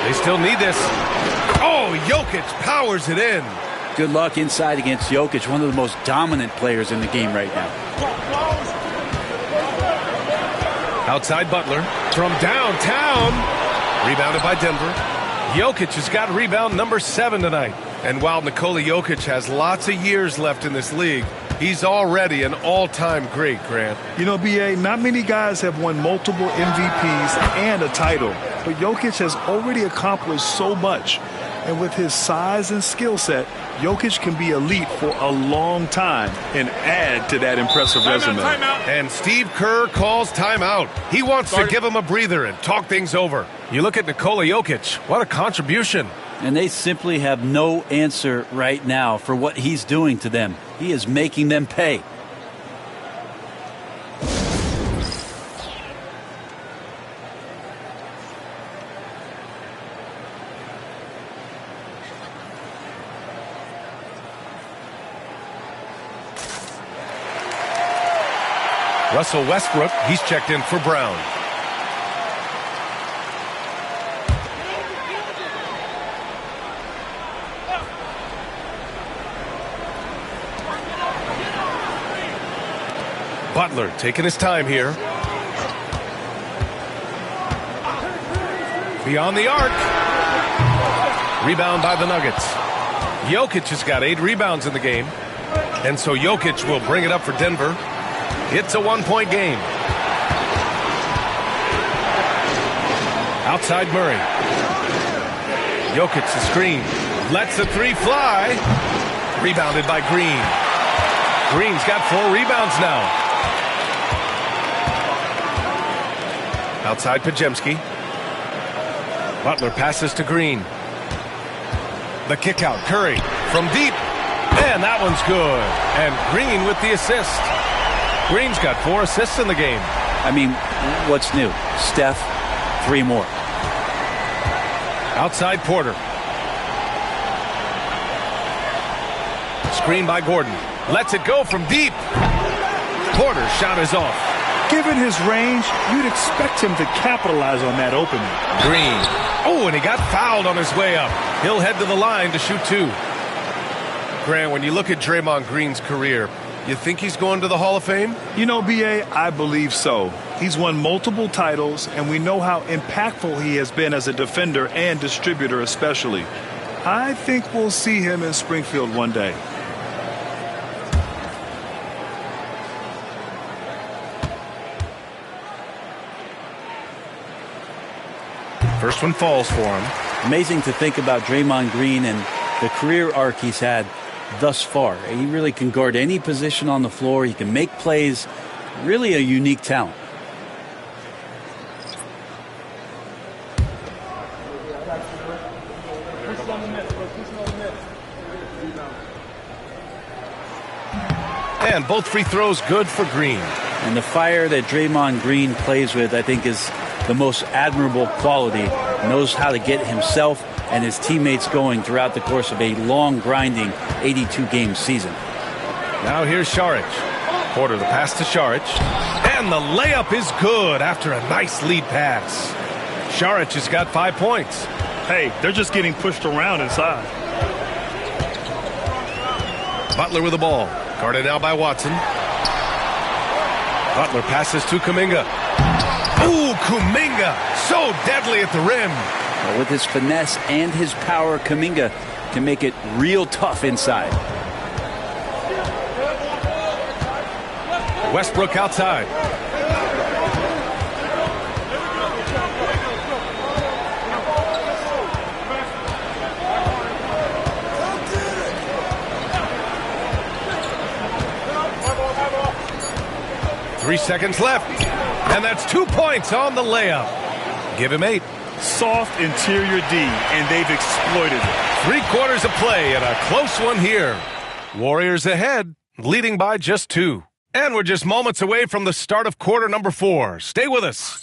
They still need this. Oh, Jokic powers it in. Good luck inside against Jokic, one of the most dominant players in the game right now. Outside Butler from downtown. Rebounded by Denver. Jokic has got rebound number 7 tonight. And while Nikola Jokic has lots of years left in this league, he's already an all-time great, Grant. You know, B.A., not many guys have won multiple MVPs and a title. But Jokic has already accomplished so much. And with his size and skill set, Jokic can be elite for a long time and add to that impressive resume. And Steve Kerr calls timeout. He wants to give him a breather and talk things over. You look at Nikola Jokic, what a contribution. And they simply have no answer right now for what he's doing to them. He is making them pay. Russell Westbrook, he's checked in for Brown. Butler taking his time here. Beyond the arc. Rebound by the Nuggets. Jokic has got 8 rebounds in the game. And so Jokic will bring it up for Denver. It's a 1-point game. Outside Murray. Jokic the screen. Lets the 3 fly. Rebounded by Green. Green's got 4 rebounds now. Outside Pajemski. Butler passes to Green. The kick out. Curry from deep. And that one's good. And Green with the assist. Green's got 4 assists in the game. I mean, what's new? Steph, 3 more. Outside Porter. Screen by Gordon. Lets it go from deep. Porter's shot is off. Given his range, you'd expect him to capitalize on that opening. Green. Oh, and he got fouled on his way up. He'll head to the line to shoot 2. Grant, when you look at Draymond Green's career, you think he's going to the Hall of Fame? You know, B.A., I believe so. He's won multiple titles, and we know how impactful he has been as a defender and distributor especially. I think we'll see him in Springfield one day. First one falls for him. Amazing to think about Draymond Green and the career arc he's had thus far. He really can guard any position on the floor. He can make plays. Really a unique talent. And both free throws good for Green. And the fire that Draymond Green plays with, I think, is the most admirable quality knows how to get himself and his teammates going throughout the course of a long, grinding 82-game season. Now here's Šarić. Porter the pass to Šarić. And the layup is good after a nice lead pass. Šarić has got 5 points. Hey, they're just getting pushed around inside. Butler with the ball. Guarded now by Watson. Butler passes to Kuminga. Ooh, Kuminga. So deadly at the rim. Well, with his finesse and his power, Kuminga can make it real tough inside. Westbrook outside. 3 seconds left. And that's 2 points on the layup. Give him 8. Soft interior D, and they've exploited it. 3 quarters of play and a close one here. Warriors ahead, leading by just 2. And we're just moments away from the start of quarter number 4. Stay with us.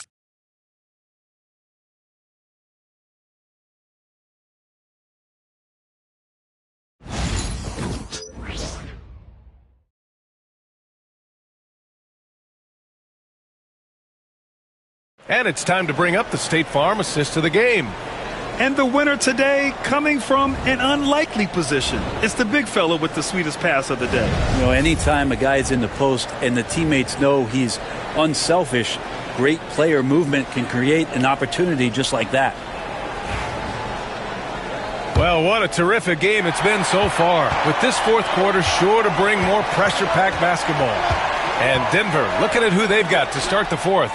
And it's time to bring up the State Farm assist of the game. And the winner today coming from an unlikely position. It's the big fella with the sweetest pass of the day. You know, anytime a guy's in the post and the teammates know he's unselfish, great player movement can create an opportunity just like that. Well, what a terrific game it's been so far. With this fourth quarter sure to bring more pressure-packed basketball. And Denver, looking at who they've got to start the fourth.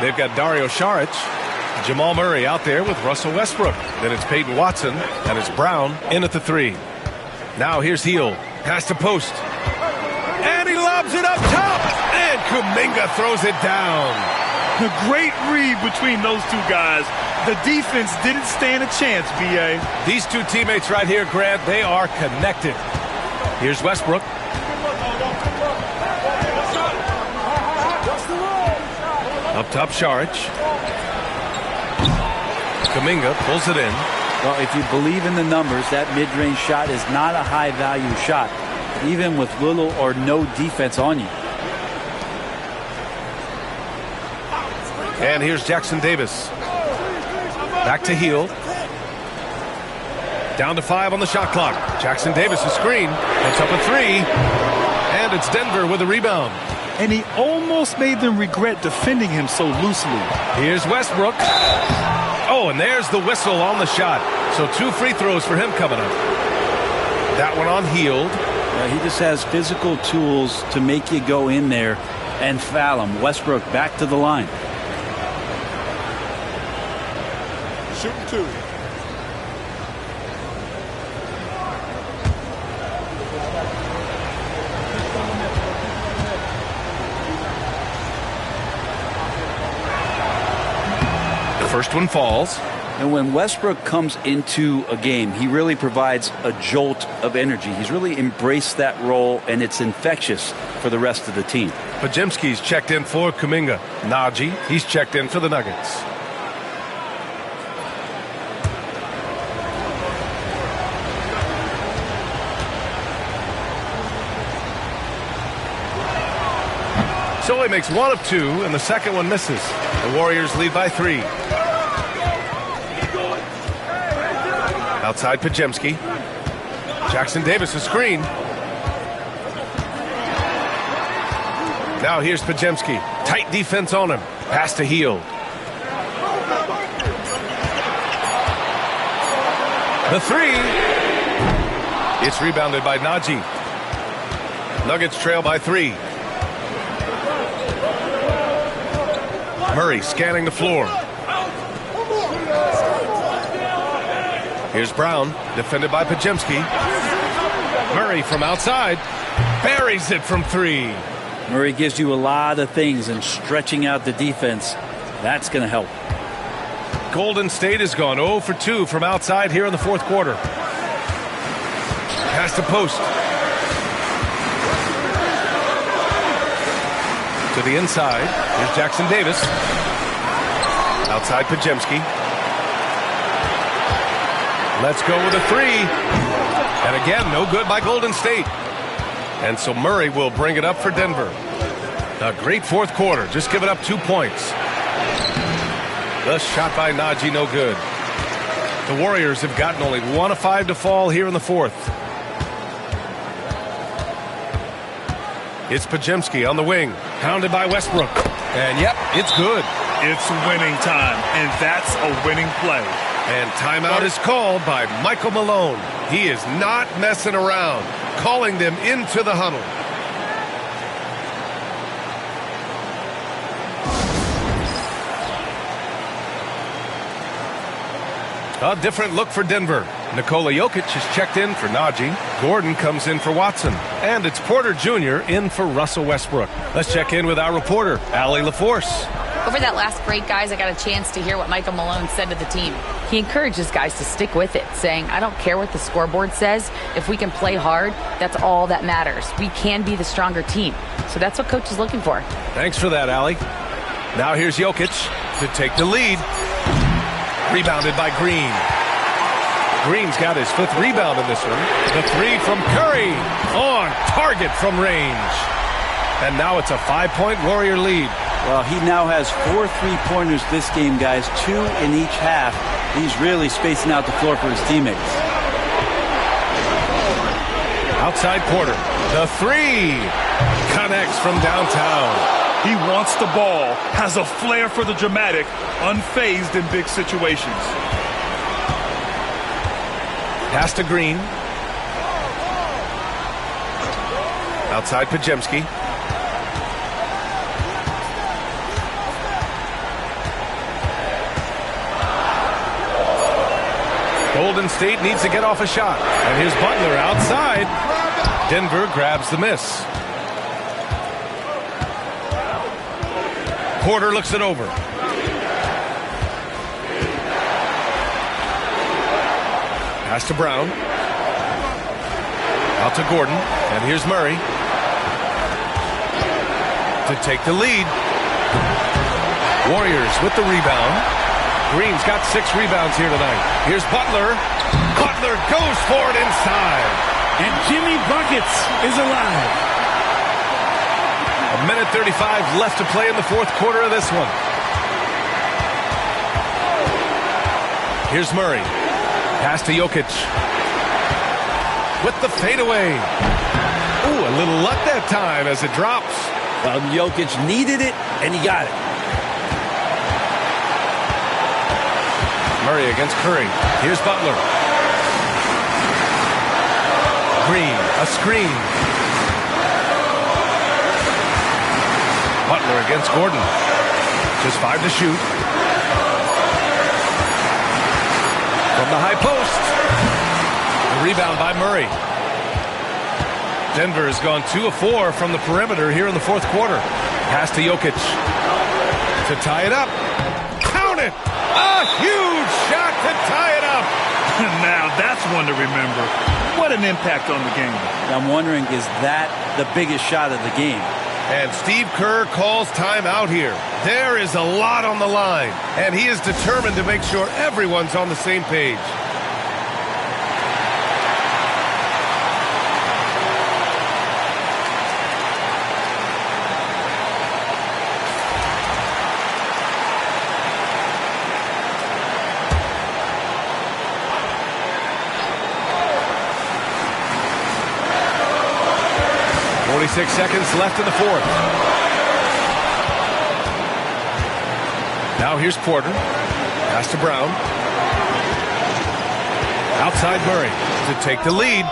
They've got Dario Šarić, Jamal Murray out there with Russell Westbrook. Then it's Peyton Watson, and it's Brown in at the 3. Now here's Hield. Pass to post. And he lobs it up top. And Kuminga throws it down. A great read between those two guys. The defense didn't stand a chance, B.A. These two teammates right here, Grant, they are connected. Here's Westbrook. Up top, Šarić. Kuminga pulls it in. Well, if you believe in the numbers, that mid-range shot is not a high-value shot, even with little or no defense on you. And here's Jackson Davis. Back to Hield. Down to 5 on the shot clock. Jackson Davis' screen. Puts up a 3. And it's Denver with a rebound. And he almost made them regret defending him so loosely. Here's Westbrook. Oh, and there's the whistle on the shot. So 2 free throws for him coming up. That one on Hield. He just has physical tools to make you go in there and foul him. Westbrook back to the line. Shooting 2. First one falls. And when Westbrook comes into a game, he really provides a jolt of energy. He's really embraced that role, and it's infectious for the rest of the team. Podziemski's checked in for Kuminga. Najee, he's checked in for the Nuggets. So he makes 1 of 2, and the second one misses. The Warriors lead by 3. Outside Podziemski. Jackson Davis, a screen. Now here's Podziemski. Tight defense on him. Pass to Hield. The 3. It's rebounded by Najee. Nuggets trail by 3. Murray scanning the floor. Here's Brown, defended by Podziemski. Murray from outside, buries it from 3. Murray gives you a lot of things, and stretching out the defense, that's going to help. Golden State has gone 0 for 2 from outside here in the fourth quarter. Pass to post. To the inside, here's Jackson Davis. Outside Podziemski. Let's go with a three. And again, no good by Golden State. And so Murray will bring it up for Denver. A great fourth quarter. Just give it up 2 points. The shot by Najee, no good. The Warriors have gotten only 1 of 5 to fall here in the fourth. It's Podziemski on the wing. Pounded by Westbrook. And yep, it's good. It's winning time, and that's a winning play. And timeout is called by Michael Malone. He is not messing around, calling them into the huddle. A different look for Denver. Nikola Jokic is checked in for Najee. Gordon comes in for Watson. And it's Porter Jr. in for Russell Westbrook. Let's check in with our reporter, Allie LaForce. Over that last break, guys, I got a chance to hear what Michael Malone said to the team. He encourages guys to stick with it, saying, I don't care what the scoreboard says. If we can play hard, that's all that matters. We can be the stronger team. So that's what Coach is looking for. Thanks for that, Allie. Now here's Jokic to take the lead. Rebounded by Green. Green's got his 5th rebound in this one. The three from Curry. On target from range. And now it's a 5-point Warrior lead. Well, he now has 4 3-pointers this game, guys, 2 in each half. He's really spacing out the floor for his teammates. Outside Porter. The three connects from downtown. He wants the ball, has a flair for the dramatic, unfazed in big situations. Pass to Green. Outside Podziemski. Golden State needs to get off a shot. And here's Butler outside. Denver grabs the miss. Porter looks it over. Pass to Brown. Out to Gordon. And here's Murray to take the lead. Warriors with the rebound. Green's got 6 rebounds here tonight. Here's Butler. Butler goes for it inside. And Jimmy Buckets is alive. A minute 35 left to play in the fourth quarter of this one. Here's Murray. Pass to Jokic. With the fadeaway. Ooh, a little luck that time as it drops. Well, Jokic needed it, and he got it. Murray against Curry. Here's Butler. Green, a screen. Butler against Gordon. Just 5 to shoot. From the high post. The rebound by Murray. Denver has gone 2 of 4 from the perimeter here in the fourth quarter. Pass to Jokic. To tie it up. Count it! A huge shot to tie it up. Now that's one to remember. What an impact on the game. I'm wondering, is that the biggest shot of the game? And Steve Kerr calls timeout here. There is a lot on the line, and he is determined to make sure everyone's on the same page. Six seconds left in the fourth. Now here's Porter. Pass to Brown. Outside Murray to take the lead.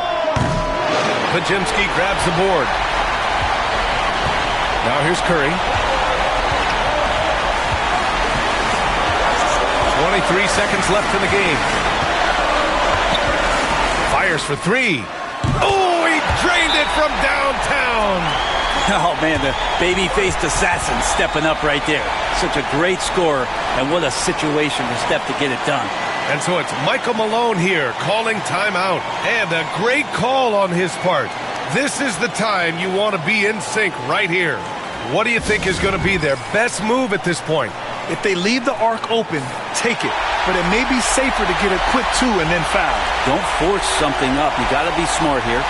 Podziemski grabs the board. Now here's Curry. 23 seconds left in the game. Fires for 3. Oh, he drained it from downtown. Oh, man, the baby-faced assassin stepping up right there. Such a great score, and what a situation for Steph to get it done. And so it's Michael Malone here calling timeout, and a great call on his part. This is the time you want to be in sync right here. What do you think is going to be their best move at this point? If they leave the arc open, take it. but it may be safer to get a quick 2 and then foul. Don't force something up. You got to be smart here.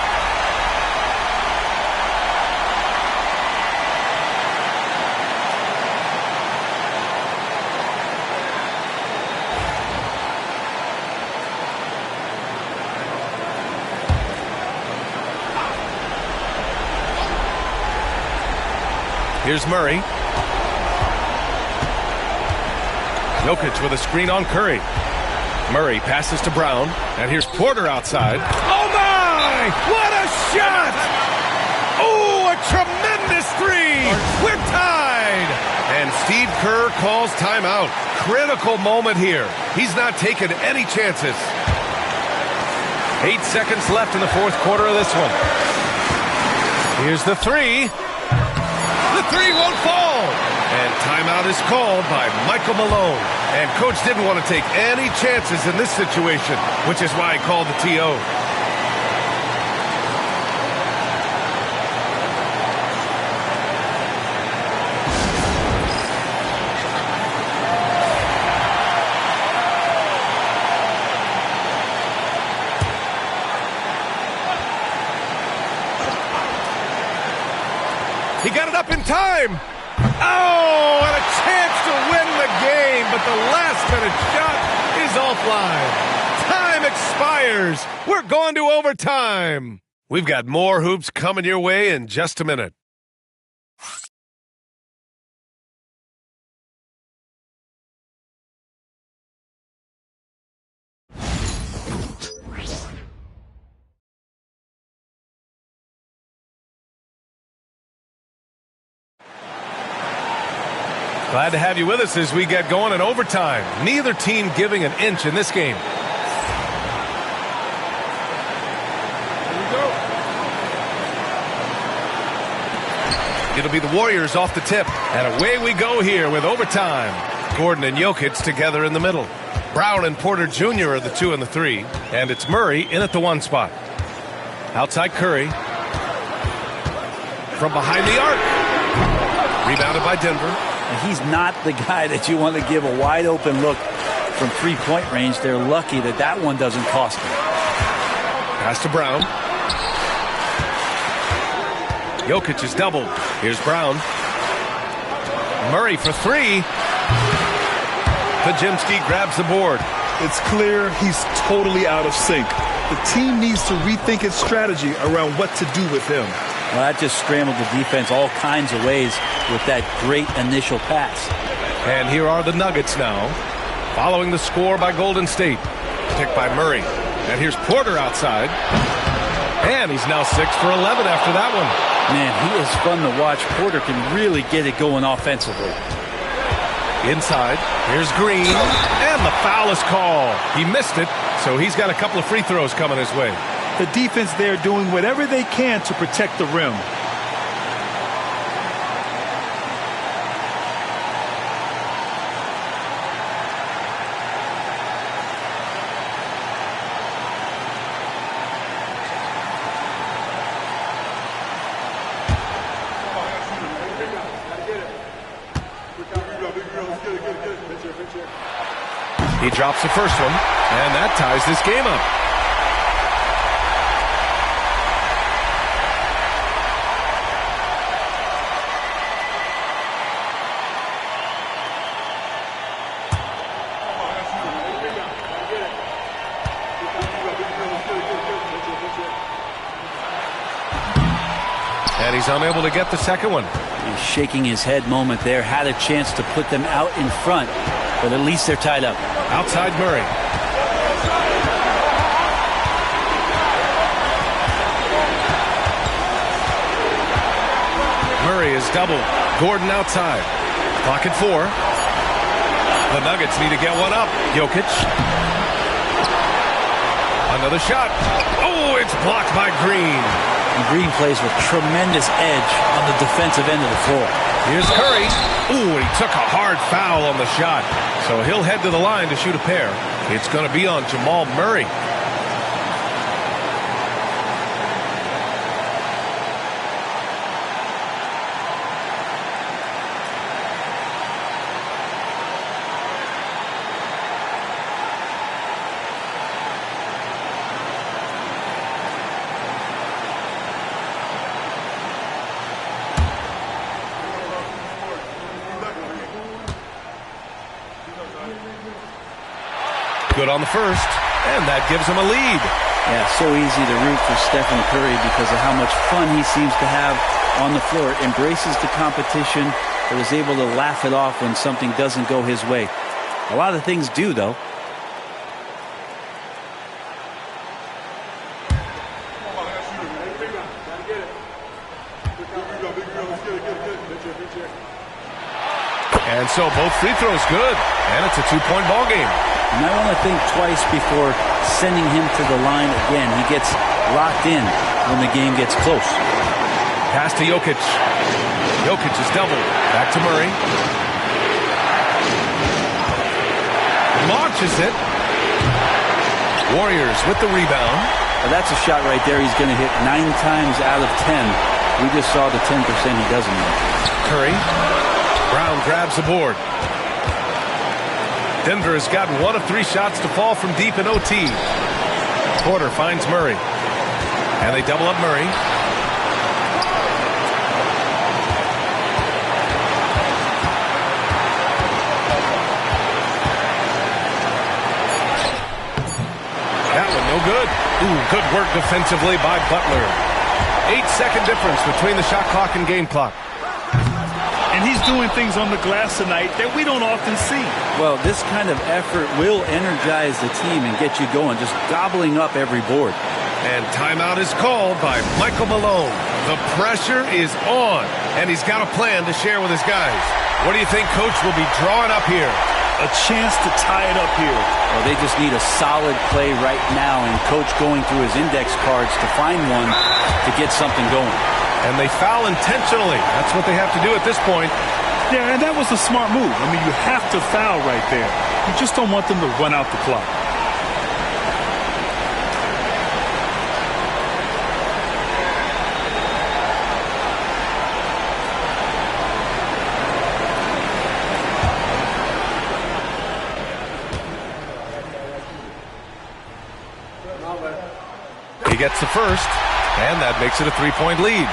Here's Murray. Jokic with a screen on Curry. Murray passes to Brown, and here's Porter outside. Oh, my! What a shot! Oh, a tremendous three! We're tied! And Steve Kerr calls timeout. Critical moment here. He's not taking any chances. 8 seconds left in the fourth quarter of this one. Here's the three. The three won't fall. And timeout is called by Michael Malone. And coach didn't want to take any chances in this situation, which is why he called the TO. He got it up in time. Oh, and a chance to win the game, but the last-minute shot is offline. Time expires. We're going to overtime. We've got more hoops coming your way in just a minute. Glad to have you with us as we get going in overtime. Neither team giving an inch in this game. It'll be the Warriors off the tip. And away we go here with overtime. Gordon and Jokic together in the middle. Brown and Porter Jr. are the 2 and the 3. And it's Murray in at the 1 spot. Outside Curry. From behind the arc. Rebounded by Denver. He's not the guy that you want to give a wide open look from three-point range. They're lucky that that one doesn't cost them. Pass to Brown. Jokic is doubled. Here's Brown. Murray for 3. Pajemski grabs the board. It's clear he's totally out of sync. The team needs to rethink its strategy around what to do with him. Well, that just scrambled the defense all kinds of ways with that great initial pass. And here are the Nuggets now, following the score by Golden State. Picked by Murray. And here's Porter outside. And he's now 6 for 11 after that one. Man, he is fun to watch. Porter can really get it going offensively. Inside, here's Green. And the foul is called. He missed it, so he's got a couple of free throws coming his way. The defense there doing whatever they can to protect the rim. He drops the first one, and that ties this game up. And he's unable to get the second one. He's shaking his head moment there. Had a chance to put them out in front, but at least they're tied up. Outside Murray. Murray is doubled. Gordon outside. Clock at 4. The Nuggets need to get one up. Jokic. Another shot. Oh, it's blocked by Green. And Green plays with tremendous edge on the defensive end of the floor. Here's Curry. Ooh, he took a hard foul on the shot. So he'll head to the line to shoot a pair. It's going to be on Jamal Murray. good on the first, and that gives him a lead. Yeah, so easy to root for Stephen Curry because of how much fun he seems to have on the floor. Embraces the competition, but is able to laugh it off when something doesn't go his way. A lot of things do, though. And so both free throws good, and it's a two-point ball game. You might want to think twice before sending him to the line again. He gets locked in when the game gets close. Pass to Jokic. Jokic is doubled. Back to Murray. Launches it. Warriors with the rebound. Well, that's a shot right there he's going to hit 9 times out of 10. We just saw the 10% he doesn't hit. Curry. Brown grabs the board. Denver has gotten 1 of 3 shots to fall from deep in OT. Porter finds Murray. And they double up Murray. That one no good. Ooh, good work defensively by Butler. 8-second difference between the shot clock and game clock. And he's doing things on the glass tonight that we don't often see. Well, this kind of effort will energize the team and get you going, just gobbling up every board. And timeout is called by Michael Malone. The pressure is on, and he's got a plan to share with his guys. What do you think Coach will be drawing up here? A chance to tie it up here. Well, they just need a solid play right now, and Coach going through his index cards to find one to get something going. And they foul intentionally. That's what they have to do at this point. Yeah, and that was a smart move. I mean, you have to foul right there. You just don't want them to run out the clock. He gets the first, and that makes it a 3-point lead.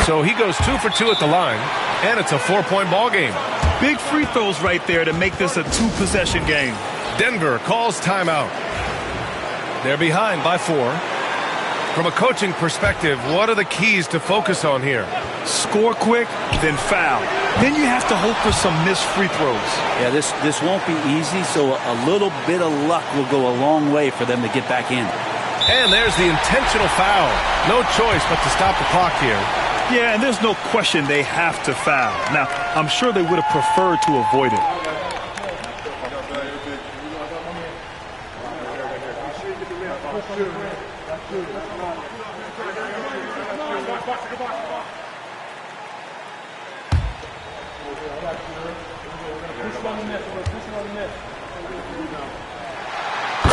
So he goes 2 for 2 at the line, and it's a 4-point ball game. Big free throws right there to make this a 2-possession game. Denver calls timeout. They're behind by 4. From a coaching perspective, what are the keys to focus on here? Score quick, then foul. Then you have to hope for some missed free throws. Yeah, this won't be easy, so a little bit of luck will go a long way for them to get back in. And there's the intentional foul. No choice but to stop the clock here. Yeah, and there's no question they have to foul. Now, I'm sure they would have preferred to avoid it.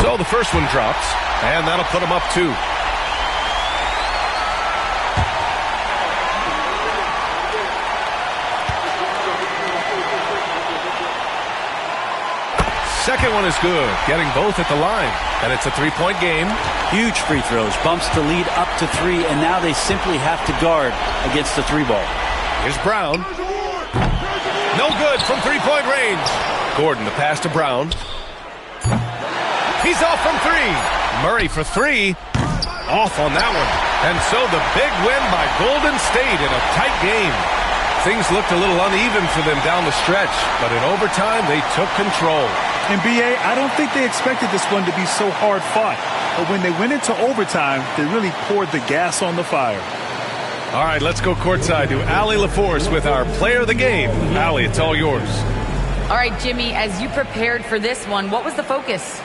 So the first one drops, and that'll put them up 2. Second one is good, getting both at the line, and it's a 3-point game. Huge free throws, bumps the lead up to 3, and now they simply have to guard against the 3-ball. Here's Brown. No good from 3-point range. Gordon, the pass to Brown. He's off from 3. Murray for 3. Off on that one. And so the big win by Golden State in a tight game. Things looked a little uneven for them down the stretch, but in overtime, they took control. And BA, I don't think they expected this one to be so hard fought. But when they went into overtime, they really poured the gas on the fire. All right, let's go courtside to Allie LaForce with our player of the game. Allie, it's all yours. All right, Jimmy, as you prepared for this one, what was the focus?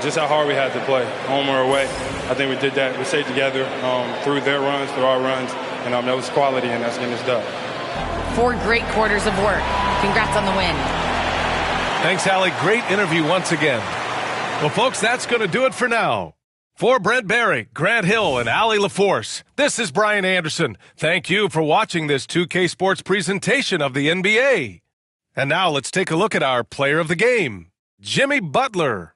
Just how hard we had to play, home or away. I think we did that. We stayed together through their runs, through our runs, and that was quality, and that's getting us done. 4 great quarters of work. Congrats on the win. Thanks, Allie. Great interview once again. Well, folks, that's going to do it for now. For Brent Barry, Grant Hill, and Allie LaForce, this is Brian Anderson. Thank you for watching this 2K Sports presentation of the NBA. And now let's take a look at our player of the game, Jimmy Butler.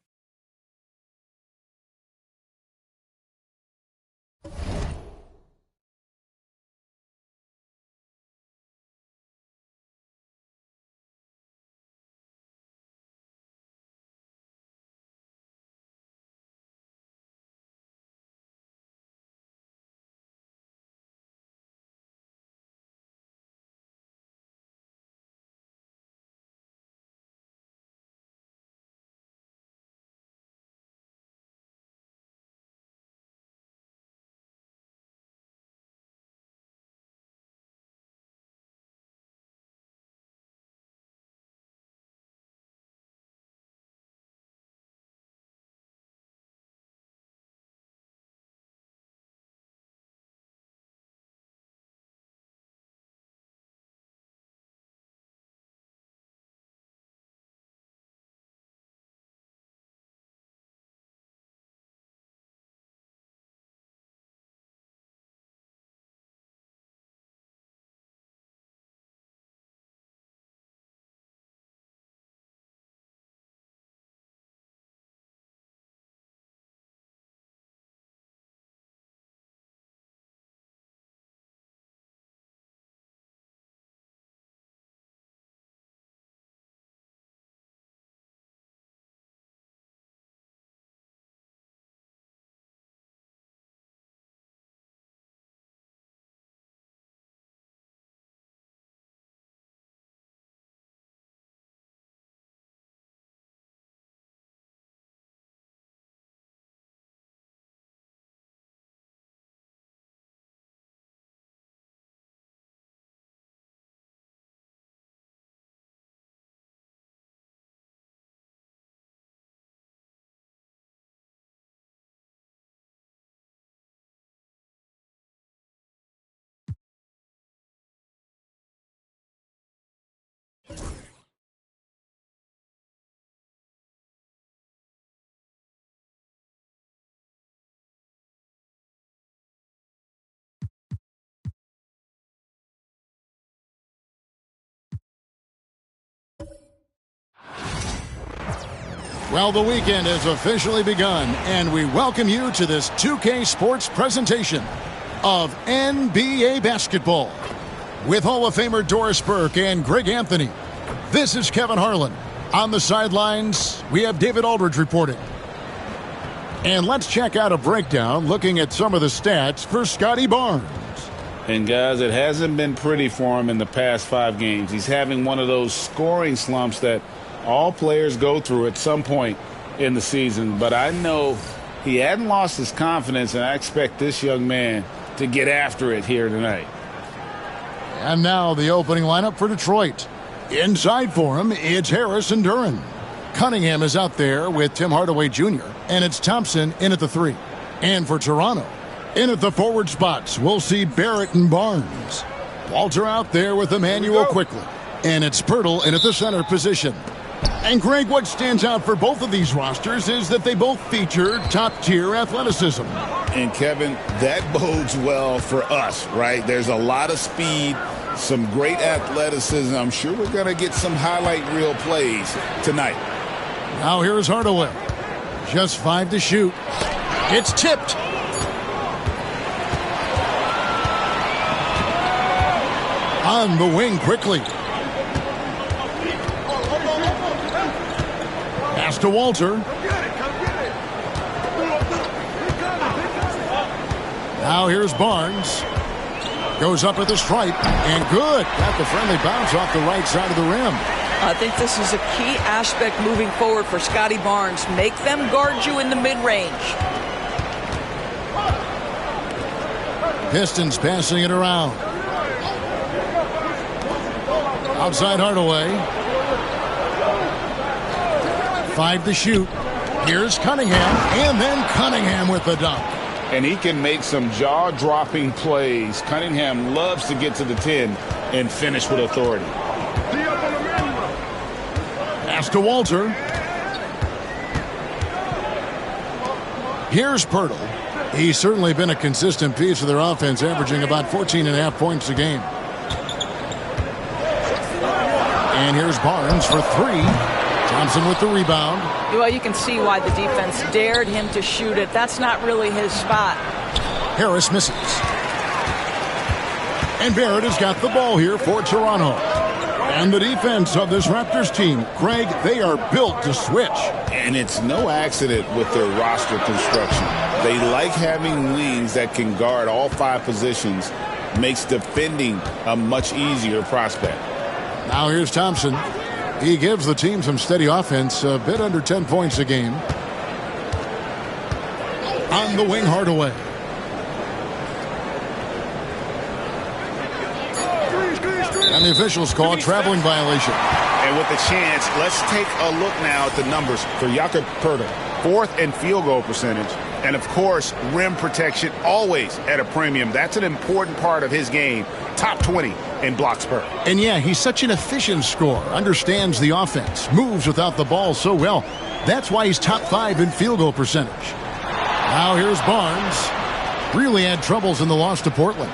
Well, the weekend has officially begun, and we welcome you to this 2K Sports presentation of NBA basketball. With Hall of Famer Doris Burke and Greg Anthony, this is Kevin Harlan. On the sidelines, we have David Aldridge reporting. And let's check out a breakdown looking at some of the stats for Scotty Barnes. And, guys, it hasn't been pretty for him in the past 5 games. He's having one of those scoring slumps that all players go through at some point in the season. But I know he hadn't lost his confidence, and I expect this young man to get after it here tonight. And now the opening lineup for Detroit. Inside for him, it's Harris and Duren. Cunningham is out there with Tim Hardaway Jr., and it's Thompson in at the 3. And for Toronto, in at the forward spots, we'll see Barrett and Barnes. Walter out there with Emmanuel quickly. And it's Pirtle in at the center position. And Greg, what stands out for both of these rosters is that they both feature top-tier athleticism. And, Kevin, that bodes well for us, right? There's a lot of speed, some great athleticism. I'm sure we're going to get some highlight reel plays tonight. Now here's Hardaway. Just 5 to shoot. It's tipped. On the wing quickly. Pass to Walter. Now here's Barnes. Goes up at the stripe. And good. Got the friendly bounce off the right side of the rim. I think this is a key aspect moving forward for Scotty Barnes. Make them guard you in the mid-range. Pistons passing it around. Outside Hardaway. 5 to shoot. Here's Cunningham. And then Cunningham with the dunk. And he can make some jaw-dropping plays. Cunningham loves to get to the 10 and finish with authority. Pass to Walter. Here's Pirtle. He's certainly been a consistent piece of their offense, averaging about 14.5 points a game. And here's Barnes for 3. Thompson with the rebound. Well, you can see why the defense dared him to shoot it. That's not really his spot. Harris misses. And Barrett has got the ball here for Toronto. And the defense of this Raptors team, Craig, they are built to switch. And it's no accident with their roster construction. They like having wings that can guard all 5 positions. Makes defending a much easier prospect. Now here's Thompson. He gives the team some steady offense, a bit under 10 points a game. On the wing, Hardaway. And the officials call a traveling violation. And with the chance, let's take a look now at the numbers for Jakob Poeltl. 4th in field goal percentage. And, of course, rim protection always at a premium. That's an important part of his game. Top 20 in blocks per. And, yeah, he's such an efficient scorer. Understands the offense. Moves without the ball so well. That's why he's top 5 in field goal percentage. Now here's Barnes. Really had troubles in the loss to Portland.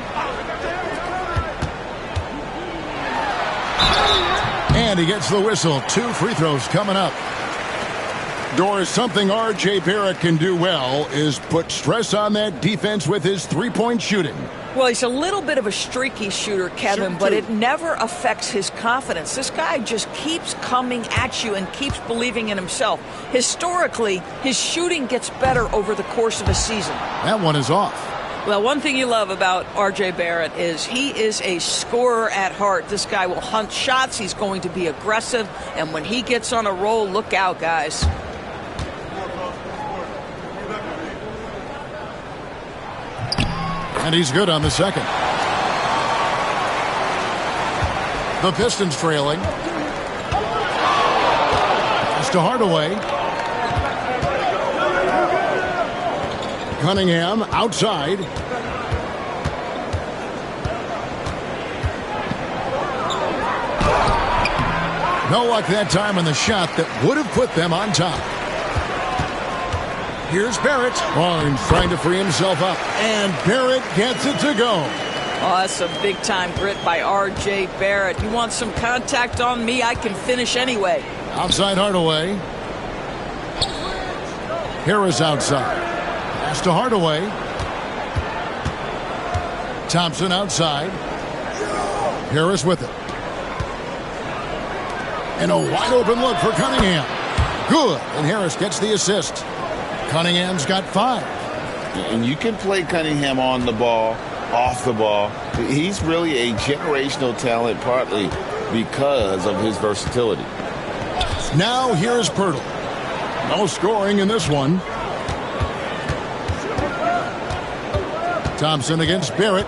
And he gets the whistle. 2 free throws coming up. Doris, something R.J. Barrett can do well is put stress on that defense with his three-point shooting. Well, he's a little bit of a streaky shooter, Kevin, but it never affects his confidence. This guy just keeps coming at you and keeps believing in himself. Historically, his shooting gets better over the course of a season. That one is off. Well, one thing you love about R.J. Barrett is he is a scorer at heart. This guy will hunt shots. He's going to be aggressive. And when he gets on a roll, look out, guys. And he's good on the second. The Pistons trailing. It's to Hardaway. Cunningham outside. No luck that time on the shot that would have put them on top. Here's Barrett. Barnes trying to free himself up. And Barrett gets it to go. Oh, that's some big-time grit by R.J. Barrett. You want some contact on me? I can finish anyway. Outside Hardaway. Harris outside. Pass to Hardaway. Thompson outside. Harris with it. And a wide open look for Cunningham. Good. And Harris gets the assist. Cunningham's got 5. And you can play Cunningham on the ball, off the ball. He's really a generational talent, partly because of his versatility. Now here's Pirtle. No scoring in this one. Thompson against Barrett.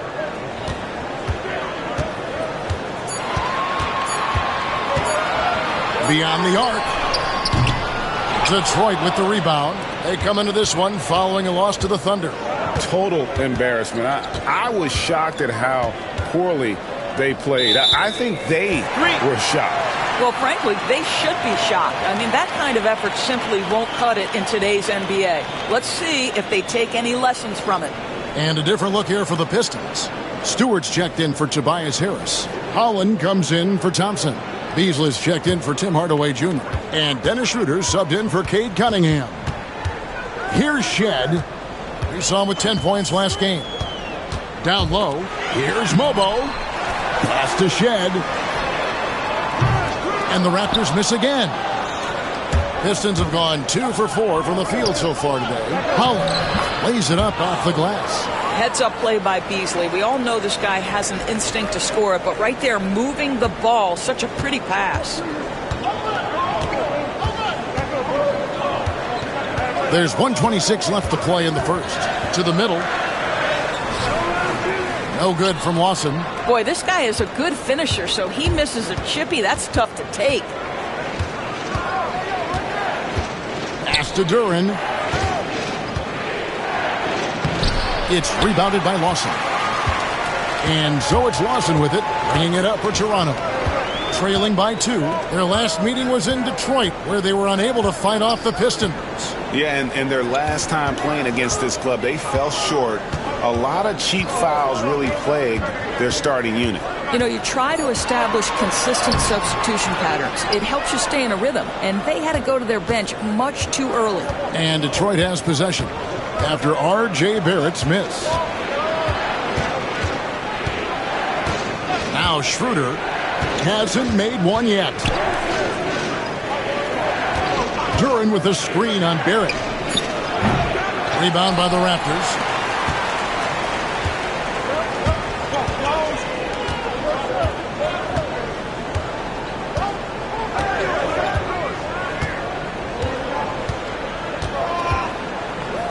Beyond the arc. Detroit with the rebound. They come into this one following a loss to the Thunder. Total embarrassment. I was shocked at how poorly they played. I think they were shocked. Well, frankly, they should be shocked. I mean, that kind of effort simply won't cut it in today's NBA. Let's see if they take any lessons from it. And a different look here for the Pistons. Stewart's checked in for Tobias Harris. Holland comes in for Thompson. Beasley's checked in for Tim Hardaway Jr. And Dennis Schroeder subbed in for Cade Cunningham. Here's Shed. We saw him with 10 points last game. Down low, here's Mobo. Pass to Shed. And the Raptors miss again. Pistons have gone 2 for 4 from the field so far today. Holland lays it up off the glass. Heads-up play by Beasley. We all know this guy has an instinct to score it, but right there, moving the ball, such a pretty pass. There's 1:26 left to play in the first. To the middle. No good from Lawson. Boy, this guy is a good finisher, so he misses a chippy. That's tough to take. Pass to Duran. It's rebounded by Lawson. And so it's Lawson with it, bringing it up for Toronto. Trailing by 2. Their last meeting was in Detroit, where they were unable to fight off the Pistons. Yeah, and their last time playing against this club, they fell short. A lot of cheap fouls really plagued their starting unit. You know, you try to establish consistent substitution patterns. It helps you stay in a rhythm, and they had to go to their bench much too early. And Detroit has possession after R.J. Barrett's miss. Now Schroeder hasn't made one yet. Duran with a screen on Barrett. Rebound by the Raptors.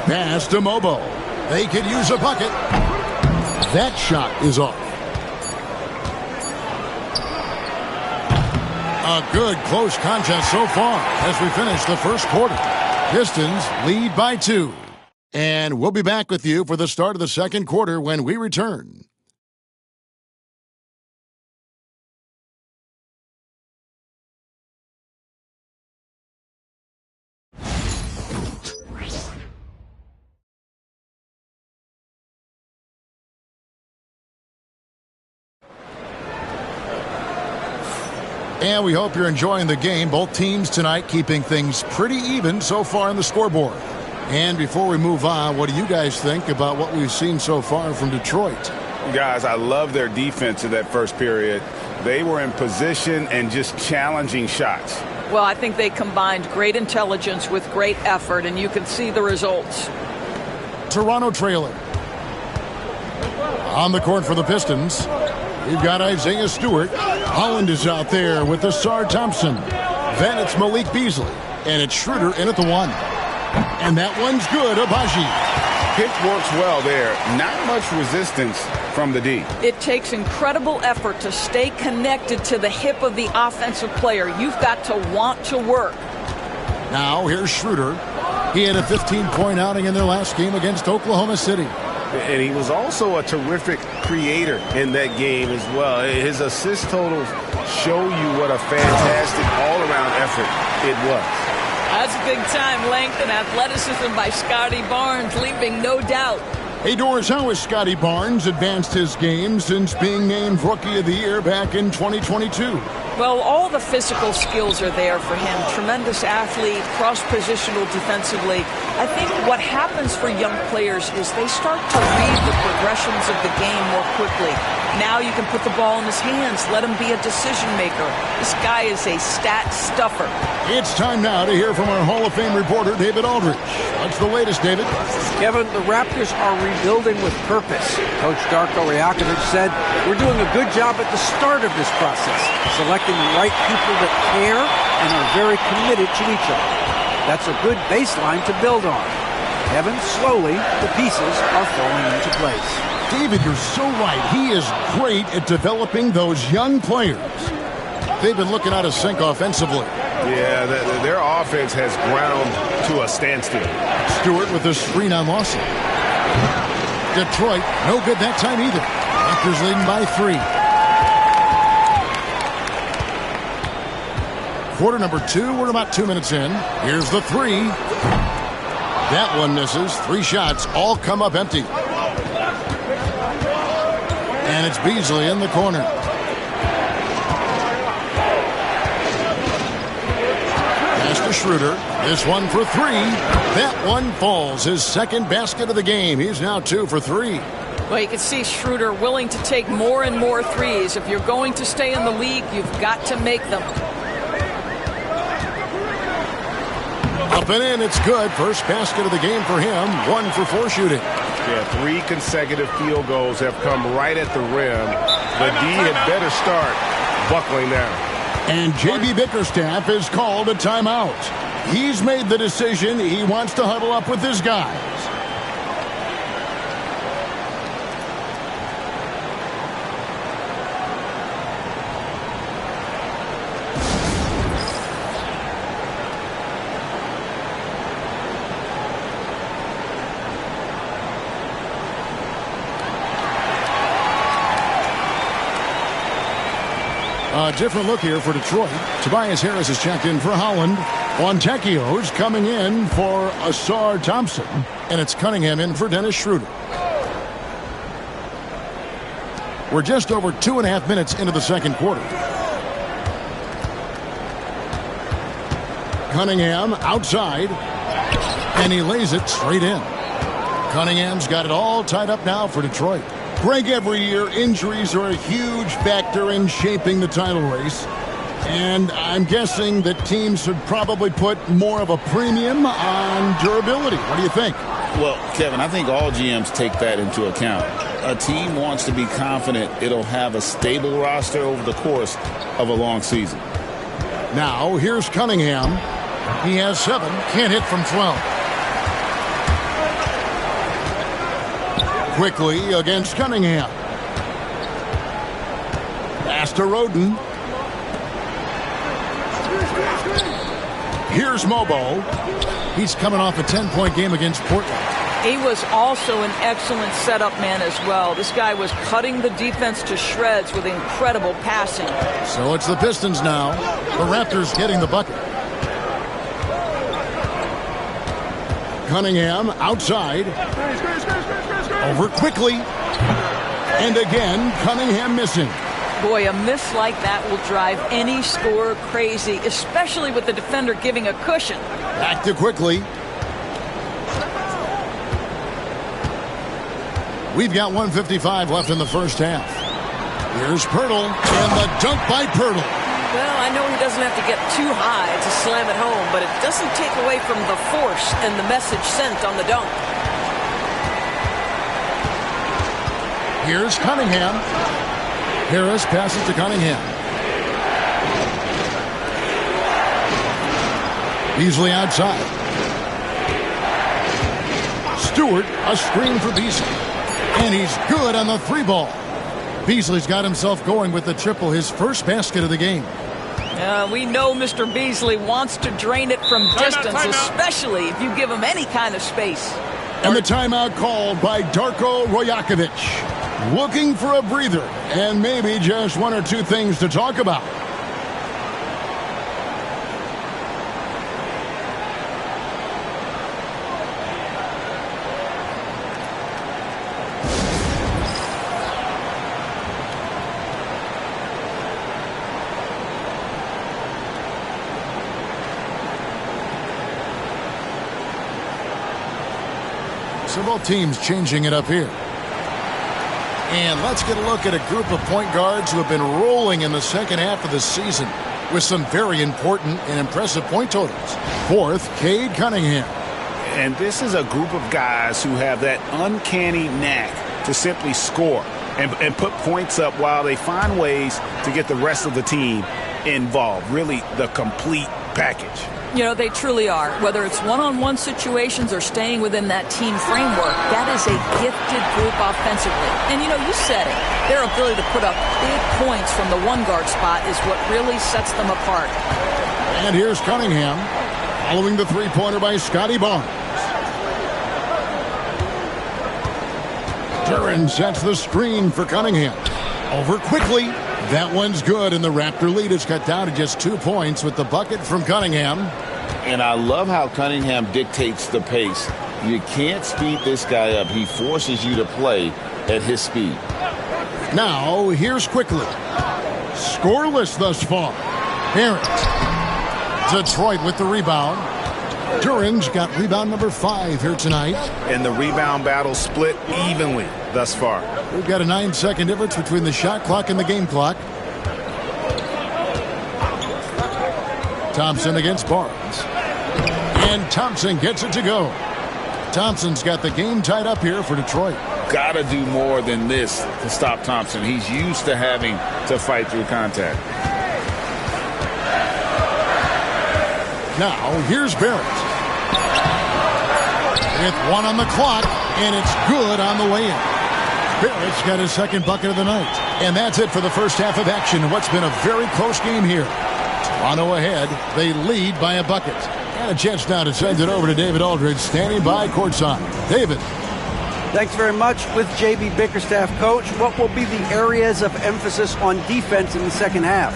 Pass to Mobo. They could use a bucket. That shot is off. A good close contest so far as we finish the first quarter. Pistons lead by 2. And we'll be back with you for the start of the second quarter when we return. And we hope you're enjoying the game. Both teams tonight keeping things pretty even so far on the scoreboard. And before we move on, what do you guys think about what we've seen so far from Detroit? Guys, I love their defense in that first period. They were in position and just challenging shots. Well, I think they combined great intelligence with great effort, and you can see the results. Toronto trailing. On the court for the Pistons, we've got Isaiah Stewart. Holland is out there with Asar Thompson. Then it's Malik Beasley. And it's Schroeder in at the 1. And that one's good, Abaji. Pick works well there. Not much resistance from the D. It takes incredible effort to stay connected to the hip of the offensive player. You've got to want to work. Now here's Schroeder. He had a 15-point outing in their last game against Oklahoma City. And he was also a terrific creator in that game as well. His assist totals show you what a fantastic all-around effort it was. That's big-time length and athleticism by Scotty Barnes, leaving no doubt. Hey, Doris, how has Scotty Barnes advanced his game since being named Rookie of the Year back in 2022? Well, all the physical skills are there for him. Tremendous athlete, cross-positional defensively. I think what happens for young players is they start to read the progressions of the game more quickly. Now you can put the ball in his hands, let him be a decision maker. This guy is a stat stuffer. It's time now to hear from our Hall of Fame reporter, David Aldrich. What's the latest, David? Kevin, the Raptors are rebuilding with purpose. Coach Darko Rajakovic said, "We're doing a good job at the start of this process, selecting the right people that care and are very committed to each other. That's a good baseline to build on. Kevin, slowly, the pieces are falling into place." David, you're so right. He is great at developing those young players. They've been looking out of sync offensively. Yeah, their offense has ground to a standstill. Stewart with a screen on Lawson. Detroit, no good that time either. Raptors leading by 3. Quarter number 2, we're about 2 minutes in. Here's the 3. That one misses. 3 shots, all come up empty. And it's Beasley in the corner. Pass to Schroeder. This one for 3. That one falls. His second basket of the game. He's now 2 for 3. Well, you can see Schroeder willing to take more and more threes. If you're going to stay in the league, you've got to make them. Up and in, it's good. First basket of the game for him. 1 for 4 shooting. Yeah, 3 consecutive field goals have come right at the rim. The D had better start buckling now. And J.B. Bickerstaff is called a timeout. He's made the decision. He wants to huddle up with his guys. A different look here for Detroit. Tobias Harris is checked in for Holland. Fontecchio's coming in for Asar Thompson. And it's Cunningham in for Dennis Schroeder. We're just over 2.5 minutes into the second quarter. Cunningham outside. And he lays it straight in. Cunningham's got it all tied up now for Detroit. Greg, every year, injuries are a huge factor in shaping the title race. And I'm guessing that teams should probably put more of a premium on durability. What do you think? Well, Kevin, I think all GMs take that into account. A team wants to be confident it'll have a stable roster over the course of a long season. Now, here's Cunningham. He has 7, can't hit from 12. Quickly against Cunningham. Pass to Roden. Here's Mobo. He's coming off a 10-point game against Portland. He was also an excellent setup man as well. This guy was cutting the defense to shreds with incredible passing. So it's the Pistons now. The Raptors getting the bucket. Cunningham outside. Over quickly. And again, Cunningham missing. Boy, a miss like that will drive any scorer crazy, especially with the defender giving a cushion. Back to quickly. We've got 1:55 left in the first half. Here's Pirtle, and the dunk by Pirtle. Well, I know he doesn't have to get too high to slam it home, but it doesn't take away from the force and the message sent on the dunk. Here's Cunningham. Harris passes to Cunningham. Beasley outside. Stewart, a screen for Beasley. And he's good on the 3-ball. Beasley's got himself going with the triple, his first basket of the game. We know Mr. Beasley wants to drain it from distance, especially if you give him any kind of space. And the timeout called by Darko Rajakovic. Looking for a breather and maybe just 1 or 2 things to talk about. So both teams changing it up here. And let's get a look at a group of point guards who have been rolling in the second half of the season with some very important and impressive point totals. Fourth, Cade Cunningham. And this is a group of guys who have that uncanny knack to simply score and put points up while they find ways to get the rest of the team involved. Really the complete package. You know, they truly are. Whether it's one-on-one situations or staying within that team framework, that is a gifted group offensively. And, you know, you said it. Their ability to put up big points from the one-guard spot is what really sets them apart. And here's Cunningham following the three-pointer by Scotty Barnes. Duran sets the screen for Cunningham. Over quickly. That one's good, and the Raptor lead is cut down to just 2 points with the bucket from Cunningham. And I love how Cunningham dictates the pace. You can't speed this guy up. He forces you to play at his speed. Now, here's Quickly. Scoreless thus far. Barrett. Detroit with the rebound. Duran's got rebound number 5 here tonight. And the rebound battle split evenly thus far. We've got a 9-second difference between the shot clock and the game clock. Thompson against Barnes. And Thompson gets it to go. Thompson's got the game tied up here for Detroit. Got to do more than this to stop Thompson. He's used to having to fight through contact. Now, here's Barrett. With 1 on the clock, and it's good on the way in. Barrett's got his second bucket of the night. And that's it for the first half of action. What's been a very close game here. Toronto ahead. They lead by a bucket. And a chance now to send it over to David Aldridge, standing by courtside. David. Thanks very much. With J.B. Bickerstaff, coach, what will be the areas of emphasis on defense in the second half?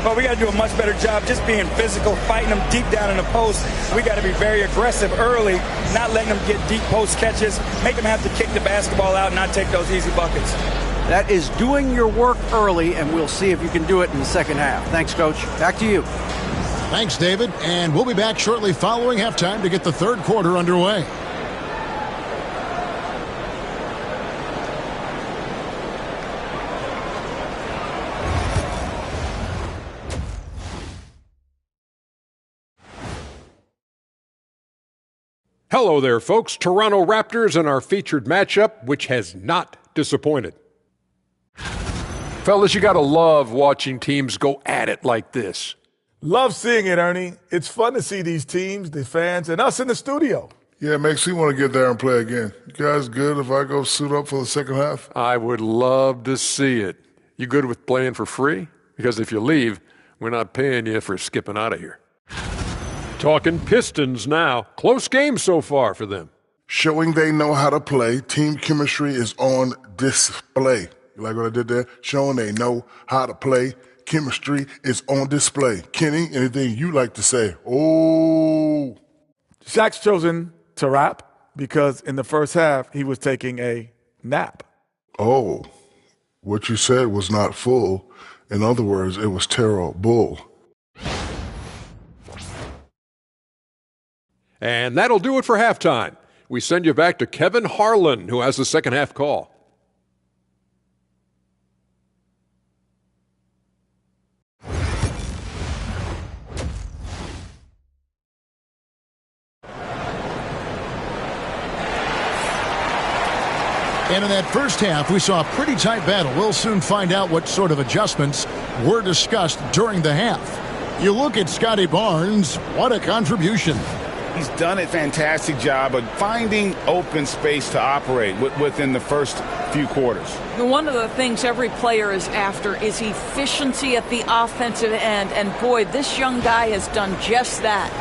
Well, we got to do a much better job just being physical, fighting them deep down in the post. We got to be very aggressive early, not letting them get deep post catches, make them have to kick the basketball out and not take those easy buckets. That is doing your work early, and we'll see if you can do it in the second half. Thanks, Coach. Back to you. Thanks, David. And we'll be back shortly following halftime to get the third quarter underway. Hello there, folks. Toronto Raptors and our featured matchup, which has not disappointed. Fellas, you got to love watching teams go at it like this. Love seeing it, Ernie. It's fun to see these teams, the fans, and us in the studio. Yeah, it makes me want to get there and play again. You guys good if I go suit up for the second half? I would love to see it. You good with playing for free? Because if you leave, we're not paying you for skipping out of here. Talking Pistons now. Close game so far for them. Showing they know how to play. Team chemistry is on display. You like what I did there? Showing they know how to play. Chemistry is on display. Kenny, anything you like to say? Oh. Shaq's chosen to rap because in the first half, he was taking a nap. Oh. What you said was not full. In other words, it was terrible. And that'll do it for halftime. We send you back to Kevin Harlan, who has the second half call. And in that first half, we saw a pretty tight battle. We'll soon find out what sort of adjustments were discussed during the half. You look at Scotty Barnes, what a contribution. He's done a fantastic job of finding open space to operate within the first few quarters. One of the things every player is after is efficiency at the offensive end. And boy, this young guy has done just that.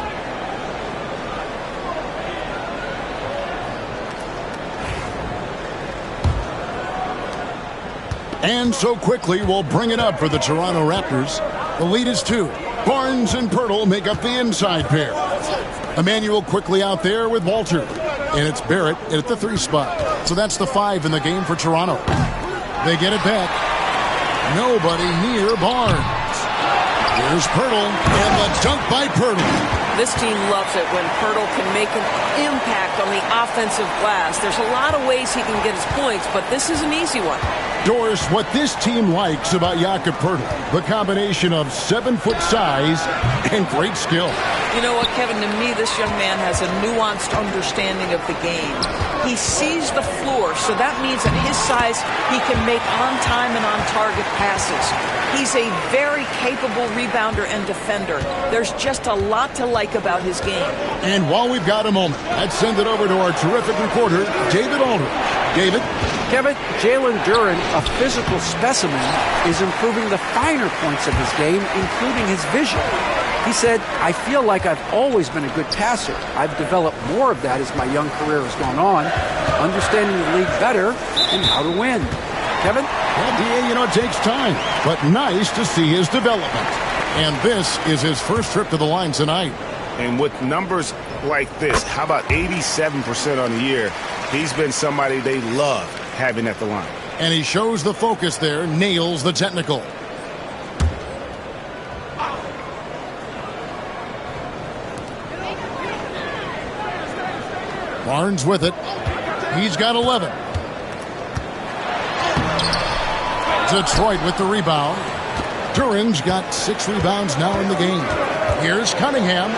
And so quickly, we'll bring it up for the Toronto Raptors. The lead is 2. Barnes and Pirtle make up the inside pair. Emmanuel quickly out there with Walter. And it's Barrett at the 3 spot. So that's the 5 in the game for Toronto. They get it back. Nobody near Barnes. Here's Pirtle, and the dunk by Pirtle. This team loves it when Pirtle can make an impact on the offensive glass. There's a lot of ways he can get his points, but this is an easy one. Doris, what this team likes about Jakob Pirtle, the combination of 7-foot size and great skill. You know what, Kevin, to me, this young man has a nuanced understanding of the game. He sees the floor, so that means at his size, he can make on-time and on-target passes. He's a very capable rebounder and defender. There's just a lot to like about his game. And while we've got a moment, let's send it over to our terrific reporter, David Aldridge. David? Kevin, Jalen Duren, a physical specimen, is improving the finer points of his game, including his vision. He said, I feel like I've always been a good passer. I've developed more of that as my young career has gone on, understanding the league better and how to win. Kevin? Well, DA, it takes time, but nice to see his development. And this is his first trip to the line tonight. And with numbers like this, how about 87% on the year? He's been somebody they love having at the line. And he shows the focus there, nails the technical. Barnes with it. He's got 11. Detroit with the rebound. Duren's got 6 rebounds now in the game. Here's Cunningham.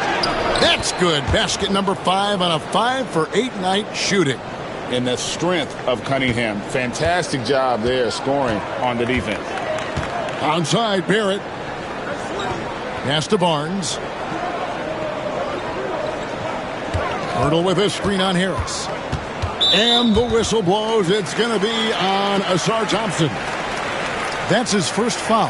That's good. Basket number 5 on a 5-for-8 night shooting. And the strength of Cunningham. Fantastic job there scoring on the defense. Onside, Barrett. Pass to Barnes. Pirtle with a screen on Harris. And the whistle blows. It's going to be on Asar Thompson. That's his first foul.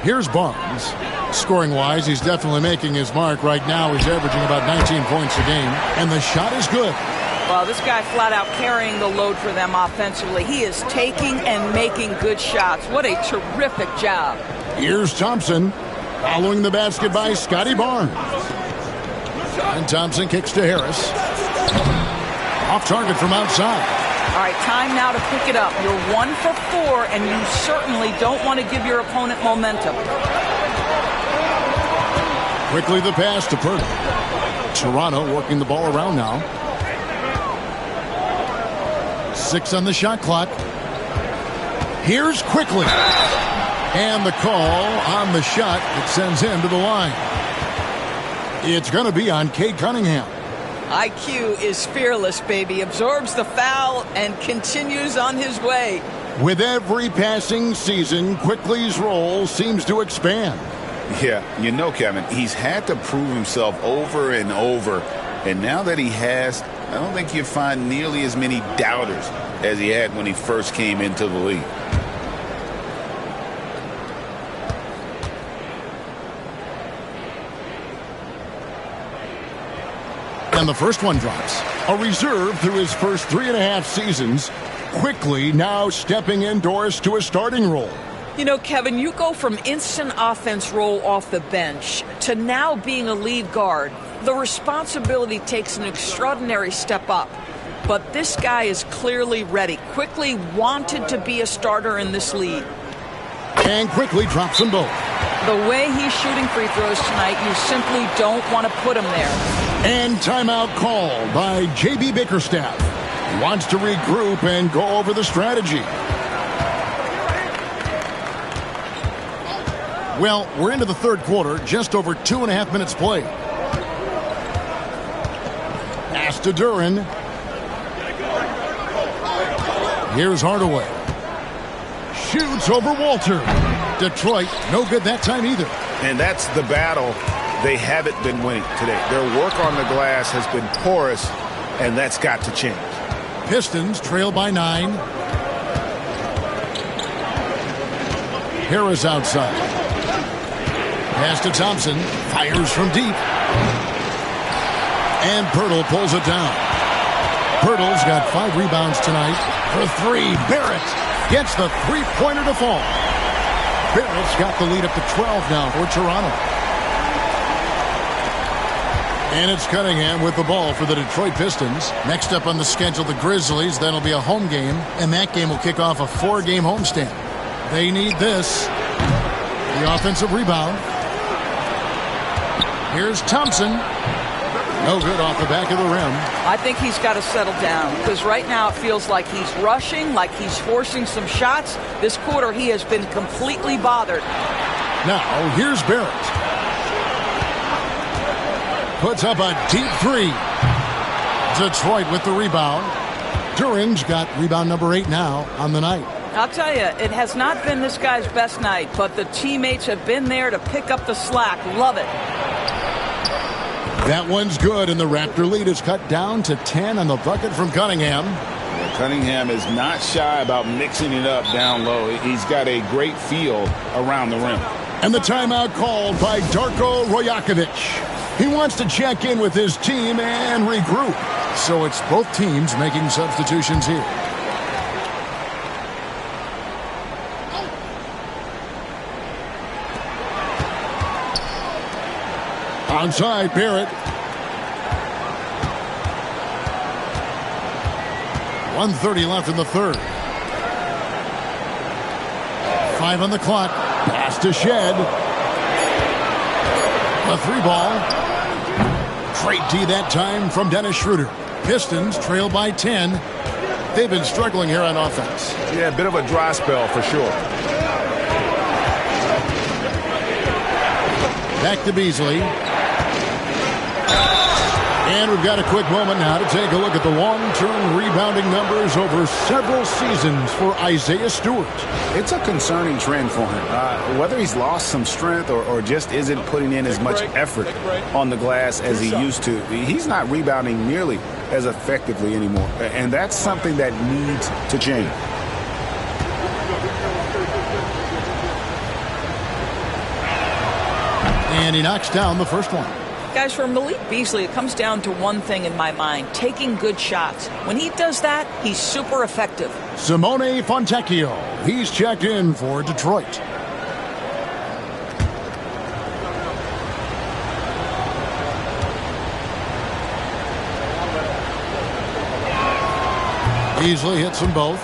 Here's Barnes. Scoring-wise, he's definitely making his mark. Right now, he's averaging about 19 points a game. And the shot is good. Well, this guy flat out carrying the load for them offensively. He is taking and making good shots. What a terrific job. Here's Thompson, following the basket by Scotty Barnes. And Thompson kicks to Harris. Off target from outside. All right, time now to pick it up. You're 1 for 4, and you certainly don't want to give your opponent momentum. Quickly the pass to Pirtle. Toronto working the ball around now. 6 on the shot clock. Here's Quickly. And the call on the shot that sends him to the line. It's going to be on Cade Cunningham. IQ is fearless, baby. Absorbs the foul and continues on his way. With every passing season, Quickly's role seems to expand. Yeah, Kevin, he's had to prove himself over and over. And now that he has, I don't think you'll find nearly as many doubters as he had when he first came into the league. And the first one drops. A reserve through his first 3.5 seasons. Quickly now stepping indoors to a starting role. Kevin, you go from instant offense role off the bench to now being a lead guard. The responsibility takes an extraordinary step up. But this guy is clearly ready. Quickly wanted to be a starter in this league. And Quickly drops them both. The way he's shooting free throws tonight, you simply don't want to put him there. And timeout called by J.B. Bickerstaff. He wants to regroup and go over the strategy. Well, we're into the third quarter, just over 2.5 minutes played. Pass to Duren. Here's Hardaway. Shoots over Walter. Detroit, no good that time either. And that's the battle they haven't been winning today. Their work on the glass has been porous, and that's got to change. Pistons trail by 9. Harris outside. Pass to Thompson. Fires from deep. And Pirtle pulls it down. Pirtle's got 5 rebounds tonight. For 3, Barrett gets the three-pointer to fall. Barrett's got the lead up to 12 now for Toronto. And it's Cunningham with the ball for the Detroit Pistons. Next up on the schedule, the Grizzlies. That'll be a home game, and that game will kick off a 4-game homestand. They need this. The offensive rebound. Here's Thompson. No good off the back of the rim. I think he's got to settle down because right now it feels like he's rushing, like he's forcing some shots. This quarter he has been completely bothered. Now here's Barrett. Puts up a deep three. Detroit with the rebound. Duran's got rebound number 8 now on the night. I'll tell you, it has not been this guy's best night, but the teammates have been there to pick up the slack. Love it. That one's good, and the Raptor lead is cut down to 10 on the bucket from Cunningham. Yeah, Cunningham is not shy about mixing it up down low. He's got a great feel around the rim. And the timeout called by Darko Rojakovic. He wants to check in with his team and regroup. So it's both teams making substitutions here. Onside, Barrett. 1:30 left in the third. 5 on the clock. Pass to Shed. A 3-ball. Great D that time from Dennis Schroeder. Pistons trail by 10. They've been struggling here on offense. Yeah, a bit of a dry spell for sure. Back to Beasley. And we've got a quick moment now to take a look at the long-term rebounding numbers over several seasons for Isaiah Stewart. It's a concerning trend for him. Whether he's lost some strength or just isn't putting in as much effort on the glass as he used to, he's not rebounding nearly as effectively anymore. And that's something that needs to change. And he knocks down the first one. Guys, for Malik Beasley, it comes down to one thing in my mind, taking good shots. When he does that, he's super effective. Simone Fontecchio. He's checked in for Detroit. Beasley hits them both.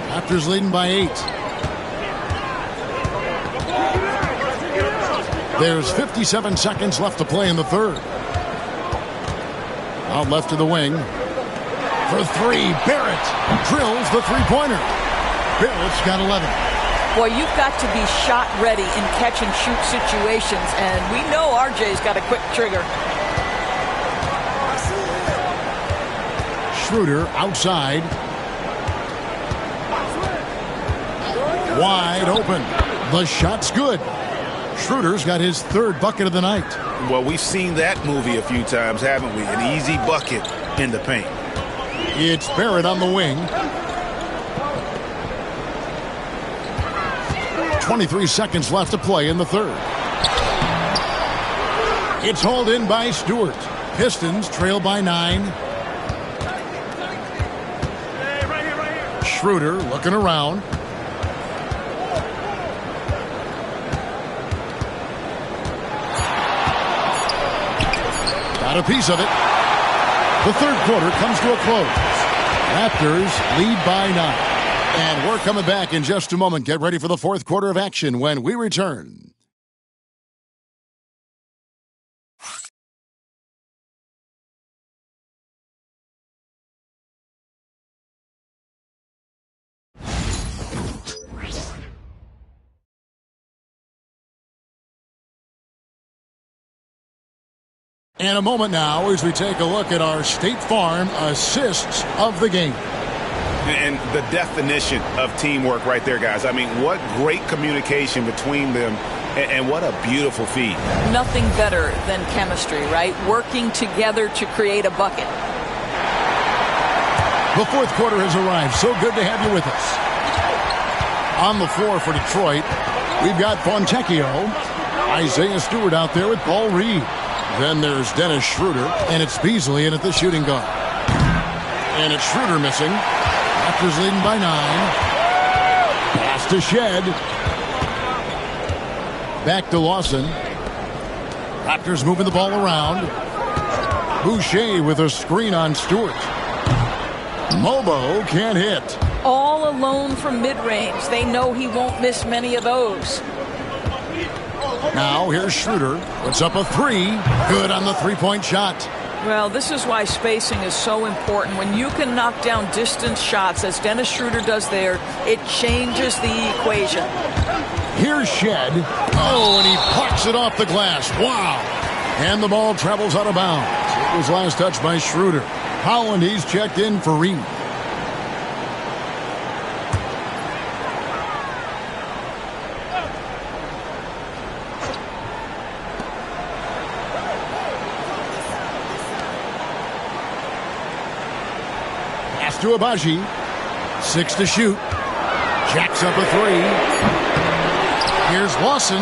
Raptors leading by 8. There's 57 seconds left to play in the third. Out left to the wing. For 3, Barrett drills the three-pointer. Barrett's got 11. Boy, you've got to be shot ready in catch-and-shoot situations, and we know RJ's got a quick trigger. Schroeder outside. Wide open. The shot's good. Schroeder's got his 3rd bucket of the night. Well, we've seen that movie a few times, haven't we? An easy bucket in the paint. It's Barrett on the wing. 23 seconds left to play in the third. It's hauled in by Stewart. Pistons trail by 9. Schroeder looking around. Got a piece of it. The third quarter comes to a close. Raptors lead by 9. And we're coming back in just a moment. Get ready for the fourth quarter of action when we return. And a moment now as we take a look at our State Farm assists of the game. And the definition of teamwork right there, guys. I mean, what great communication between them, and what a beautiful feed. Nothing better than chemistry, right? Working together to create a bucket. The fourth quarter has arrived. So good to have you with us. On the floor for Detroit, we've got Fontecchio, Isaiah Stewart out there with Paul Reed. Then there's Dennis Schroeder, and it's Beasley in at the shooting guard. And it's Schroeder missing. Raptors leading by 9. Pass to Shed. Back to Lawson. Raptors moving the ball around. Boucher with a screen on Stewart. Mobo can't hit. All alone from mid-range. They know he won't miss many of those. Now here's Schroeder. Puts up a three. Good on the three-point shot. Well, this is why spacing is so important. When you can knock down distance shots, as Dennis Schroeder does there, it changes the equation. Here's Shed. Oh, and he pucks it off the glass. Wow. And the ball travels out of bounds. It was last touched by Schroeder. Holland, he's checked in for Reed. Pass to Abaji. 6 to shoot. Jacks up a three. Here's Lawson.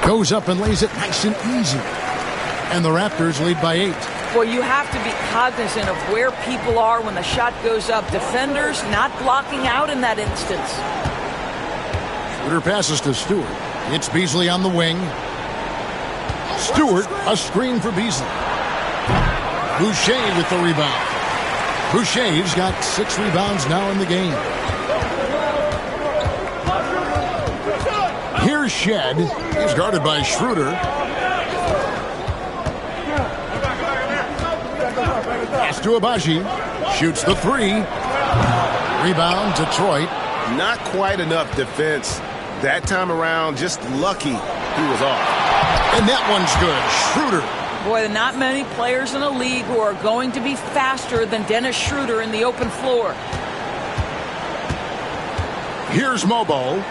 Goes up and lays it nice and easy. And the Raptors lead by 8. Well, you have to be cognizant of where people are when the shot goes up. Defenders not blocking out in that instance. Schroeder passes to Stewart. It's Beasley on the wing. Stewart, a screen for Beasley. Boucher with the rebound. Boucher's got 6 rebounds now in the game. Here's Shed. He's guarded by Schroeder. Pass to Abaji. Shoots the three. Rebound, Detroit. Not quite enough defense that time around. Just lucky he was off. And that one's good. Schroeder. Boy, not many players in the league who are going to be faster than Dennis Schroeder in the open floor. Here's Mobo.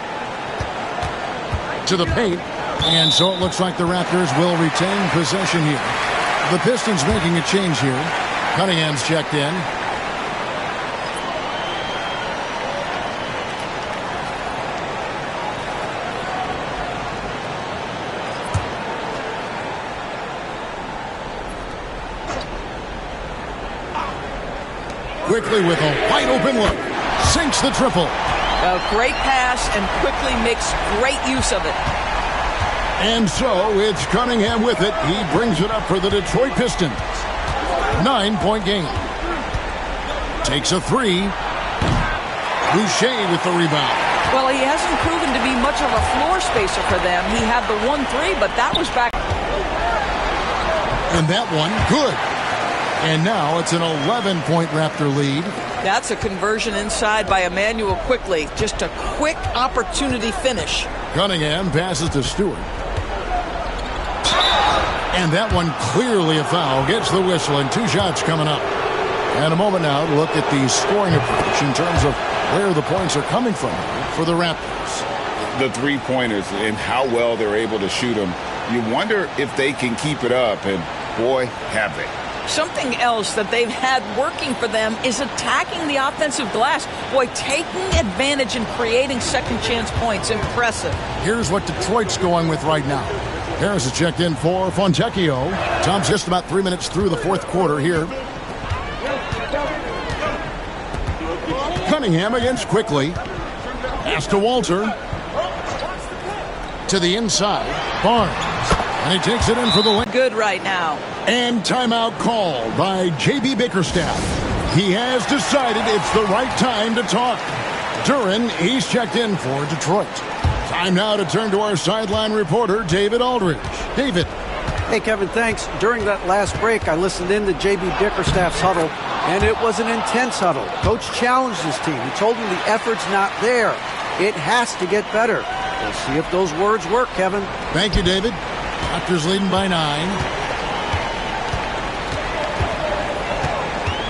To the paint. And so it looks like the Raptors will retain possession here. The Pistons making a change here. Cunningham's checked in. Quickly with a wide open look. Sinks the triple. A great pass and quickly makes great use of it. And so it's Cunningham with it. He brings it up for the Detroit Pistons. 9-point game. Takes a three. Boucher with the rebound. Well, he hasn't proven to be much of a floor spacer for them. He had the 1-3, but that was back. And that one, good. And now it's an 11-point Raptor lead. That's a conversion inside by Emmanuel Quickly. Just a quick opportunity finish. Cunningham passes to Stewart. And that one clearly a foul. Gets the whistle and 2 shots coming up. And a moment now to look at the scoring approach in terms of where the points are coming from for the Raptors. The three-pointers and how well they're able to shoot them. You wonder if they can keep it up, and boy, have they. Something else that they've had working for them is attacking the offensive glass. Boy, taking advantage and creating second chance points. Impressive. Here's what Detroit's going with right now. Harris is checked in for Fontecchio. Tom's just about 3 minutes through the fourth quarter here. Cunningham against Quickly. Pass to Walter. To the inside. Barnes. And he takes it in for the win. Good right now. And timeout called by J.B. Bickerstaff. He has decided it's the right time to talk. Duran, he's checked in for Detroit. Time now to turn to our sideline reporter, David Aldridge. David. Hey, Kevin, thanks. During that last break, I listened in to J.B. Bickerstaff's huddle, and it was an intense huddle. Coach challenged his team. He told them the effort's not there. It has to get better. We'll see if those words work, Kevin. Thank you, David. Raptors leading by 9.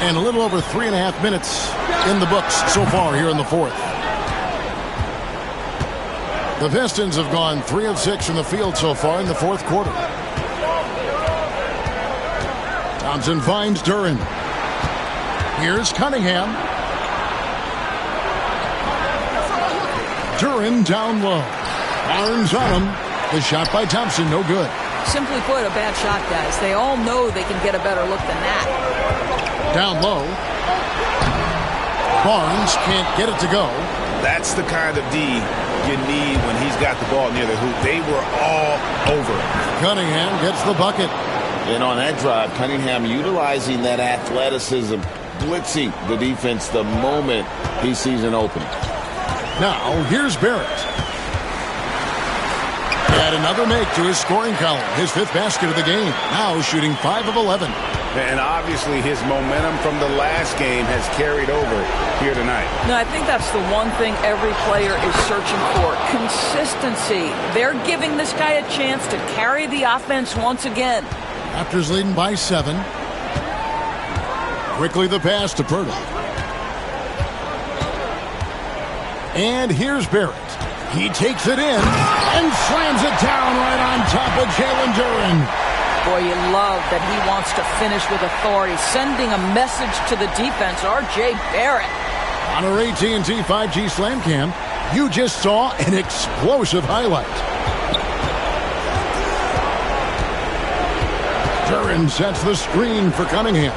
And a little over 3.5 minutes in the books so far here in the fourth. The Pistons have gone 3 of 6 from the field so far in the fourth quarter. Thompson finds Duran. Here's Cunningham. Duran down low. Barnes on him. The shot by Thompson, no good. Simply put, a bad shot, guys. They all know they can get a better look than that. Down low. Barnes can't get it to go. That's the kind of D you need when he's got the ball near the hoop. They were all over it. Cunningham gets the bucket. And on that drive, Cunningham utilizing that athleticism blitzing the defense the moment he sees an opening. Now, here's Barrett. Add another make to his scoring column. His 5th basket of the game. Now shooting 5 of 11. And obviously his momentum from the last game has carried over here tonight. No, I think that's the one thing every player is searching for. Consistency. They're giving this guy a chance to carry the offense once again. Raptors leading by 7. Quickly the pass to Pirtle. And here's Barrett. He takes it in and slams it down right on top of Jalen Duren. Boy, you love that he wants to finish with authority, sending a message to the defense. R.J. Barrett. On our AT&T 5G Slam Cam, you just saw an explosive highlight. Duren sets the screen for Cunningham.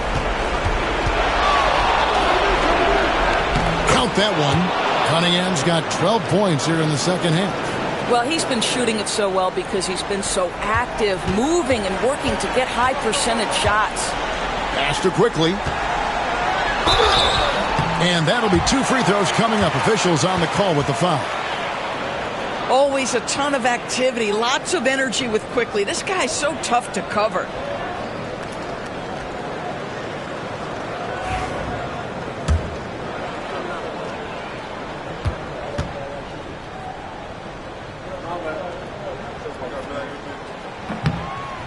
Count that one. Cunningham's got 12 points here in the second half. Well, he's been shooting it so well because he's been so active, moving and working to get high percentage shots. Pass to quickly. And that'll be 2 free throws coming up. Officials on the call with the foul. Always a ton of activity, lots of energy with Quickly. This guy's so tough to cover.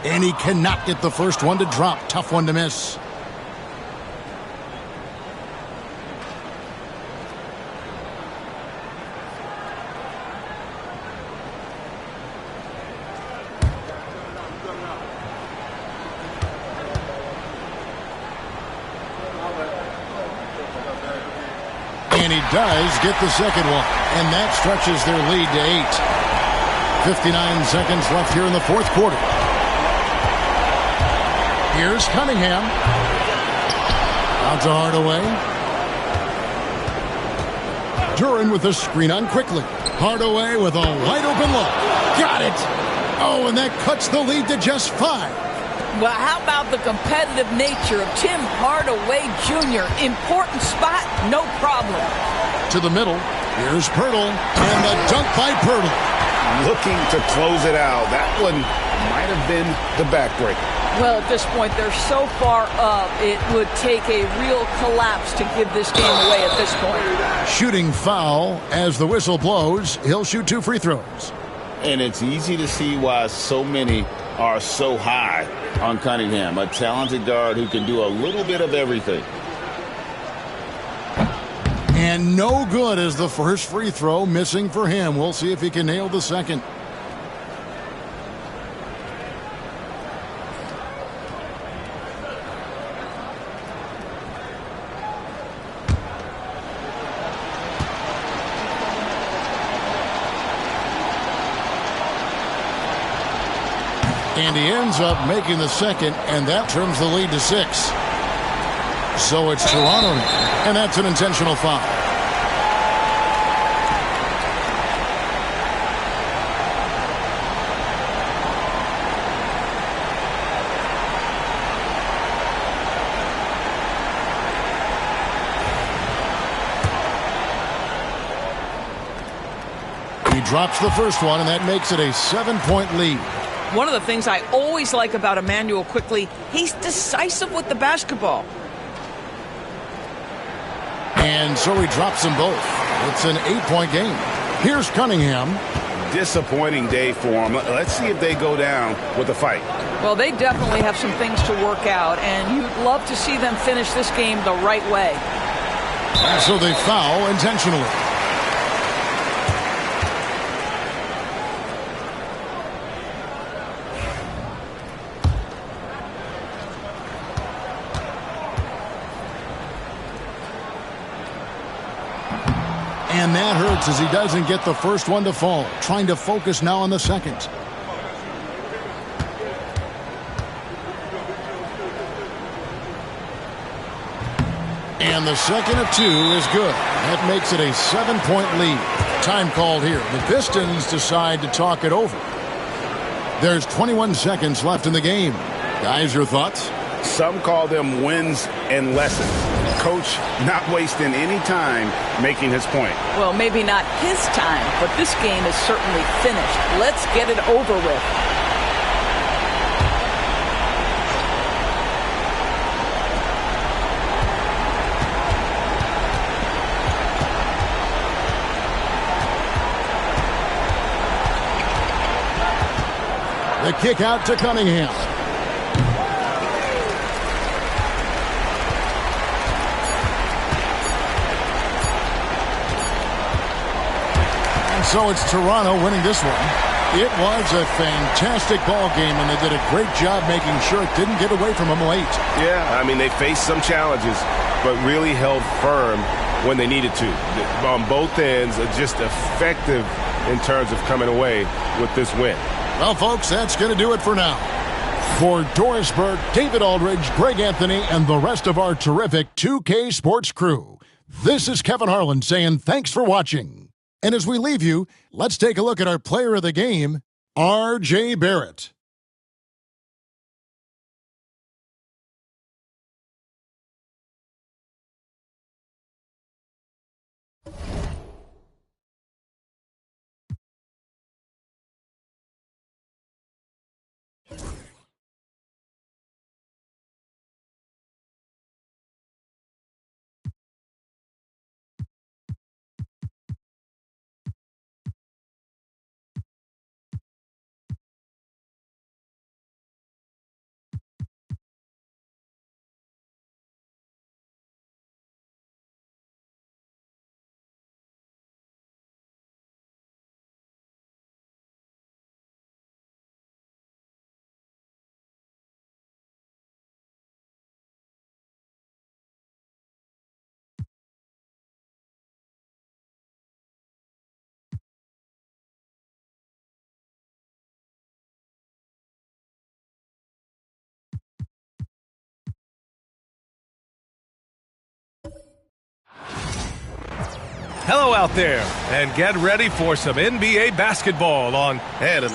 And he cannot get the first one to drop. Tough one to miss. And he does get the second one. And that stretches their lead to 8. 59 seconds left here in the fourth quarter. Here's Cunningham. Out to Hardaway. Duren with the screen on quickly. Hardaway with a wide open look. Got it. Oh, and that cuts the lead to just 5. Well, how about the competitive nature of Tim Hardaway Jr.? Important spot, no problem. To the middle. Here's Pirtle. And the dunk by Pirtle. Looking to close it out. That one might have been the backbreaker. Well, at this point, they're so far up, it would take a real collapse to give this game away at this point. Shooting foul as the whistle blows. He'll shoot 2 free throws. And it's easy to see why so many are so high on Cunningham, a talented guard who can do a little bit of everything. And no good as the first free throw, missing for him. We'll see if he can nail the second. And he ends up making the second, and that trims the lead to 6. So it's Toronto, and that's an intentional foul. He drops the first one, and that makes it a 7-point lead. One of the things I always like about Emmanuel Quickly, he's decisive with the basketball. And so he drops them both. It's an 8-point game. Here's Cunningham. Disappointing day for him. Let's see if they go down with a fight. Well, they definitely have some things to work out, and you'd love to see them finish this game the right way. So they foul intentionally. And that hurts as he doesn't get the first one to fall. Trying to focus now on the second. And the second of 2 is good. That makes it a 7-point lead. Time called here. The Pistons decide to talk it over. There's 21 seconds left in the game. Guys, your thoughts? Some call them wins and lessons. Coach not wasting any time making his point. Well, maybe not his time, but this game is certainly finished. Let's get it over with. The kick out to Cunningham. And so it's Toronto winning this one. It was a fantastic ball game, and they did a great job making sure it didn't get away from them late. Yeah, I mean, they faced some challenges, but really held firm when they needed to. On both ends, just effective in terms of coming away with this win. Well, folks, that's going to do it for now. For Doris Burke, David Aldridge, Greg Anthony, and the rest of our terrific 2K Sports crew, this is Kevin Harlan saying thanks for watching. And as we leave you, let's take a look at our player of the game, R.J. Barrett. Hello out there, and get ready for some NBA basketball on and in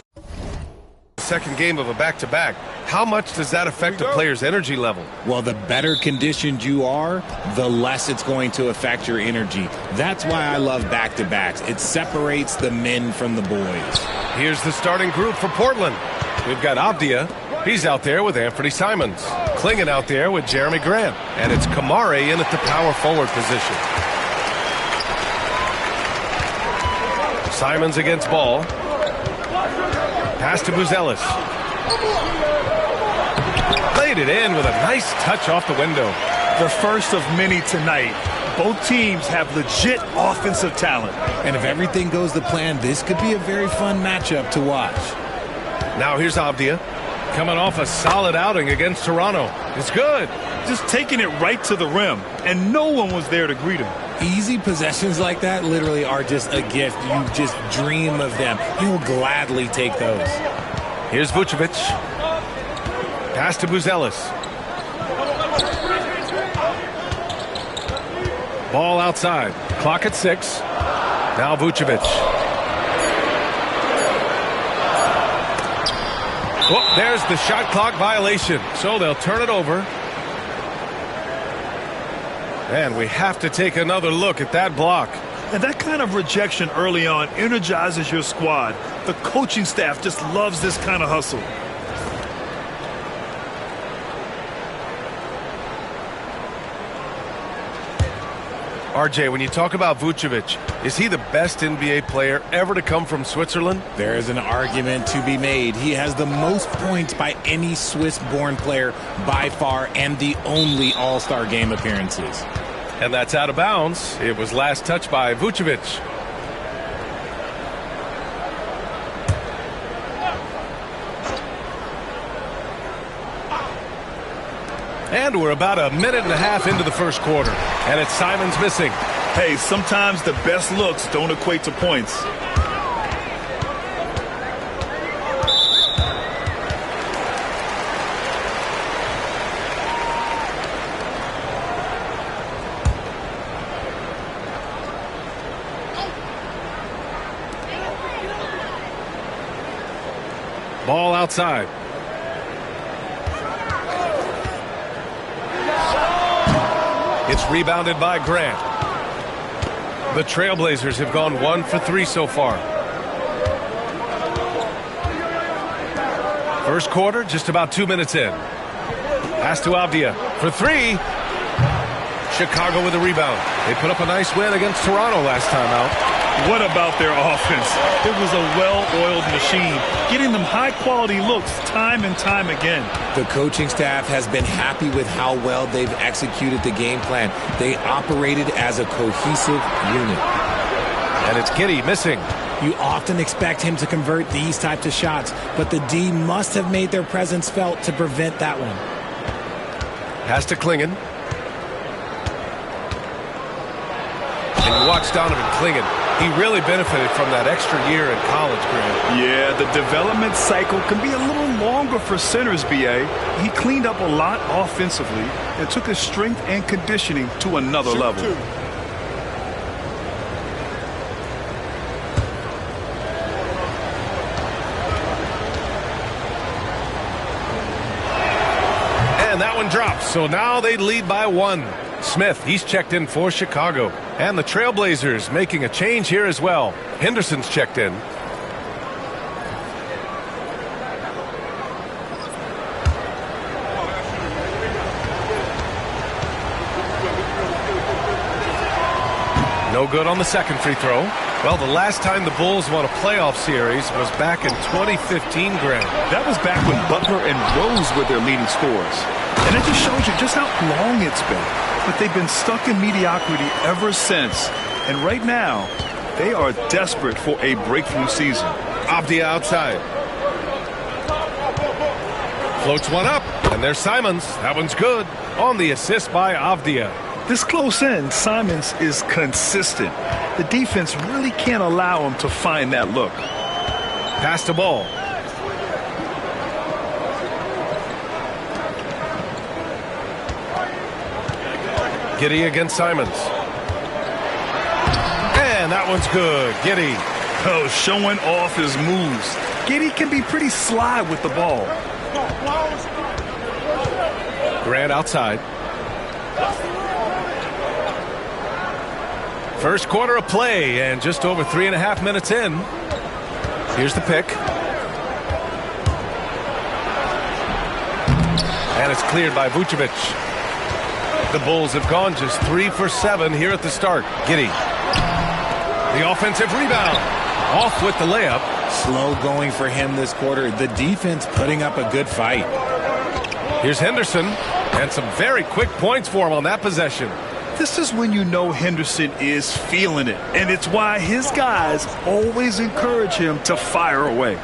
the second game of a back-to-back. How much does that affect a player's energy level? Well, the better conditioned you are, the less it's going to affect your energy. That's why I love back-to-backs. It separates the men from the boys. Here's the starting group for Portland. We've got Avdia. He's out there with Anthony Simons. Klingon out there with Jeremy Grant. And it's Kamare in at the power forward position. Simons against Ball. Pass to Buzelis. Laid it in with a nice touch off the window. The first of many tonight. Both teams have legit offensive talent. And if everything goes to plan, this could be a very fun matchup to watch. Now here's Avdia. Coming off a solid outing against Toronto. It's good. Just taking it right to the rim, and no one was there to greet him. Easy possessions like that literally are just a gift. You just dream of them. You'll gladly take those. Here's Vucevic. Pass to Buzelis. Ball outside. Clock at 6. Now Vucevic. Oh, there's the shot clock violation. So they'll turn it over. And we have to take another look at that block. And that kind of rejection early on energizes your squad. The coaching staff just loves this kind of hustle. RJ, when you talk about Vucevic, is he the best NBA player ever to come from Switzerland? There is an argument to be made. He has the most points by any Swiss-born player by far and the only All-Star game appearances. And that's out of bounds. It was last touched by Vucevic. And we're about a minute and a half into the first quarter. And it's Simons missing. Hey, sometimes the best looks don't equate to points. Ball outside. It's rebounded by Grant. The Trailblazers have gone 1 for 3 so far. First quarter, just about 2 minutes in. Pass to Avdia for 3. Chicago with a rebound. They put up a nice win against Toronto last time out. What about their offense? It was a well-oiled machine, getting them high-quality looks time and time again. The coaching staff has been happy with how well they've executed the game plan. They operated as a cohesive unit. And it's Giddey missing. You often expect him to convert these types of shots, but the D must have made their presence felt to prevent that one. Pass to Klingon. And you watch Donovan Klingon. He really benefited from that extra year in college, Grant. Yeah, the development cycle can be a little longer for centers, B.A. He cleaned up a lot offensively and took his strength and conditioning to another level. And that one drops, so now they lead by 1. Smith, he's checked in for Chicago. And the Trailblazers making a change here as well. Henderson's checked in. No good on the second free throw. Well, the last time the Bulls won a playoff series was back in 2015, Grant. That was back when Butler and Rose were their leading scorers. And it just shows you just how long it's been. But they've been stuck in mediocrity ever since. And right now, they are desperate for a breakthrough season. Avdia outside. Floats one up, and there's Simons. That one's good. On the assist by Avdia. This close in, Simons is consistent. The defense really can't allow him to find that look. Pass the ball. Giddey against Simons. And that one's good. Giddey. Oh, showing off his moves. Giddey can be pretty sly with the ball. Grant outside. First quarter of play and just over 3.5 minutes in. Here's the pick. And it's cleared by Vucevic. The Bulls have gone just 3 for 7 here at the start. Giddey. The offensive rebound. Off with the layup. Slow going for him this quarter. The defense putting up a good fight. Here's Henderson. And some very quick points for him on that possession. This is when you know Henderson is feeling it. And it's why his guys always encourage him to fire away.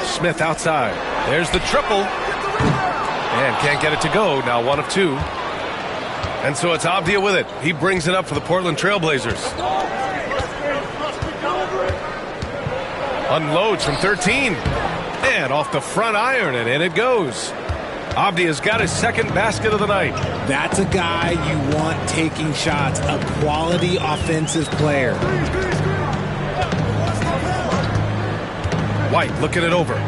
Smith outside. There's the triple. And can't get it to go. Now 1 of 2. And so it's Avdia with it. He brings it up for the Portland Trailblazers. Unloads from 13. And off the front iron, and in it goes. Avdia's got his second basket of the night. That's a guy you want taking shots. A quality offensive player. White looking it over.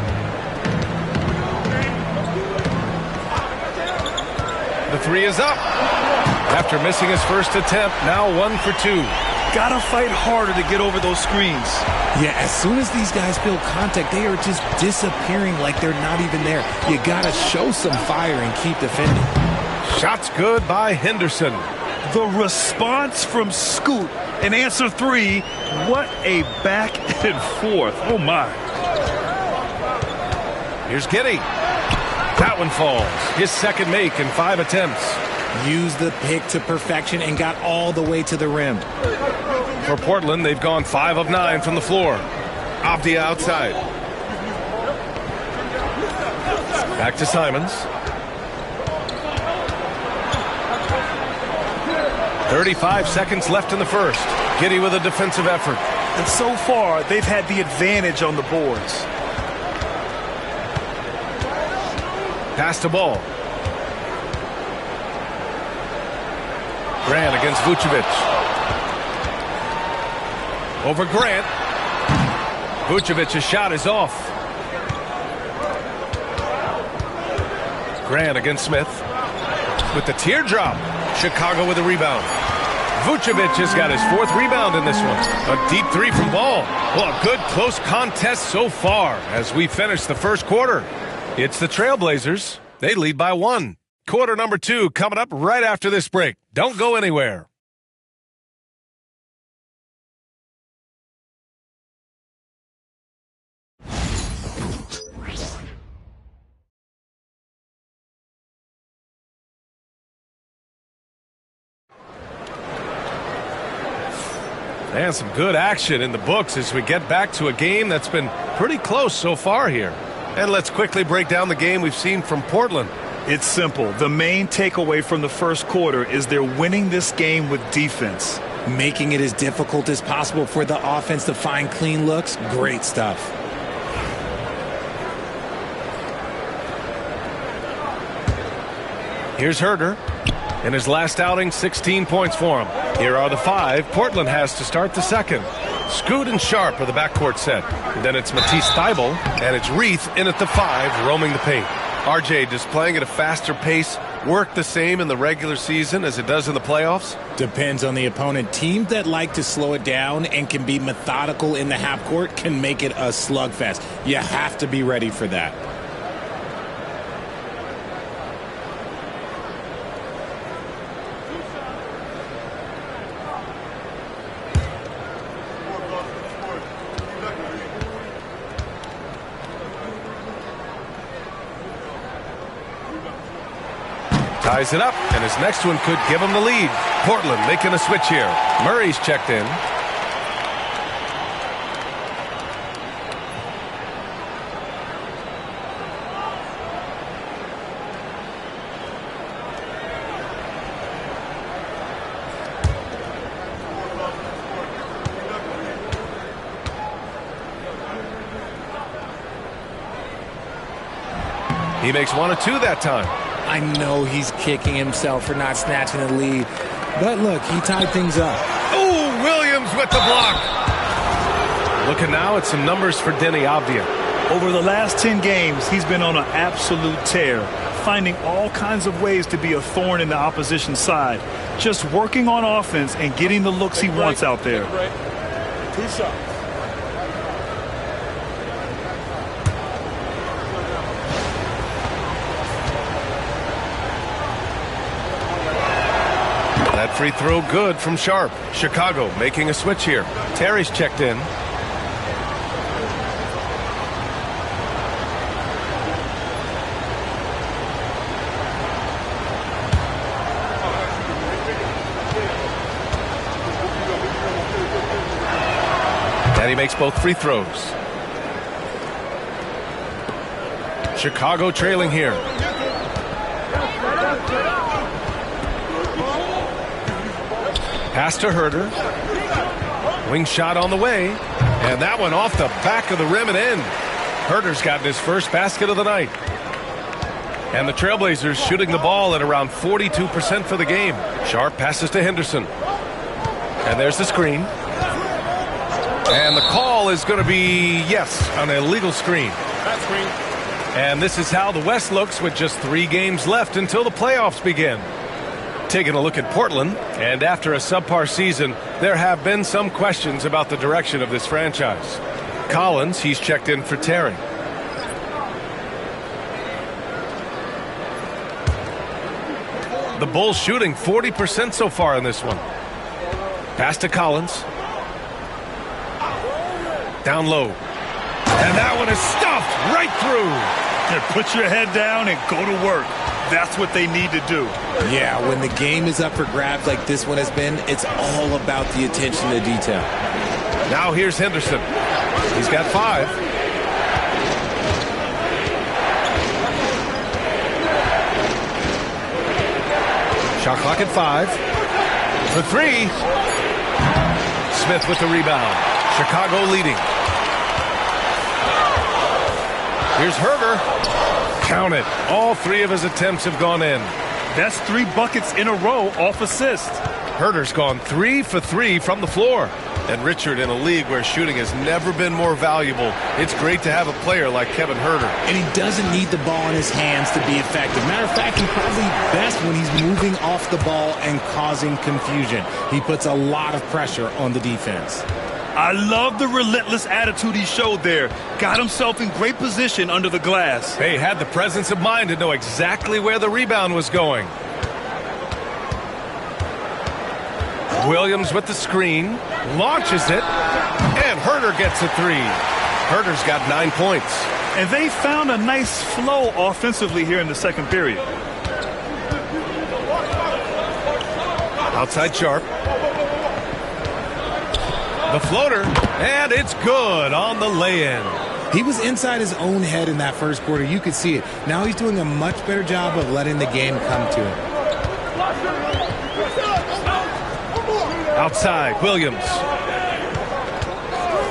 The 3 is up. After missing his first attempt, now 1 for 2. Gotta fight harder to get over those screens. Yeah, as soon as these guys feel contact, they are just disappearing like they're not even there. You gotta show some fire and keep defending. Shots good by Henderson. The response from Scoot in answer 3. What a back and forth. Oh, my. Here's Giddey. That one falls. His second make in 5 attempts. Used the pick to perfection and got all the way to the rim. For Portland, they've gone 5 of 9 from the floor. Avdia outside. Back to Simons. 35 seconds left in the first. Giddey with a defensive effort. And so far, they've had the advantage on the boards. Pass the ball. Grant against Vucevic. Over Grant. Vucevic's shot is off. Grant against Smith. with the teardrop. Chicago with a rebound. Vucevic has got his 4th rebound in this one. A deep 3 from Ball. Well, a good close contest so far as we finish the first quarter. It's the Trailblazers. They lead by 1. Quarter number 2 coming up right after this break. Don't go anywhere. And some good action in the books as we get back to a game that's been pretty close so far here. And let's quickly break down the game we've seen from Portland. It's simple. The main takeaway from the first quarter is they're winning this game with defense. Making it as difficult as possible for the offense to find clean looks. Great stuff. Here's Herder. In his last outing, 16 points for him. Here are the 5 Portland has to start the second. Scoot and Sharp are the backcourt set. And then it's Matisse Thybulle, and it's Reith in at the 5, roaming the paint. RJ, does playing at a faster pace work the same in the regular season as it does in the playoffs? Depends on the opponent. Teams that like to slow it down and can be methodical in the half court can make it a slugfest. You have to be ready for that. Ties it up, and his next one could give him the lead. Portland making a switch here. Murray's checked in. He makes 1 of 2 that time. I know he's kicking himself for not snatching the lead. But look, he tied things up. Oh, Williams with the block. Looking now at some numbers for Denny Avdia. Over the last 10 games, he's been on an absolute tear, finding all kinds of ways to be a thorn in the opposition side. Just working on offense and getting the looks he wants out there. 2 shots. That free throw good from Sharp. Chicago making a switch here. Terry's checked in. And he makes both free throws. Chicago trailing here. Pass to Herder. Wing shot on the way. And that one off the back of the rim and in. Herder's gotten his first basket of the night. And the Trailblazers shooting the ball at around 42% for the game. Sharp passes to Henderson. And there's the screen. And the call is going to be, yes, an illegal screen. And this is how the West looks with just 3 games left until the playoffs begin. Taking a look at Portland, and after a subpar season, there have been some questions about the direction of this franchise. Collins, he's checked in for Terry. The Bulls shooting 40% so far in this one. Pass to Collins. Down low. And that one is stuffed right through. Yeah, put your head down and go to work. That's what they need to do. Yeah, when the game is up for grabs like this one has been, it's all about the attention to detail. Now here's Henderson. He's got 5. Shot clock at 5. For 3. Smith with the rebound. Chicago leading. Here's Herder. Count it. All 3 of his attempts have gone in. That's 3 buckets in a row off assist. Herder's gone 3 for 3 from the floor. And Richard, in a league where shooting has never been more valuable, it's great to have a player like Kevin Huerter. And he doesn't need the ball in his hands to be effective. Matter of fact, he's probably best when he's moving off the ball and causing confusion. He puts a lot of pressure on the defense. I love the relentless attitude he showed there. Got himself in great position under the glass. Hey, had the presence of mind to know exactly where the rebound was going. Williams with the screen, launches it, and Huerter gets a three. Huerter's got 9 points. And they found a nice flow offensively here in the second period. Outside Sharp. The floater, and it's good on the lay-in. He was inside his own head in that first quarter. You could see it. Now he's doing a much better job of letting the game come to him. Outside, Williams.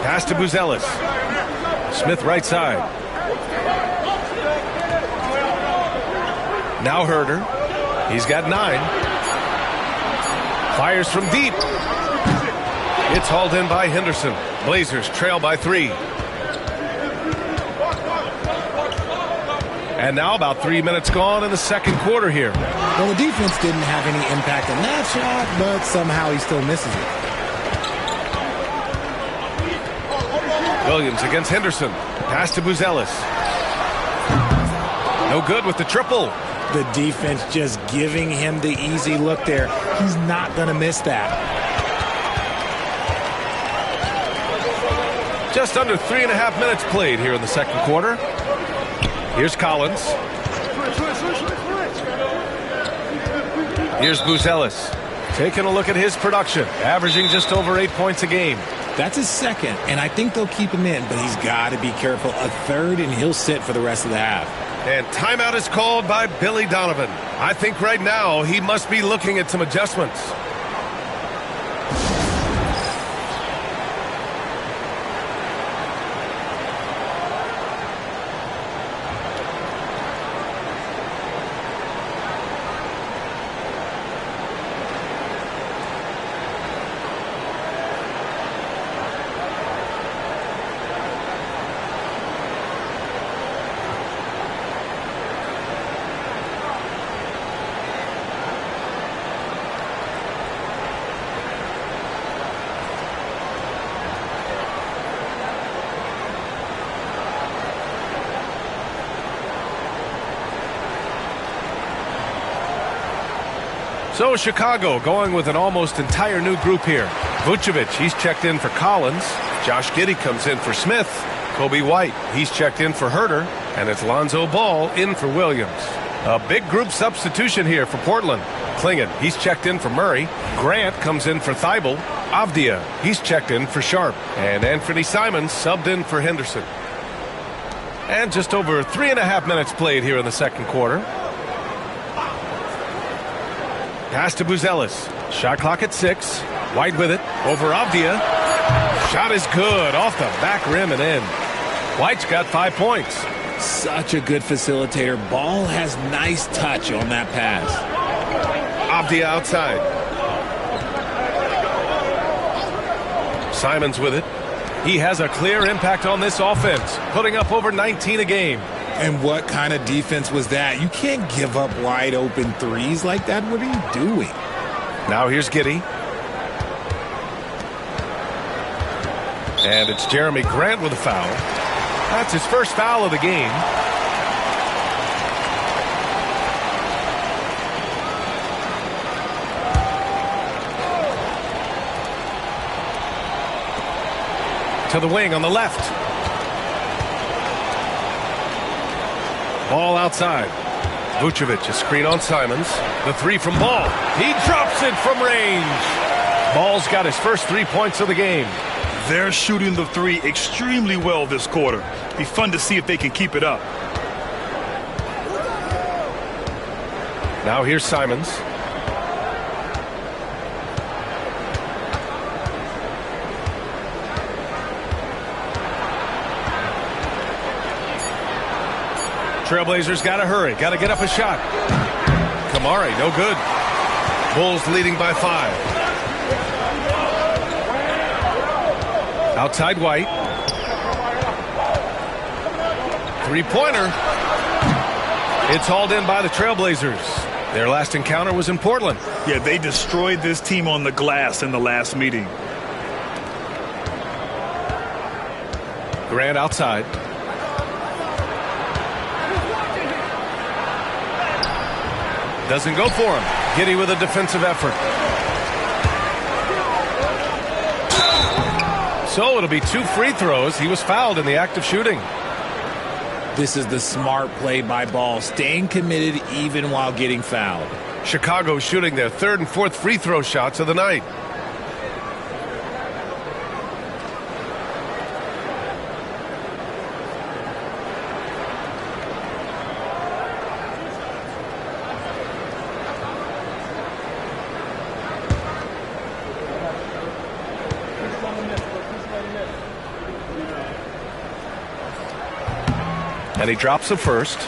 Pass to Buzelis. Smith right side. Now Huerter. He's got 9. Fires from deep. It's hauled in by Henderson. Blazers trail by 3. And now about 3 minutes gone in the second quarter here. Well, the defense didn't have any impact on that shot, but somehow he still misses it. Williams against Henderson. Pass to Buzelis. No good with the triple. The defense just giving him the easy look there. He's not going to miss that. Just under 3.5 minutes played here in the second quarter. Here's Collins. Here's Buzelis. Taking a look at his production, averaging just over 8 points a game. That's his second, and I think they'll keep him in, but he's got to be careful. A third, and he'll sit for the rest of the half. And timeout is called by Billy Donovan. I think right now he must be looking at some adjustments. So Chicago going with an almost entire new group here. Vucevic, he's checked in for Collins. Josh Giddey comes in for Smith. Kobe White, he's checked in for Huerter. And it's Lonzo Ball in for Williams. A big group substitution here for Portland. Klingon, he's checked in for Murray. Grant comes in for Thibault. Avdia, he's checked in for Sharp. And Anthony Simons subbed in for Henderson. And just over 3.5 minutes played here in the second quarter. Pass to Buzelis. Shot clock at 6. White with it. Over Avdia. Shot is good. Off the back rim and in. White's got 5 points. Such a good facilitator. Ball has nice touch on that pass. Avdia outside. Simons with it. He has a clear impact on this offense, putting up over 19 a game. And what kind of defense was that? You can't give up wide open threes like that. What are you doing? Now here's Giddey. And it's Jeremy Grant with a foul. That's his first foul of the game. To the wing on the left. Ball outside. Vucevic, a screen on Simons. The 3 from Ball. He drops it from range. Ball's got his first 3 points of the game. They're shooting the 3 extremely well this quarter. Be fun to see if they can keep it up. Now here's Simons. Trailblazers got to hurry. Got to get up a shot. Kamari, no good. Bulls leading by 5. Outside White. Three-pointer. It's hauled in by the Trailblazers. Their last encounter was in Portland. Yeah, they destroyed this team on the glass in the last meeting. Grant outside. Doesn't go for him. Giddey with a defensive effort. So it'll be 2 free throws. He was fouled in the act of shooting. This is the smart play by Ball, staying committed even while getting fouled. Chicago shooting their 3rd and 4th free throw shots of the night. And he drops the first.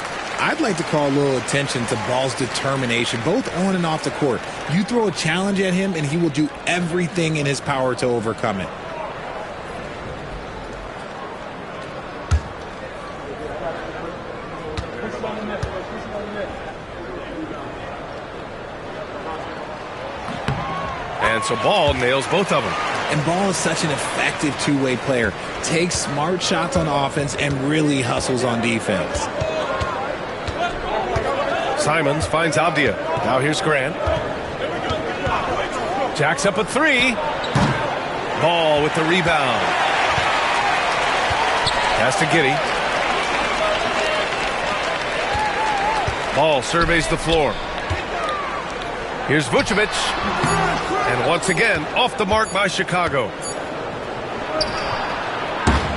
I'd like to call a little attention to Ball's determination, both on and off the court. You throw a challenge at him, and he will do everything in his power to overcome it. And so Ball nails both of them. And Ball is such an effective two-way player. Takes smart shots on offense and really hustles on defense. Simons finds Avdia. Now here's Grant. Jacks up a 3. Ball with the rebound. Pass to Giddey. Ball surveys the floor. Here's Vucevic. And once again, off the mark by Chicago.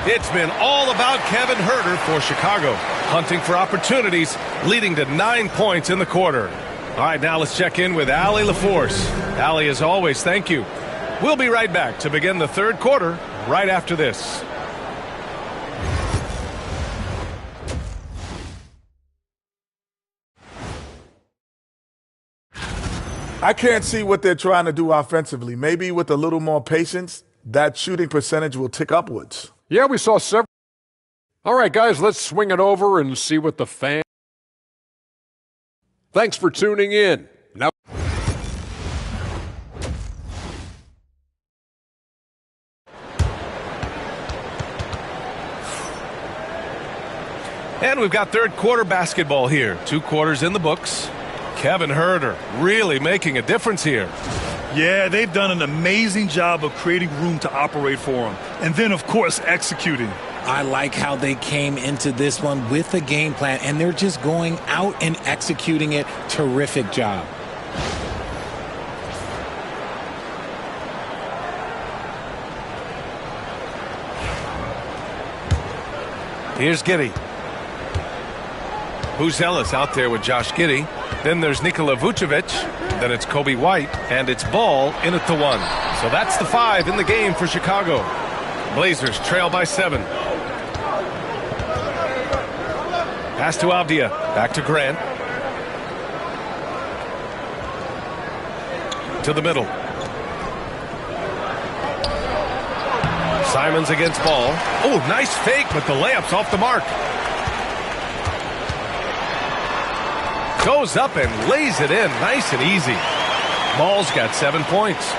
It's been all about Kevin Huerter for Chicago, hunting for opportunities, leading to 9 points in the quarter. All right, now let's check in with Allie LaForce. Allie, as always, thank you. We'll be right back to begin the 3rd quarter right after this. I can't see what they're trying to do offensively. Maybe with a little more patience, that shooting percentage will tick upwards. Yeah, we saw several. All right, guys, let's swing it over and see what the fans. Thanks for tuning in. Now. And we've got 3rd quarter basketball here. 2 quarters in the books. Kevin Huerter really making a difference here. Yeah, they've done an amazing job of creating room to operate for him. And then, of course, executing. I like how they came into this one with a game plan, and they're just going out and executing it. Terrific job. Here's Giddey. Buzelis out there with Josh Giddey. Then there's Nikola Vucevic. Then it's Kobe White. And it's Ball in at the 1. So that's the 5 in the game for Chicago. Blazers trail by 7. Pass to Avdia. Back to Grant. To the middle. Simons against Ball. Oh, nice fake, but the layup's off the mark. Goes up and lays it in nice and easy. Ball's got 7 points.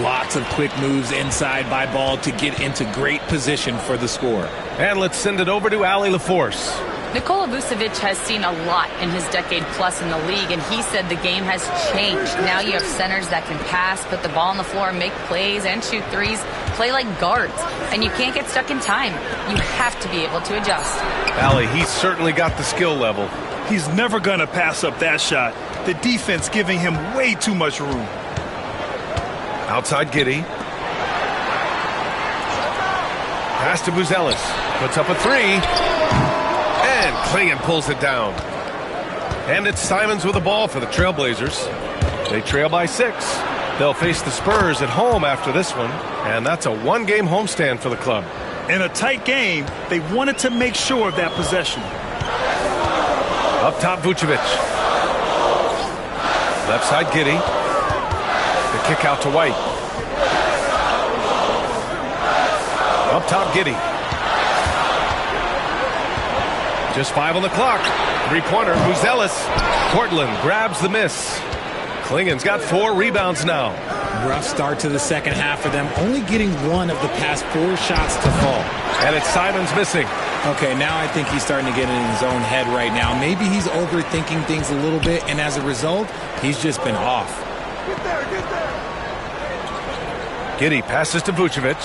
Lots of quick moves inside by Ball to get into great position for the score. And let's send it over to Allie LaForce. Nikola Vucevic has seen a lot in his decade plus in the league, and he said the game has changed. Now you have centers that can pass, put the ball on the floor, make plays, and shoot threes, play like guards. And you can't get stuck in time. You have to be able to adjust. Allie, he's certainly got the skill level. He's never going to pass up that shot. The defense giving him way too much room. Outside Giddey. Pass to Buzelis. Puts up a 3. And Klingon pulls it down. And it's Simons with the ball for the Trailblazers. They trail by 6. They'll face the Spurs at home after this one. And that's a 1-game homestand for the club. In a tight game, they wanted to make sure of that possession. Up top, Vucevic. Left side, Giddey. The kick out to White. Up top, Giddey. Just 5 on the clock. Three-pointer, Buzelis. Portland grabs the miss. Klingen's got 4 rebounds now. Rough start to the second half for them, only getting 1 of the past 4 shots to fall. And it's Simons missing. Okay, now I think he's starting to get in his own head right now. Maybe he's overthinking things a little bit, and as a result, he's just been off. Get there, get there. Giddey passes to Vucevic.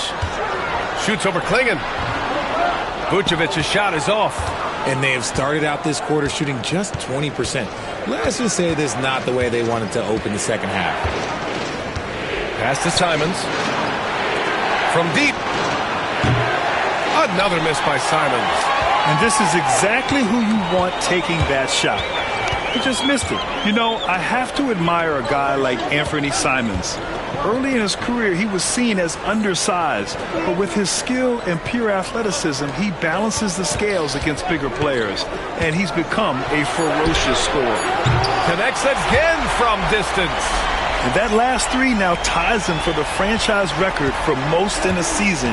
Shoots over Klingen. Vucevic's shot is off. And they have started out this quarter shooting just 20%. Let's just say this is not the way they wanted to open the second half. Pass to Simons. From deep. Another miss by Simons. And this is exactly who you want taking that shot. He just missed it. You know, I have to admire a guy like Anthony Simons. Early in his career, he was seen as undersized, but with his skill and pure athleticism, he balances the scales against bigger players, and he's become a ferocious scorer. Connects again from distance. And that last 3 now ties him for the franchise record for most in a season.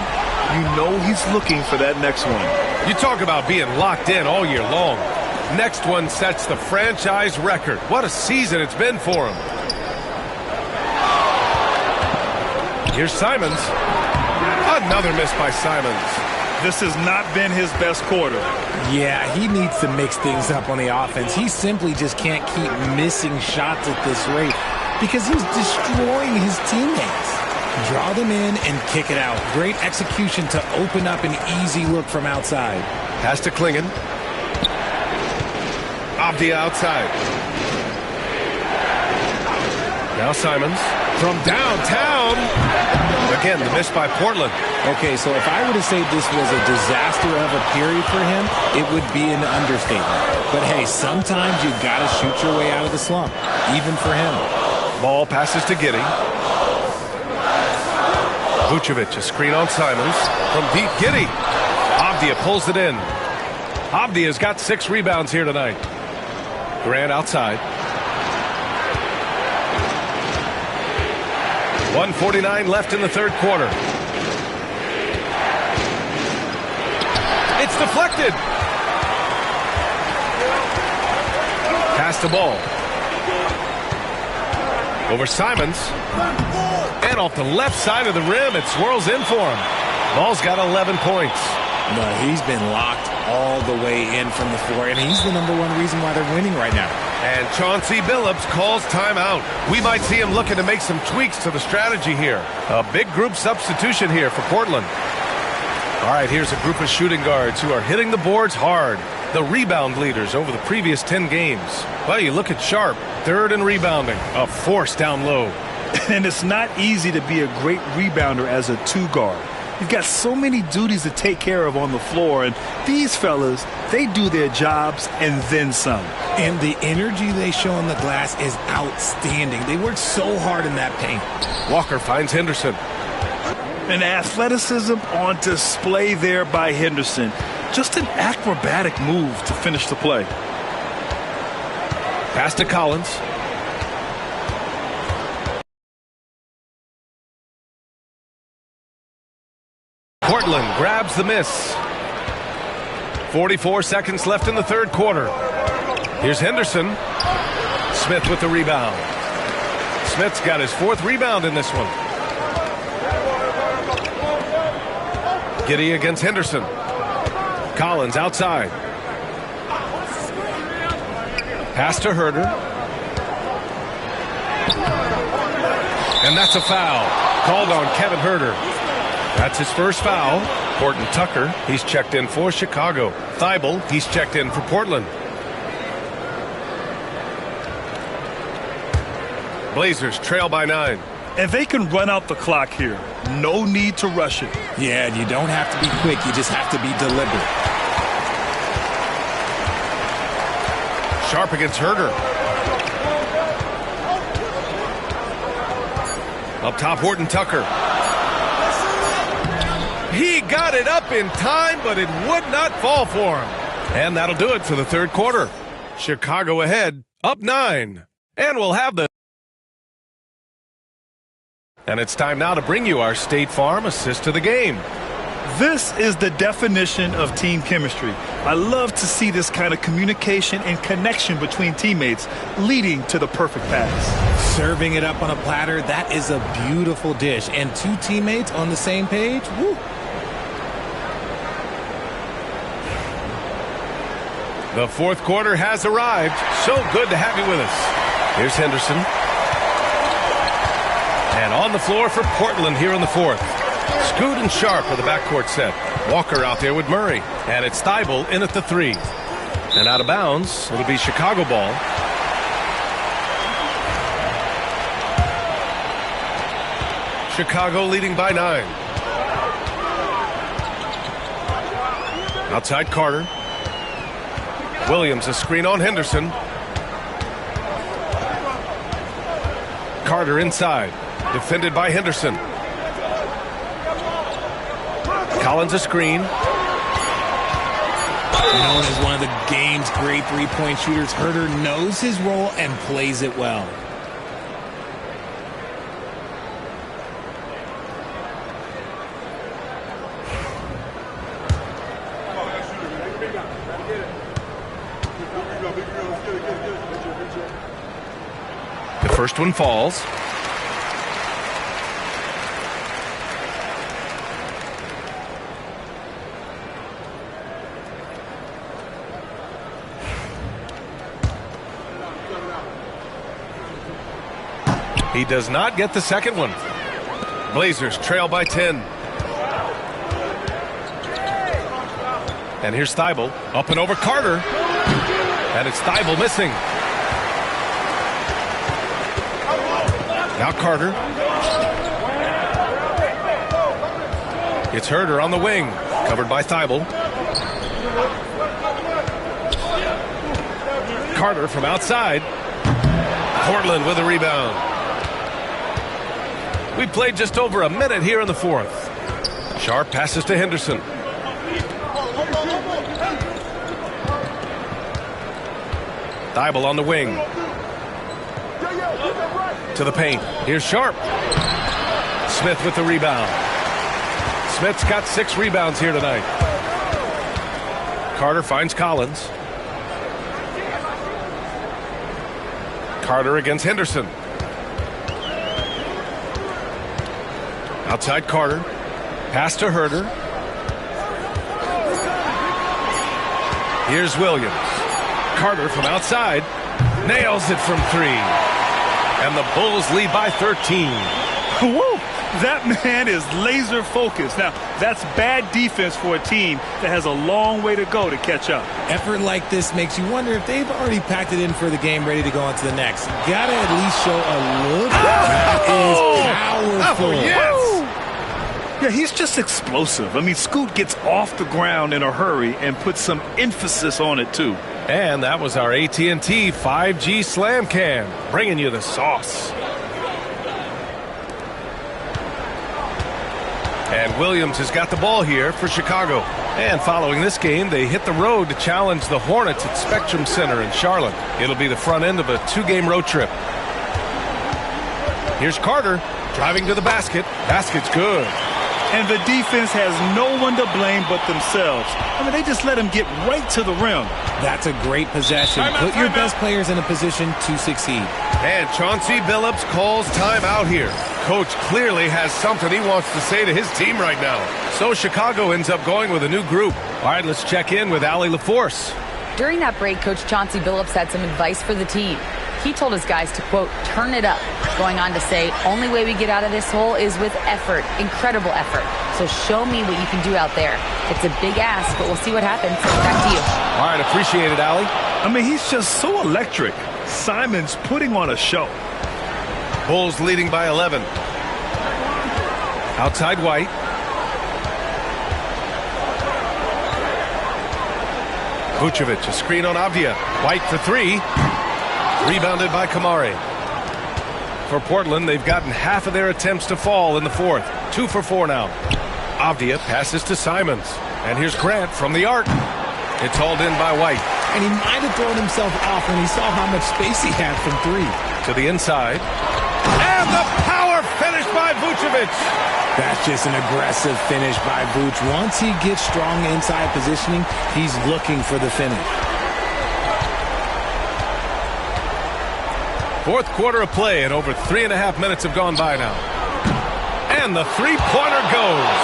You know he's looking for that next one. You talk about being locked in all year long. Next one sets the franchise record. What a season it's been for him. Here's Simons. Another miss by Simons. This has not been his best quarter. Yeah, he needs to mix things up on the offense. He simply just can't keep missing shots at this rate because he's destroying his teammates. Draw them in and kick it out. Great execution to open up an easy look from outside. Pass to Klingen. Avdia outside. Now Simons from downtown. Again, the miss by Portland. Okay, so if I were to say this was a disaster of a period for him, it would be an understatement. But hey, sometimes you got to shoot your way out of the slump, even for him. Ball passes to Giddey. Vucevic, a screen on Simons. From deep, Giddey. Avdia pulls it in. Avdia's got 6 rebounds here tonight. Grant outside. 1:49 left in the third quarter. It's deflected. Pass the ball. Over Simons. And off the left side of the rim, it swirls in for him. Ball's got 11 points. No, he's been locked all the way in from the floor, and he's the #1 reason why they're winning right now. And Chauncey Billups calls timeout. We might see him looking to make some tweaks to the strategy here. A big group substitution here for Portland. All right, here's a group of shooting guards who are hitting the boards hard. The rebound leaders over the previous 10 games. Well, you look at Sharp, 3rd in rebounding, a force down low. And it's not easy to be a great rebounder as a 2 guard. You've got so many duties to take care of on the floor, and these fellas, they do their jobs and then some. And the energy they show on the glass is outstanding. They work so hard in that paint. Walker finds Henderson. And athleticism on display there by Henderson. Just an acrobatic move to finish the play. Pass to Collins. Portland grabs the miss. 44 seconds left in the third quarter. Here's Henderson. Smith with the rebound. Smith's got his 4th rebound in this one. Giddey against Henderson. Collins outside. Pass to Herder. And that's a foul. Called on Kevin Herder. That's his first foul. Horton Tucker, he's checked in for Chicago. Thibault, he's checked in for Portland. Blazers trail by 9. And they can run out the clock here. No need to rush it. Yeah, and you don't have to be quick. You just have to be deliberate. Sharp against Herder. Up top, Horton Tucker. He got it up in time, but it would not fall for him. And that'll do it for the third quarter. Chicago ahead, up 9. And we'll have the... And it's time now to bring you our State Farm assist to the game. This is the definition of team chemistry. I love to see this kind of communication and connection between teammates leading to the perfect pass. Serving it up on a platter, that is a beautiful dish. And two teammates on the same page, woo. The fourth quarter has arrived. So good to have you with us. Here's Henderson. And on the floor for Portland here in the fourth. Scoot and Sharp are the backcourt set. Walker out there with Murray. And it's Thibault in at the 3. And out of bounds, it'll be Chicago ball. Chicago leading by 9. Outside Carter. Williams a screen on Henderson. Carter inside. Defended by Henderson. Collins a screen. Known as one of the game's great three-point shooters, Herter knows his role and plays it well. The first one falls. He does not get the second one. Blazers trail by 10. And here's Thibault up and over Carter. And it's Thibault missing. Now Carter. It's Herter on the wing. Covered by Thibault. Carter from outside. Portland with a rebound. We played just over a minute here in the fourth. Sharp passes to Henderson. Thibault on the wing. To the paint. Here's Sharp. Smith with the rebound. Smith's got 6 rebounds here tonight. Carter finds Collins. Carter against Henderson. Outside Carter. Pass to Herter. Here's Williams. Carter from outside. Nails it from 3. And the Bulls lead by 13. Woo! That man is laser focused. Now, that's bad defense for a team that has a long way to go to catch up. Effort like this makes you wonder if they've already packed it in for the game, ready to go on to the next. Gotta at least show a look. That is powerful. Oh, yes. Yeah, he's just explosive. I mean, Scoot gets off the ground in a hurry and puts some emphasis on it, too. And that was our AT&T 5G Slam Cam, bringing you the sauce. And Williams has got the ball here for Chicago. And following this game, they hit the road to challenge the Hornets at Spectrum Center in Charlotte. It'll be the front end of a 2-game road trip. Here's Carter driving to the basket. Basket's good. And the defense has no one to blame but themselves. I mean, they just let him get right to the rim. That's a great possession. Put your best players in a position to succeed. And Chauncey Billups calls timeout here. Coach clearly has something he wants to say to his team right now. So Chicago ends up going with a new group. All right, let's check in with Allie LaForce. During that break, Coach Chauncey Billups had some advice for the team. He told his guys to, quote, turn it up, going on to say, only way we get out of this hole is with effort, incredible effort. So show me what you can do out there. It's a big ask, but we'll see what happens. Back to you. All right, appreciate it, Allie. I mean, he's just so electric. Simon's putting on a show. Bulls leading by 11. Outside White. Vucevic, a screen on Avdia. White for 3. Rebounded by Kamari. For Portland, they've gotten half of their attempts to fall in the fourth. 2 for 4 now. Avdia passes to Simons. And here's Grant from the arc. It's hauled in by White. And he might have thrown himself off when he saw how much space he had from 3. To the inside. And the power finish by Vucevic. That's just an aggressive finish by Vooch. Once he gets strong inside positioning, he's looking for the finish. Fourth quarter of play, and over 3.5 minutes have gone by now. And the three-pointer goes.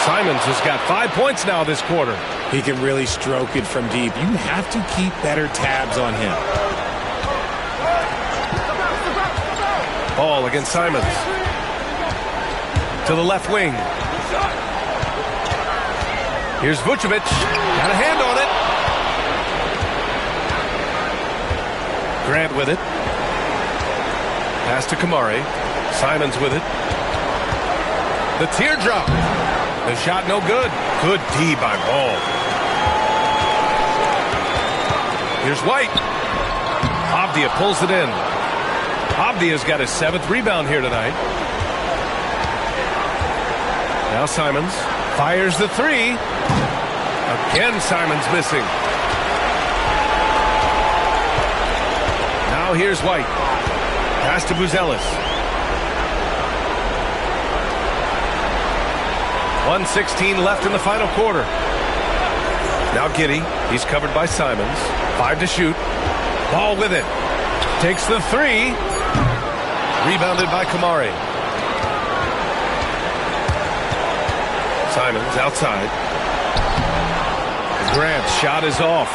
Simons has got 5 points now this quarter. He can really stroke it from deep. You have to keep better tabs on him. Ball against Simons. To the left wing. Here's Vucevic. Got a hand on it. Grant with it. Pass to Kamari. Simons with it. The teardrop. The shot no good. Good D by Ball. Here's White. Avdia pulls it in. Avdia's got his 7th rebound here tonight. Now Simons fires the three. Again, Simons missing. Now here's White. Pass to Buzelis. 1:16 left in the final quarter. Now Giddey. He's covered by Simons. 5 to shoot. Ball with it. Takes the three. Rebounded by Kamari. Simons outside. Grant's shot is off.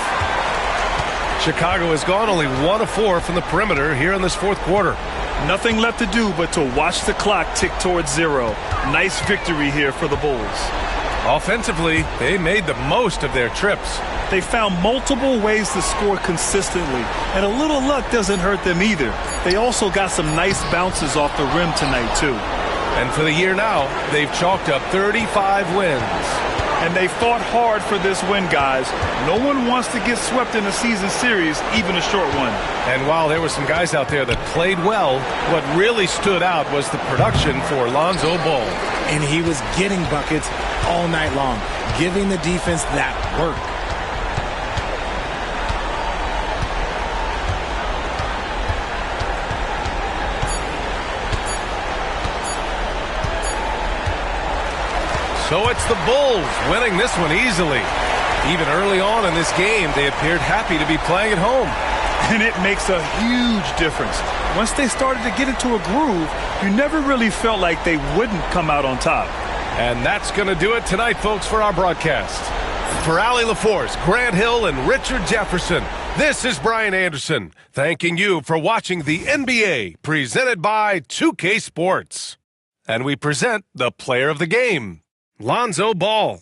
Chicago has gone only 1 of 4 from the perimeter here in this fourth quarter. Nothing left to do but to watch the clock tick towards 0. Nice victory here for the Bulls. Offensively, they made the most of their trips. They found multiple ways to score consistently, and a little luck doesn't hurt them either. They also got some nice bounces off the rim tonight, too. And for the year now, they've chalked up 35 wins. And they fought hard for this win, guys. No one wants to get swept in a season series, even a short one. And while there were some guys out there that played well, what really stood out was the production for Lonzo Ball. And he was getting buckets all night long, giving the defense that work. So it's the Bulls winning this one easily. Even early on in this game, they appeared happy to be playing at home. And it makes a huge difference. Once they started to get into a groove, you never really felt like they wouldn't come out on top. And that's going to do it tonight, folks, for our broadcast. For Allie LaForce, Grant Hill, and Richard Jefferson, this is Brian Anderson, thanking you for watching the NBA, presented by 2K Sports. And we present the player of the game, Lonzo Ball.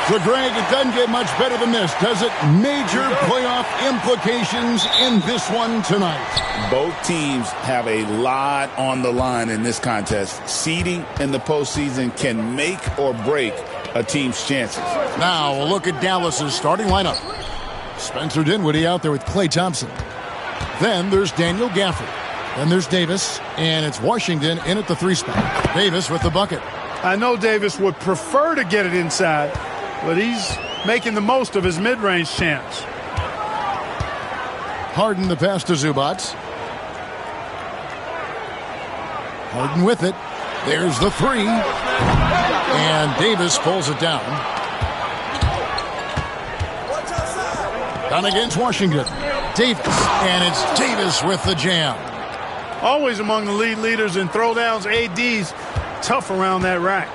So, Greg, it doesn't get much better than this, does it? Major playoff implications in this one tonight. Both teams have a lot on the line in this contest. Seeding in the postseason can make or break a team's chances. Now, we'll look at Dallas's starting lineup. Spencer Dinwiddie out there with Klay Thompson. Then there's Daniel Gafford. Then there's Davis, and it's Washington in at the 3 spot. Davis with the bucket. I know Davis would prefer to get it inside, but he's making the most of his mid-range chance. Harden the pass to Zubac. Harden with it. There's the 3. And Davis pulls it down. Down against Washington. Davis. And it's Davis with the jam. always among the lead leaders in throwdowns. AD's tough around that rack.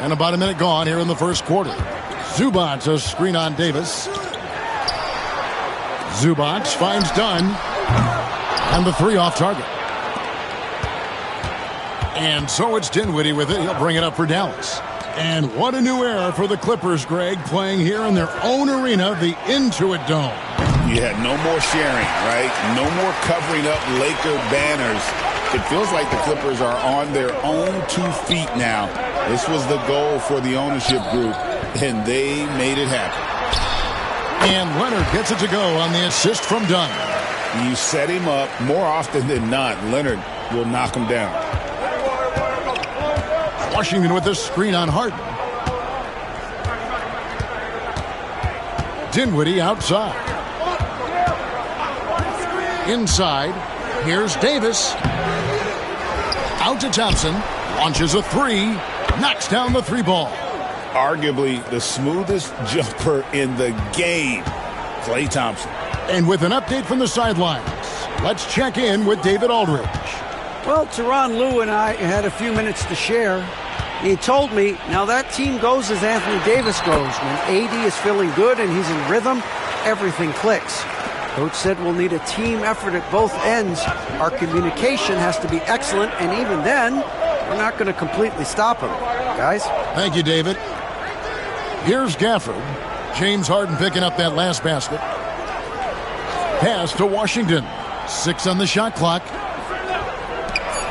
And about a minute gone here in the first quarter. Zubac, a screen on Davis. Zubac finds Dunn. And the three off target. And so it's Dinwiddie with it. He'll bring it up for Dallas. And what a new era for the Clippers, Greg, playing here in their own arena, the Intuit Dome. You had no more sharing, right? No more covering up Laker banners. It feels like the Clippers are on their own 2 feet now. This was the goal for the ownership group, and they made it happen. And Leonard gets it to go on the assist from Dunn. You set him up more often than not. Leonard will knock him down. Washington with the screen on Harden. Dinwiddie outside. Inside. Here's Davis. Out to Thompson. Launches a three. Knocks down the three ball. Arguably the smoothest jumper in the game. Klay Thompson. And with an update from the sidelines, let's check in with David Aldridge. Well, Tyronn Lue and I had a few minutes to share. He told me, now that team goes as Anthony Davis goes. When AD is feeling good and he's in rhythm, everything clicks. Coach said we'll need a team effort at both ends. Our communication has to be excellent, and even then, we're not going to completely stop him. Guys? Thank you, David. Here's Gafford. James Harden picking up that last basket. Pass to Washington. 6 on the shot clock.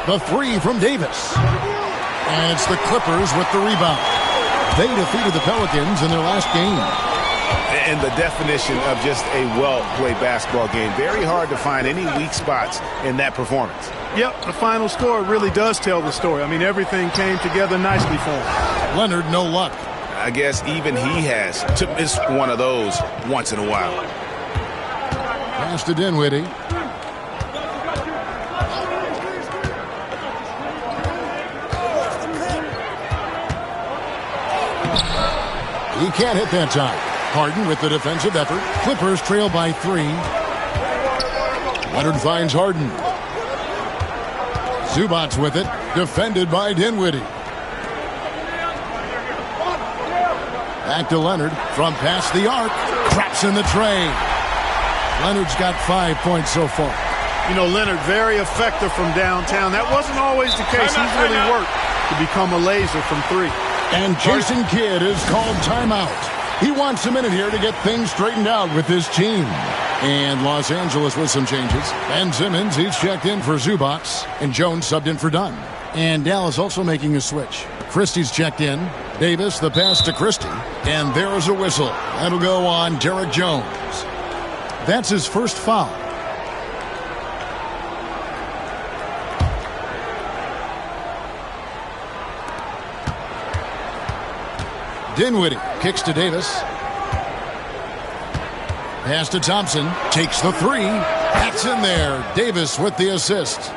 The three from Davis. And it's the Clippers with the rebound. They defeated the Pelicans in their last game. And the definition of just a well-played basketball game. Very hard to find any weak spots in that performance. Yep, the final score really does tell the story. I mean, everything came together nicely for him. Leonard, no luck. I guess even he has to miss one of those once in a while. Pass to Dinwiddie. He can't hit that time. Harden with the defensive effort. Clippers trail by 3. Leonard finds Harden. Zubac with it. Defended by Dinwiddie. Back to Leonard from past the arc. Traps in the tray. Leonard's got 5 points so far. You know, Leonard very effective from downtown. That wasn't always the case. He's really worked to become a laser from 3. And Jason Kidd is called timeout. He wants a minute here to get things straightened out with his team. And Los Angeles with some changes. Ben Simmons, he's checked in for Zubac. And Jones subbed in for Dunn. And Dallas also making a switch. Christie's checked in. Davis, the pass to Christie. And there's a whistle. That'll go on Derek Jones. That's his first foul. Dinwiddie kicks to Davis. Pass to Thompson. Takes the three. That's in there. Davis with the assist.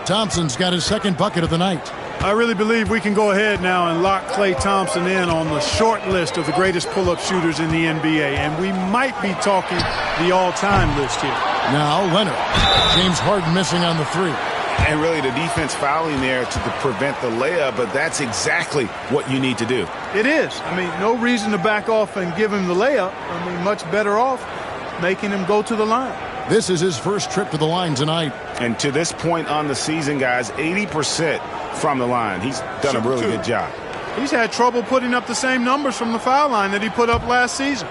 Thompson's got his second bucket of the night. I really believe we can go ahead now and lock Klay Thompson in on the short list of the greatest pull-up shooters in the NBA. And we might be talking the all-time list here. Now Leonard. James Harden missing on the three. And really the defense fouling there to prevent the layup, but that's exactly what you need to do. It is. I mean, no reason to back off and give him the layup. I mean, much better off making him go to the line. This is his first trip to the line tonight. And to this point on the season, guys, 80% from the line. He's done a really good job. He's had trouble putting up the same numbers from the foul line that he put up last season.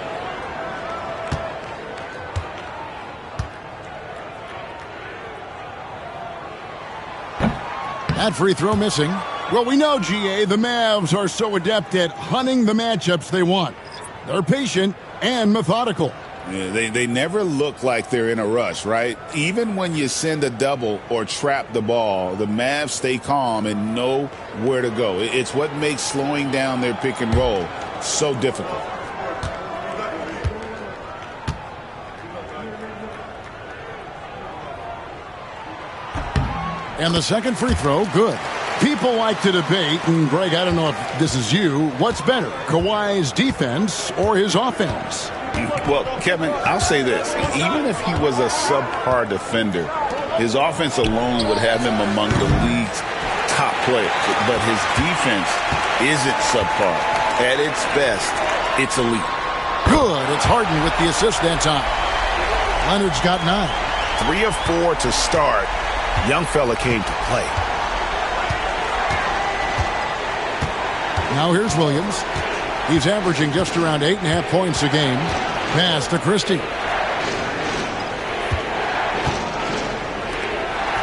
That free throw missing. Well, we know, GA, the Mavs are so adept at hunting the matchups they want. They're patient and methodical. Yeah, they never look like they're in a rush, right? Even when you send a double or trap the ball, the Mavs stay calm and know where to go. It's what makes slowing down their pick and roll so difficult. And the second free throw, good. People like to debate, and Greg, I don't know if this is you, what's better, Kawhi's defense or his offense? Well, Kevin, I'll say this. Even if he was a subpar defender, his offense alone would have him among the league's top players. But his defense isn't subpar. At its best, it's elite. Good. It's Harden with the assist that time. Leonard's got 9. 3 of 4 to start. Young fella came to play. Now here's Williams. He's averaging just around 8.5 points a game. Pass to Christie.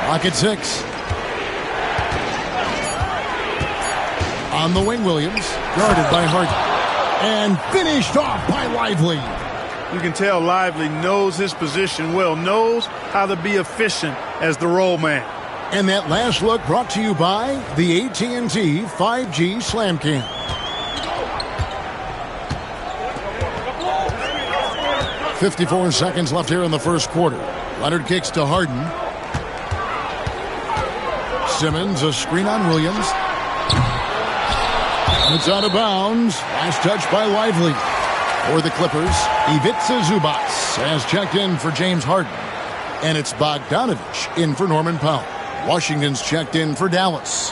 Clock at 6. On the wing, Williams. Guarded by Harden. And finished off by Lively. You can tell Lively knows his position well, knows how to be efficient as the roll man. And that last look brought to you by the AT&T 5G Slam Cam. .54 seconds left here in the first quarter. Leonard kicks to Harden. Simmons, a screen on Williams. It's out of bounds. Last touch by Lively. For the Clippers, Ivica Zubac has checked in for James Harden. And it's Bogdanovich in for Norman Powell. Washington's checked in for Dallas.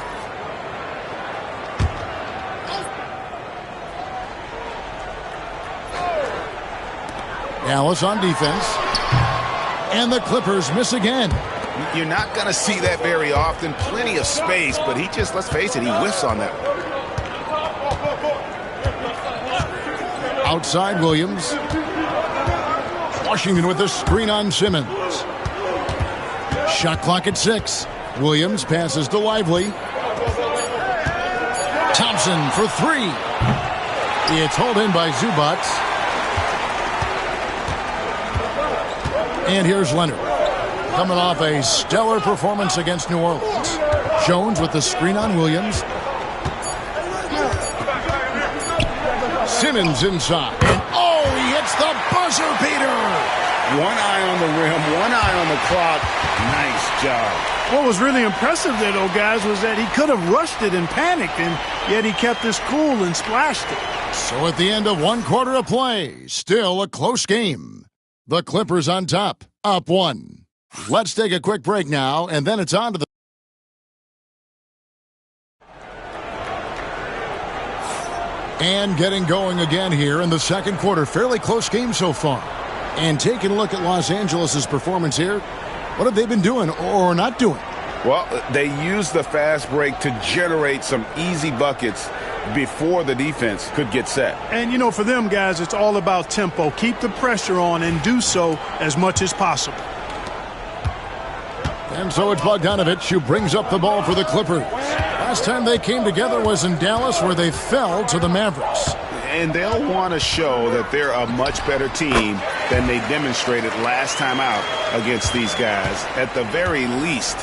Dallas on defense. And the Clippers miss again. You're not going to see that very often. Plenty of space, but he just, let's face it, he whiffs on that. Outside Williams. Washington with the screen on Simmons. Shot clock at 6. Williams passes to Lively. Thompson for 3. It's hauled in by Zubac. And here's Leonard. Coming off a stellar performance against New Orleans. Jones with the screen on Williams. Simmons inside. And oh, he hits the buzzer beater. One eye on the rim, one eye on the clock. Nice job. What was really impressive there, though, guys, was that he could have rushed it and panicked, and yet he kept his cool and splashed it. So at the end of 1 quarter of play, still a close game. The Clippers on top, up 1. Let's take a quick break now, and then it's on to the... And getting going again here in the second quarter. Fairly close game so far. And taking a look at Los Angeles' performance here, what have they been doing or not doing? Well, they used the fast break to generate some easy buckets before the defense could get set. And, you know, for them, guys, it's all about tempo. Keep the pressure on and do so as much as possible. And so it's Bogdanovich who brings up the ball for the Clippers. Last time they came together was in Dallas, where they fell to the Mavericks. And they'll want to show that they're a much better team than they demonstrated last time out against these guys. At the very least,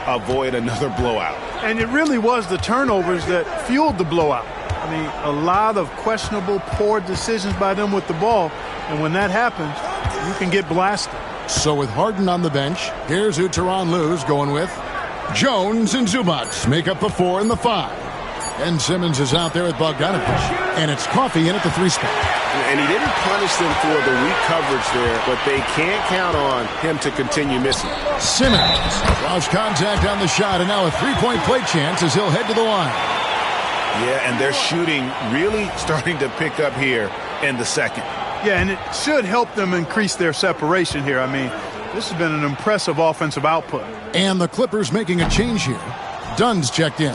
avoid another blowout. And it really was the turnovers that fueled the blowout. I mean, a lot of questionable, poor decisions by them with the ball. And when that happens, you can get blasted. So with Harden on the bench, here's who Tyronn Lue's going with. Jones and Zubac make up the 4 and the 5. And Simmons is out there with Bogdanovich. And it's Coffey in at the 3 spot. And he didn't punish them for the weak coverage there, but they can't count on him to continue missing. Simmons draws contact on the shot, and now a 3-point play chance as he'll head to the line. Yeah, and their shooting really starting to pick up here in the second. Yeah, and it should help them increase their separation here. I mean, this has been an impressive offensive output. And the Clippers making a change here. Dunn's checked in.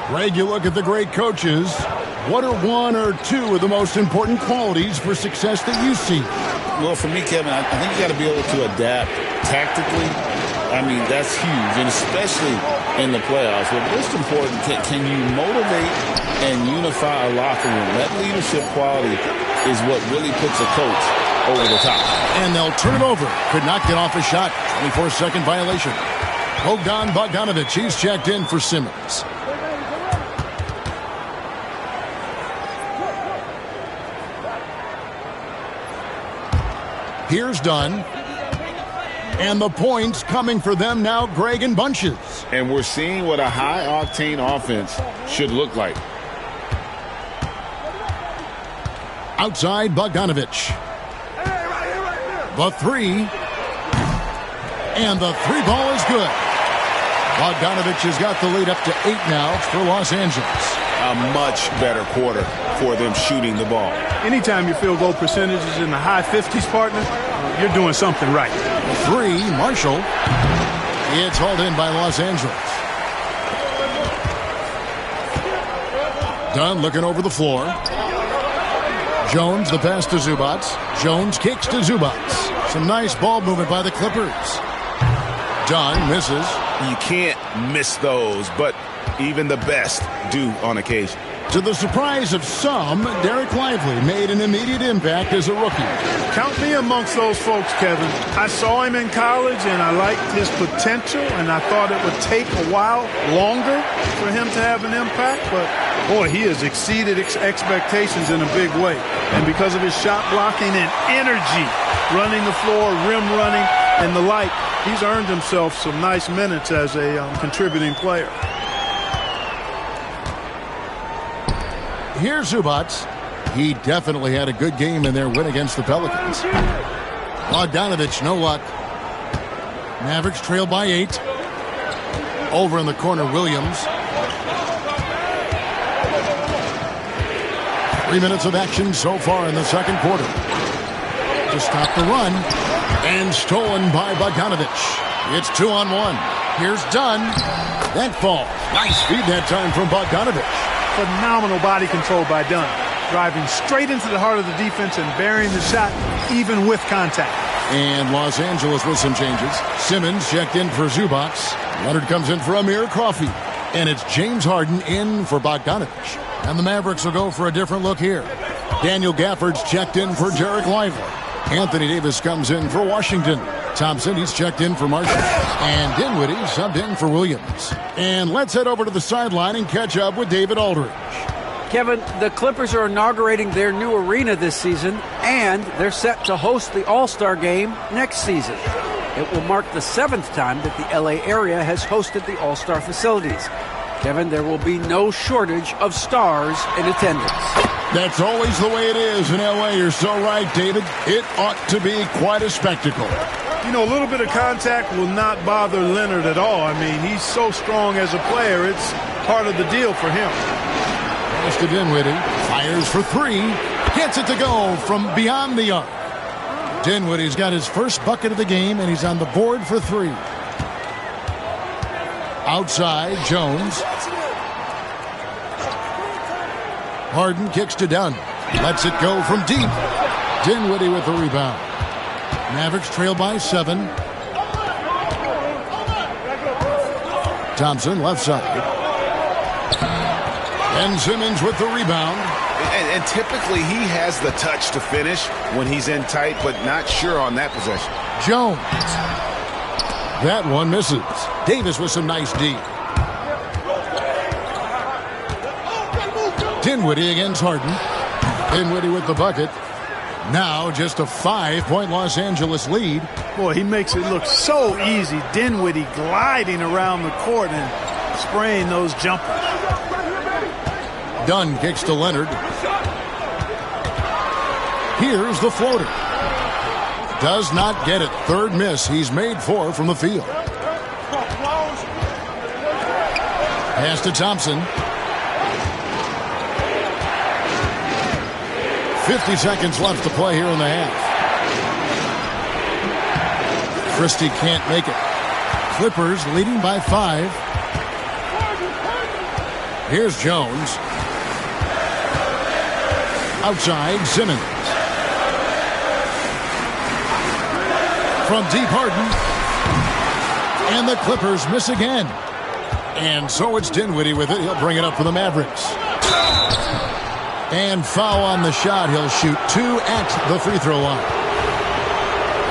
Greg, you look at the great coaches. What are 1 or 2 of the most important qualities for success that you see? Well, for me, Kevin, I think you got to be able to adapt tactically. I mean, that's huge, and especially in the playoffs. But most important, can you motivate and unify a locker room? That leadership quality is what really puts a coach over the top. And they'll turn it over. Could not get off a shot. 24-second violation. Bogdanovich, he's checked in for Simmons. Here's Dunn. And the points coming for them now, Greg, in bunches. And we're seeing what a high-octane offense should look like. Outside, Bogdanovich. The three. And the three ball is good. Bogdanovich has got the lead up to 8 now for Los Angeles. A much better quarter for them shooting the ball. Anytime your field goal percentage is in the high 50s, partner, you're doing something right. The three, Marshall. It's hauled in by Los Angeles. Dunn looking over the floor. Jones, the pass to Zubac. Jones kicks to Zubac. Some nice ball movement by the Clippers. Dunn misses. You can't miss those, but even the best do on occasion. To the surprise of some, Derek Lively made an immediate impact as a rookie. Count me amongst those folks, Kevin. I saw him in college, and I liked his potential, and I thought it would take a while longer for him to have an impact, but boy, he has exceeded expectations in a big way. And because of his shot blocking and energy, running the floor, rim running, and the like, he's earned himself some nice minutes as a contributing player. Here's Zubac. He definitely had a good game in their win against the Pelicans. Bogdanovich, no luck. Mavericks trail by 8. Over in the corner, Williams. 3 minutes of action so far in the second quarter. To stop the run. And stolen by Bogdanovich. It's 2-on-1. Here's Dunn. That fall. Nice feed that time from Bogdanovich. Phenomenal body control by Dunn. Driving straight into the heart of the defense and burying the shot even with contact. And Los Angeles with some changes. Simmons checked in for Zubac. Leonard comes in for Amir Coffey. And it's James Harden in for Bogdanovich. And the Mavericks will go for a different look here. Daniel Gafford's checked in for Derek Lively. Anthony Davis comes in for Washington. Thompson, he's checked in for Marshall. And Dinwiddie subbed in for Williams. And let's head over to the sideline and catch up with David Aldridge. Kevin, the Clippers are inaugurating their new arena this season, and they're set to host the All-Star Game next season. It will mark the 7th time that the LA area has hosted the All-Star facilities. Kevin, there will be no shortage of stars in attendance. That's always the way it is in LA. You're so right, David. It ought to be quite a spectacle. You know, a little bit of contact will not bother Leonard at all. I mean, he's so strong as a player. It's part of the deal for him. Pass to Dinwiddie. Fires for 3. Gets it to go from beyond the arc. Dinwiddie's got his first bucket of the game, and he's on the board for 3. Outside, Jones. Harden kicks to Dunn. Lets it go from deep. Dinwiddie with the rebound. Mavericks trail by 7. Thompson left side. And Simmons with the rebound. And typically he has the touch to finish when he's in tight, but not sure on that possession. Jones. That one misses. Davis with some nice D. Dinwiddie against Harden. Dinwiddie with the bucket. Now just a 5-point Los Angeles lead. Boy, he makes it look so easy. Dinwiddie gliding around the court and spraying those jumpers. Dunn kicks to Leonard. Here's the floater. Does not get it. Third miss. He's made 4 from the field. Pass to Thompson. 50 seconds left to play here in the half. Christie can't make it. Clippers leading by 5. Here's Jones. Outside, Simmons. From deep, Harden. And the Clippers miss again. And so it's Dinwiddie with it. He'll bring it up for the Mavericks. And foul on the shot. He'll shoot 2 at the free throw line.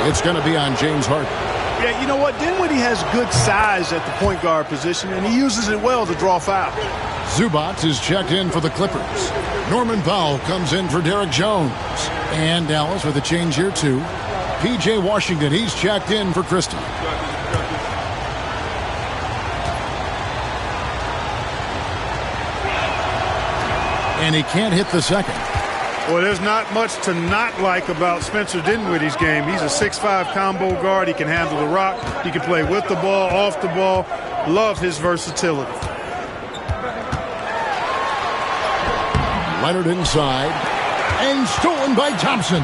It's going to be on James Harden. Yeah, you know what? Dinwiddie has good size at the point guard position, and he uses it well to draw foul. Zubac is checked in for the Clippers. Norman Powell comes in for Derek Jones. And Dallas with a change here, too. P.J. Washington, he's checked in for Christie. And he can't hit the second. Well, there's not much to not like about Spencer Dinwiddie's game. He's a 6'5" combo guard. He can handle the rock. He can play with the ball, off the ball. Love his versatility. Leonard inside. And stolen by Thompson.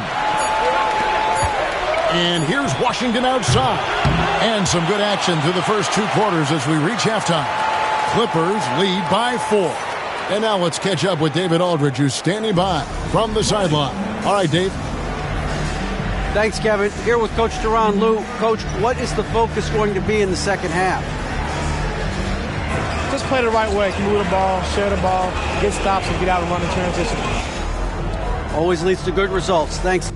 And here's Washington outside. And some good action through the first 2 quarters as we reach halftime. Clippers lead by 4. And now let's catch up with David Aldridge, who's standing by from the sideline. All right, Dave. Thanks, Kevin. Here with Coach Teron Lue. Coach, what is the focus going to be in the second half? Just play the right way. Move the ball, share the ball, get stops, and get out and run in transition. Always leads to good results. Thanks,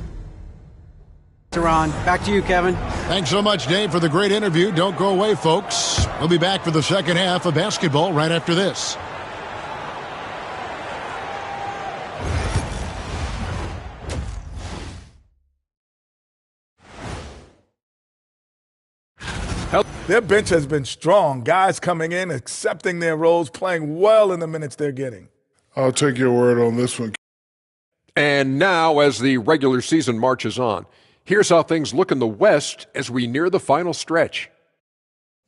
Teron. Back to you, Kevin. Thanks so much, Dave, for the great interview. Don't go away, folks. We'll be back for the second half of basketball right after this. Their bench has been strong. Guys coming in, accepting their roles, playing well in the minutes they're getting. I'll take your word on this one. And now, as the regular season marches on, here's how things look in the West as we near the final stretch.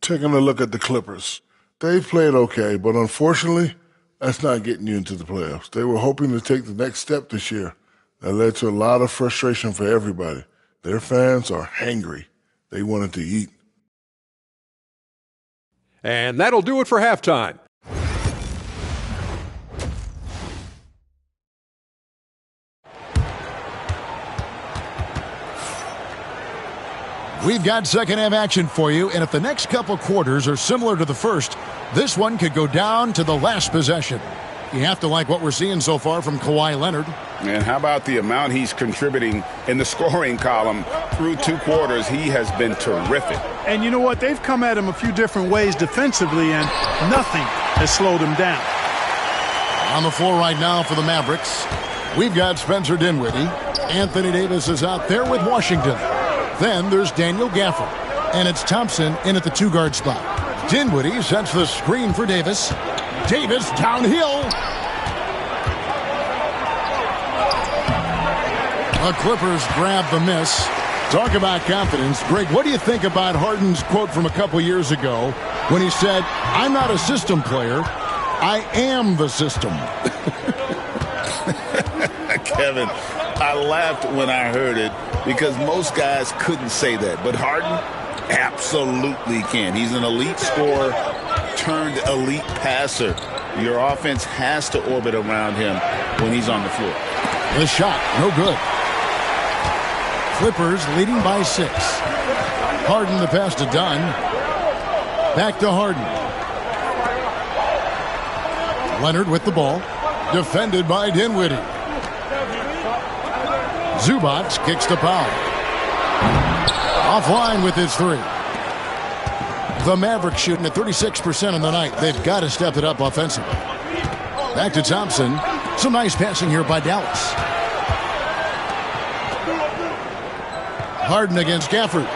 Taking a look at the Clippers. They've played okay, but unfortunately, that's not getting you into the playoffs. They were hoping to take the next step this year. That led to a lot of frustration for everybody. Their fans are hangry. They wanted to eat. And that'll do it for halftime. We've got second half action for you, and if the next couple quarters are similar to the first, this one could go down to the last possession. You have to like what we're seeing so far from Kawhi Leonard. And how about the amount he's contributing in the scoring column through 2 quarters? He has been terrific. And you know what? They've come at him a few different ways defensively, and nothing has slowed him down. On the floor right now for the Mavericks, we've got Spencer Dinwiddie. Anthony Davis is out there with Washington. Then there's Daniel Gafford, and it's Thompson in at the 2-guard spot. Dinwiddie sets the screen for Davis. Davis downhill. The Clippers grab the miss. Talk about confidence. Greg, what do you think about Harden's quote from a couple years ago when he said, "I'm not a system player, I am the system"? Kevin, I laughed when I heard it because most guys couldn't say that. But Harden absolutely can. He's an elite scorer turned elite passer. Your offense has to orbit around him when he's on the floor. The shot, no good. Clippers leading by 6. Harden the pass to Dunn. Back to Harden. Leonard with the ball. Defended by Dinwiddie. Zubac kicks to Powell. Offline with his 3. The Mavericks shooting at 36% on the night. They've got to step it up offensively. Back to Thompson. Some nice passing here by Dallas. Harden against Gafford.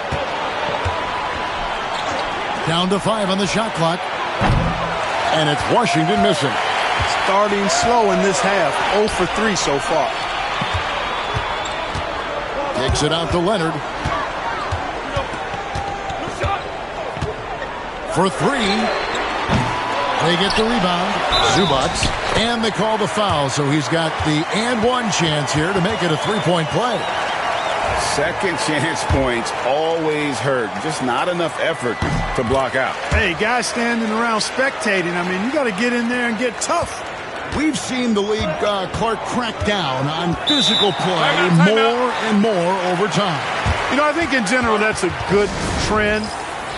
Down to 5 on the shot clock. And it's Washington missing. Starting slow in this half. 0 for 3 so far. Kicks it out to Leonard. For 3. They get the rebound. Zubac. And they call the foul, so he's got the and one chance here to make it a 3-point play. Second chance points always hurt. Just not enough effort to block out. Hey, guys standing around spectating. I mean, you got to get in there and get tough. We've seen the league, Clark, crack down on physical play more and more over time. You know, I think in general that's a good trend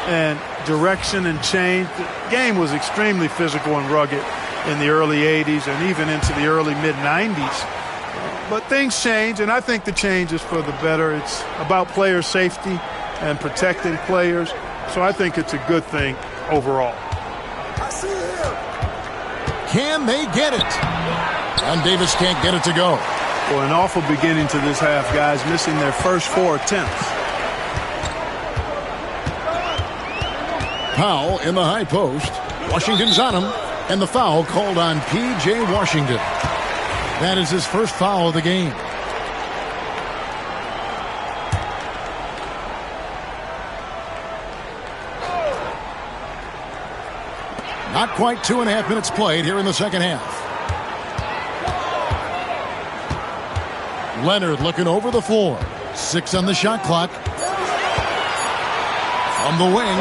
and direction and change. The game was extremely physical and rugged in the early 80s and even into the early mid-90s. But things change, and I think the change is for the better. It's about player safety and protecting players. So I think it's a good thing overall. Can they get it? And Davis can't get it to go. Well, an awful beginning to this half, guys, missing their first 4 attempts. Powell in the high post. Washington's on him, and the foul called on P.J. Washington. That is his first foul of the game. Not quite 2.5 minutes played here in the second half. Leonard looking over the floor. 6 on the shot clock. From the wing.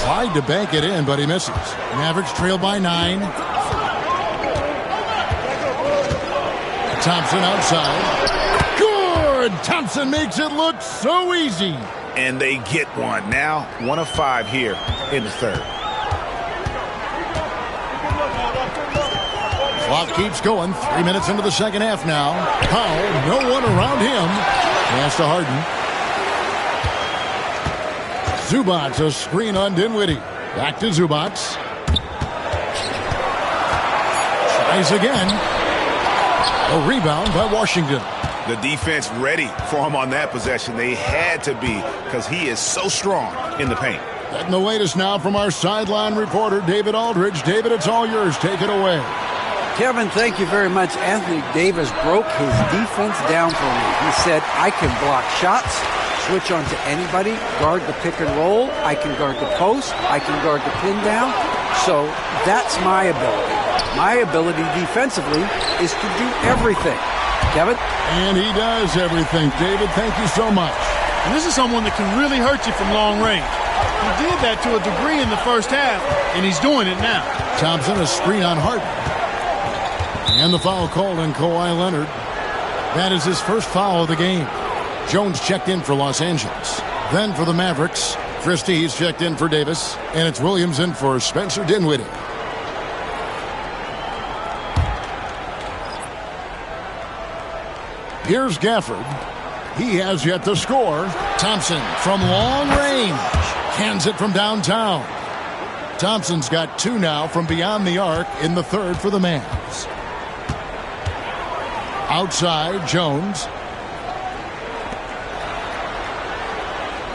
Tried to bank it in, but he misses. Mavericks trail by 9. Thompson outside. Good! Thompson makes it look so easy. And they get one. Now 1 of 5 here in the third. Clock keeps going. 3 minutes into the second half now. Powell, no one around him. Pass to Harden. Zubac, a screen on Dinwiddie. Back to Zubac. Tries again. A rebound by Washington. The defense ready for him on that possession. They had to be because he is so strong in the paint. Getting the latest now from our sideline reporter, David Aldridge. David, it's all yours. Take it away. Kevin, thank you very much. Anthony Davis broke his defense down for me. He said, I can block shots, switch on to anybody, guard the pick and roll, I can guard the post, I can guard the pin down. So that's my ability. My ability defensively is to do everything. Kevin? And he does everything. David, thank you so much. And this is someone that can really hurt you from long range. He did that to a degree in the first half, and he's doing it now. Thompson, a screen on Harden. And the foul called on Kawhi Leonard. That is his first foul of the game. Jones checked in for Los Angeles. Then for the Mavericks, Christie's checked in for Davis. And it's Williams in for Spencer Dinwiddie. Here's Gafford. He has yet to score. Thompson from long range. Hands it from downtown. Thompson's got 2 now from beyond the arc in the third for the Mavs. Outside, Jones.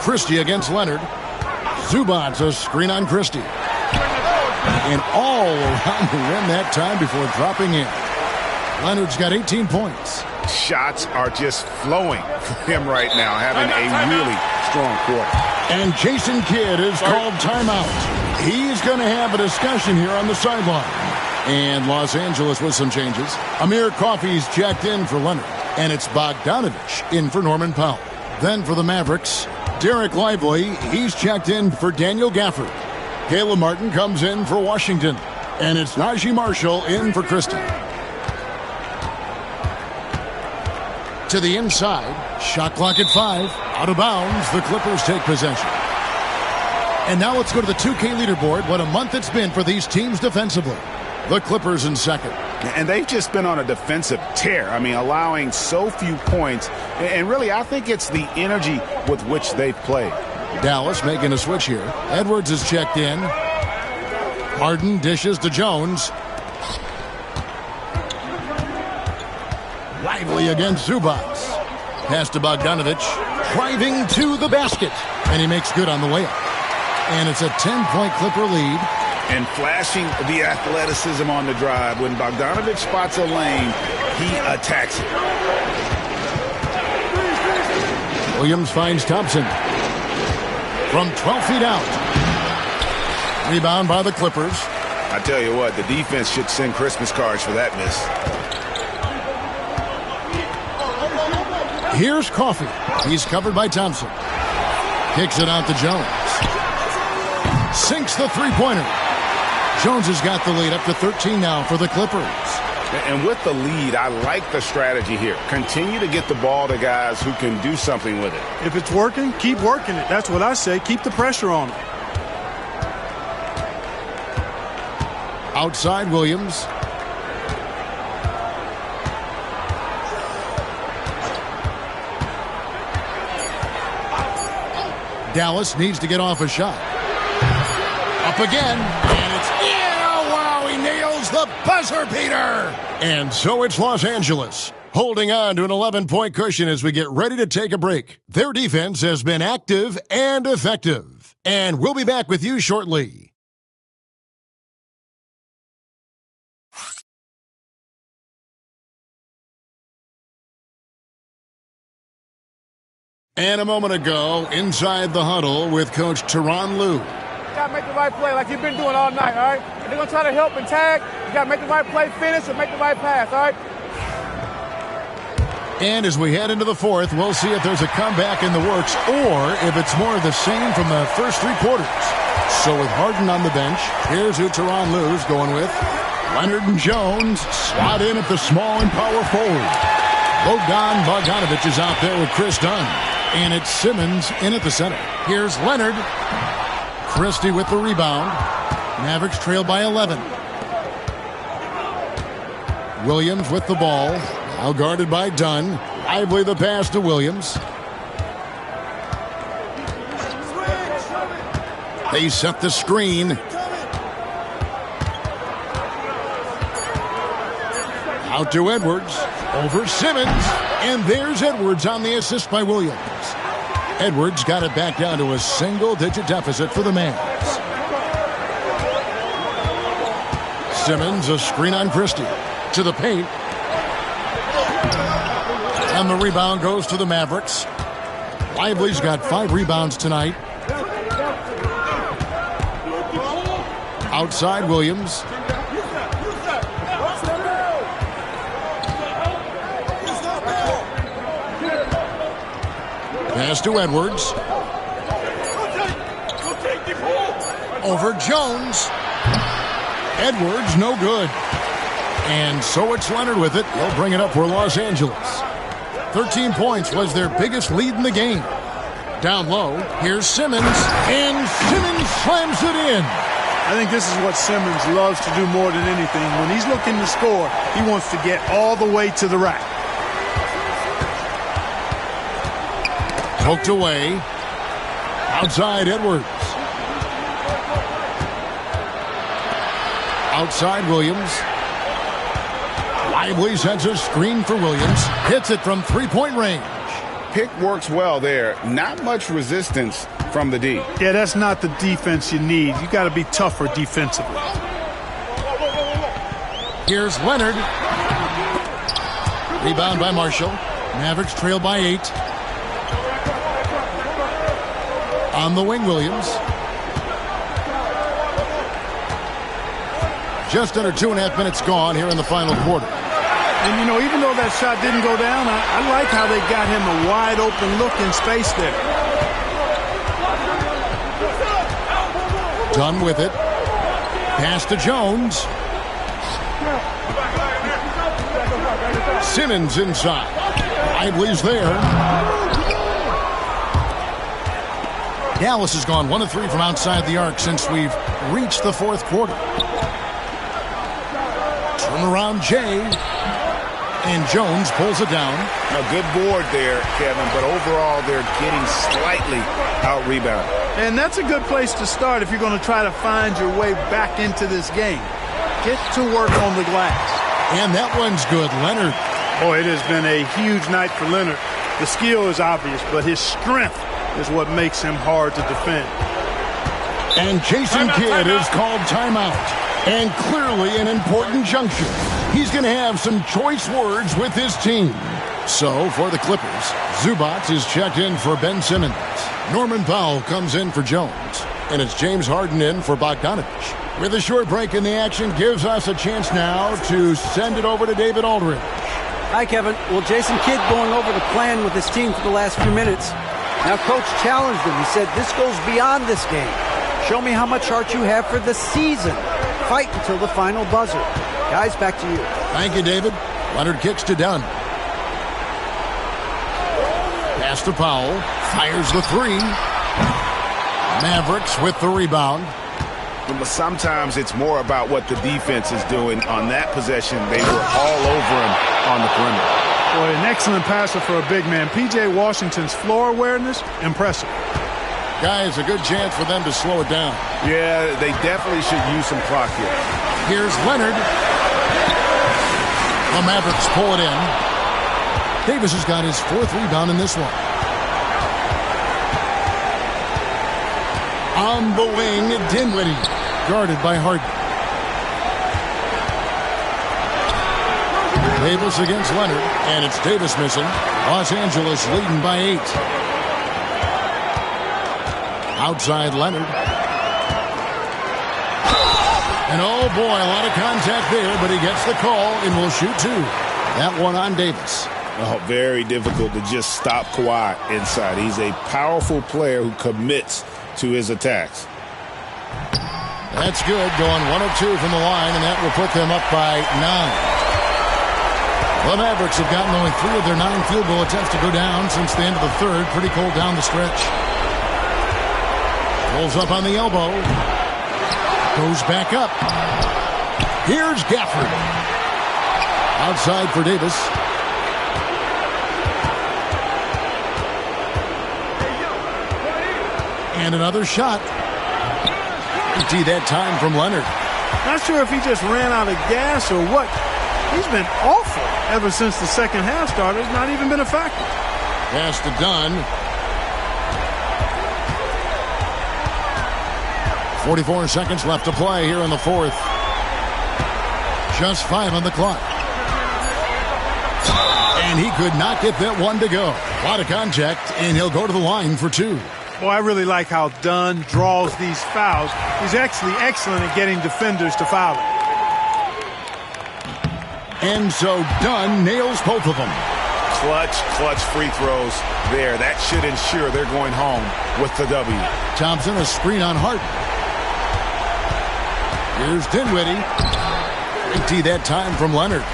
Christie against Leonard. Zubac, a screen on Christie. And all around the rim that time before dropping in. Leonard's got 18 points. Shots are just flowing for him right now, having a really strong quarter. And Jason Kidd is called timeout. He's going to have a discussion here on the sideline. And Los Angeles with some changes. Amir Coffey's checked in for Leonard. And it's Bogdanovich in for Norman Powell. Then for the Mavericks, Derek Lively. He's checked in for Daniel Gafford. Caleb Martin comes in for Washington. And it's Najee Marshall in for Christie. To the inside. Shot clock at 5. Out of bounds. The Clippers take possession. And now let's go to the 2K leaderboard. What a month it's been for these teams defensively. The Clippers in second. And they've just been on a defensive tear. I mean, allowing so few points. And really, I think it's the energy with which they've played. Dallas making a switch here. Edwards is checked in. Harden dishes to Jones. Lively against Zubac. Pass to Bogdanovich. Driving to the basket. And he makes good on the layup. And it's a 10-point Clipper lead. And flashing the athleticism on the drive. When Bogdanovich spots a lane, he attacks it. Williams finds Thompson. From 12 feet out. Rebound by the Clippers. I tell you what, the defense should send Christmas cards for that miss. Here's Coffey. He's covered by Thompson. Kicks it out to Jones. Sinks the three-pointer. Jones has got the lead up to 13 now for the Clippers. And with the lead, I like the strategy here. Continue to get the ball to guys who can do something with it. If it's working, keep working it. That's what I say. Keep the pressure on it. Outside Williams. Dallas needs to get off a shot. Up again, and it's wow, he nails the buzzer beater. And so it's Los Angeles, holding on to an 11-point cushion as we get ready to take a break. Their defense has been active and effective. And we'll be back with you shortly. And a moment ago, inside the huddle with Coach Tyronn Lue. You got to make the right play like you've been doing all night, all right? If they're going to try to help and tag, you got to make the right play, finish, or make the right pass, all right? And as we head into the fourth, we'll see if there's a comeback in the works or if it's more of the same from the first three quarters. So with Harden on the bench, here's who Tyronn Lue's going with. Leonard and Jones slot in at the small and power forward. Bogdanovich is out there with Chris Dunn. And it's Simmons in at the center. Here's Leonard. Christie with the rebound. Mavericks trail by 11. Williams with the ball. Now guarded by Dunn. Lively the pass to Williams. They set the screen. Out to Edwards. Over Simmons. And there's Edwards on the assist by Williams. Edwards got it back down to a single-digit deficit for the Mavs. Simmons, a screen on Christie. To the paint. And the rebound goes to the Mavericks. Lively's got 5 rebounds tonight. Outside Williams. Pass to Edwards. Over Jones. Edwards, no good. And so it's Leonard with it. He'll bring it up for Los Angeles. 13 points was their biggest lead in the game. Down low, here's Simmons. And Simmons slams it in. I think this is what Simmons loves to do more than anything. When he's looking to score, he wants to get all the way to the rack. Poked away. Outside Edwards. Outside Williams. Lively sends a screen for Williams. Hits it from three-point range. Pick works well there. Not much resistance from the D. Yeah, that's not the defense you need. You got to be tougher defensively. Here's Leonard. Rebound by Marshall. Mavericks trail by 8. On the wing, Williams. Just under 2.5 minutes gone here in the final quarter. And, you know, even though that shot didn't go down, I like how they got him a wide open look in space there. Done with it. Pass to Jones. Simmons inside. Lively's there. Dallas has gone 1 of 3 from outside the arc since we've reached the fourth quarter. Turnaround Jay. And Jones pulls it down. A good board there, Kevin, but overall they're getting slightly out-rebounded. And that's a good place to start if you're going to try to find your way back into this game. Get to work on the glass. And that one's good, Leonard. Boy, it has been a huge night for Leonard. The skill is obvious, but his strength is what makes him hard to defend. And Jason Kidd is called timeout. And clearly an important juncture. He's going to have some choice words with his team. So, for the Clippers, Zubac is checked in for Ben Simmons. Norman Powell comes in for Jones. And it's James Harden in for Bogdanovich. With a short break in the action, gives us a chance now to send it over to David Aldridge. Hi, Kevin. Well, Jason Kidd going over the plan with his team for the last few minutes. Now, Coach challenged him. He said, this goes beyond this game. Show me how much heart you have for the season. Fight until the final buzzer. Guys, back to you. Thank you, David. Leonard kicks to Dunn. Pass to Powell. Fires the 3. Mavericks with the rebound. But sometimes it's more about what the defense is doing on that possession. They were all over him on the perimeter. Boy, an excellent passer for a big man. P.J. Washington's floor awareness, impressive. Guys, a good chance for them to slow it down. Yeah, they definitely should use some clock here. Here's Leonard. The Mavericks pull it in. Davis has got his 4th rebound in this one. On the wing, Dinwiddie, guarded by Harden. Davis against Leonard, and it's Davis missing. Los Angeles leading by 8. Outside Leonard. And oh boy, a lot of contact there, but he gets the call and will shoot two. That one on Davis. Oh, very difficult to just stop Kawhi inside. He's a powerful player who commits to his attacks. That's good, going 1 of 2 from the line, and that will put them up by 9. The Mavericks have gotten only 3 of their 9 field goal attempts to go down since the end of the third. Pretty cold down the stretch. Pulls up on the elbow. Goes back up. Here's Gafford. Outside for Davis. And another shot. Empty that time from Leonard. Not sure if he just ran out of gas or what. He's been awful ever since the second half started. He's not even been a factor. Pass to Dunn. 44 seconds left to play here in the fourth. Just 5 on the clock. And he could not get that one to go. A lot of contact, and he'll go to the line for 2. Boy, I really like how Dunn draws these fouls. He's actually excellent at getting defenders to foul him. And so Dunn nails both of them. Clutch free throws there. That should ensure they're going home with the W. Thompson, a screen on Harden. Here's Dinwiddie. Empty that time from Leonard.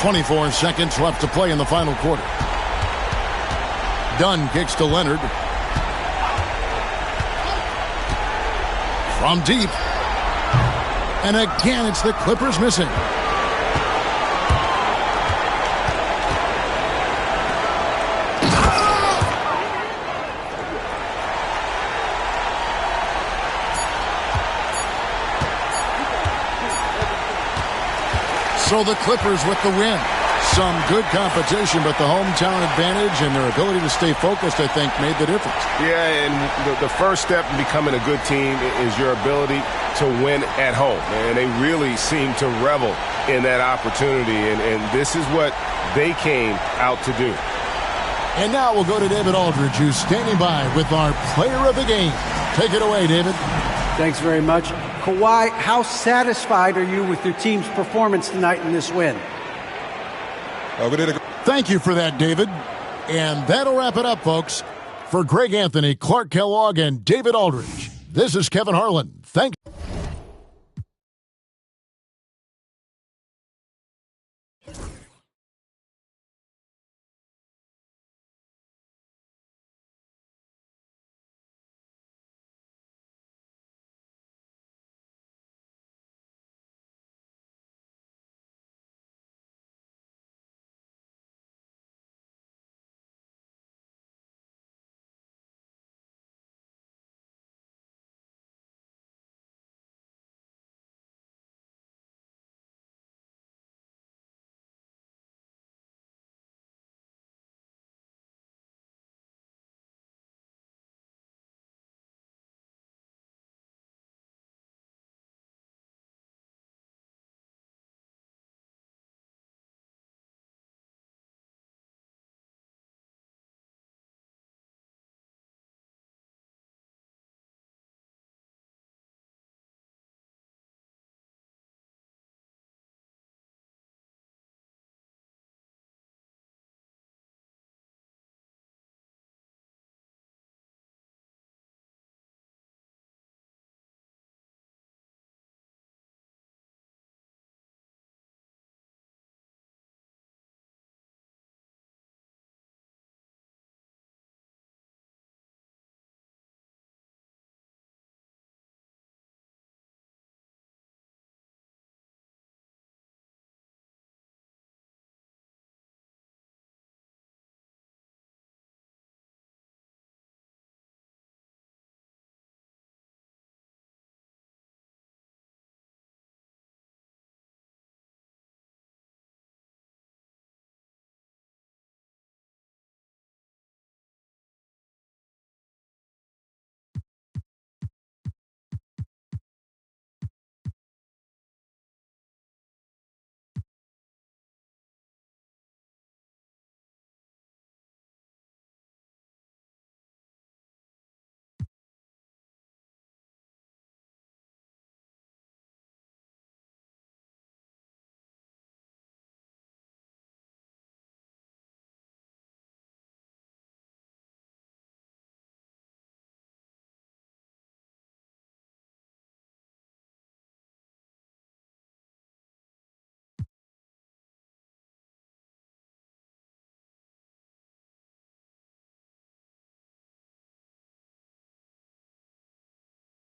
24 seconds left to play in the final quarter. Dunn kicks to Leonard. From deep. And again, it's the Clippers missing. So the Clippers with the win. Some good competition, but the hometown advantage and their ability to stay focused, I think, made the difference. Yeah, and the first step in becoming a good team is your ability to win at home. And they really seem to revel in that opportunity, and this is what they came out to do. And now we'll go to David Aldridge, who's standing by with our player of the game. Take it away, David. Thanks very much. Kawhi, how satisfied are you with your team's performance tonight in this win? Thank you for that, David. And that'll wrap it up, folks. For Greg Anthony, Clark Kellogg, and David Aldridge, this is Kevin Harlan. Thank you.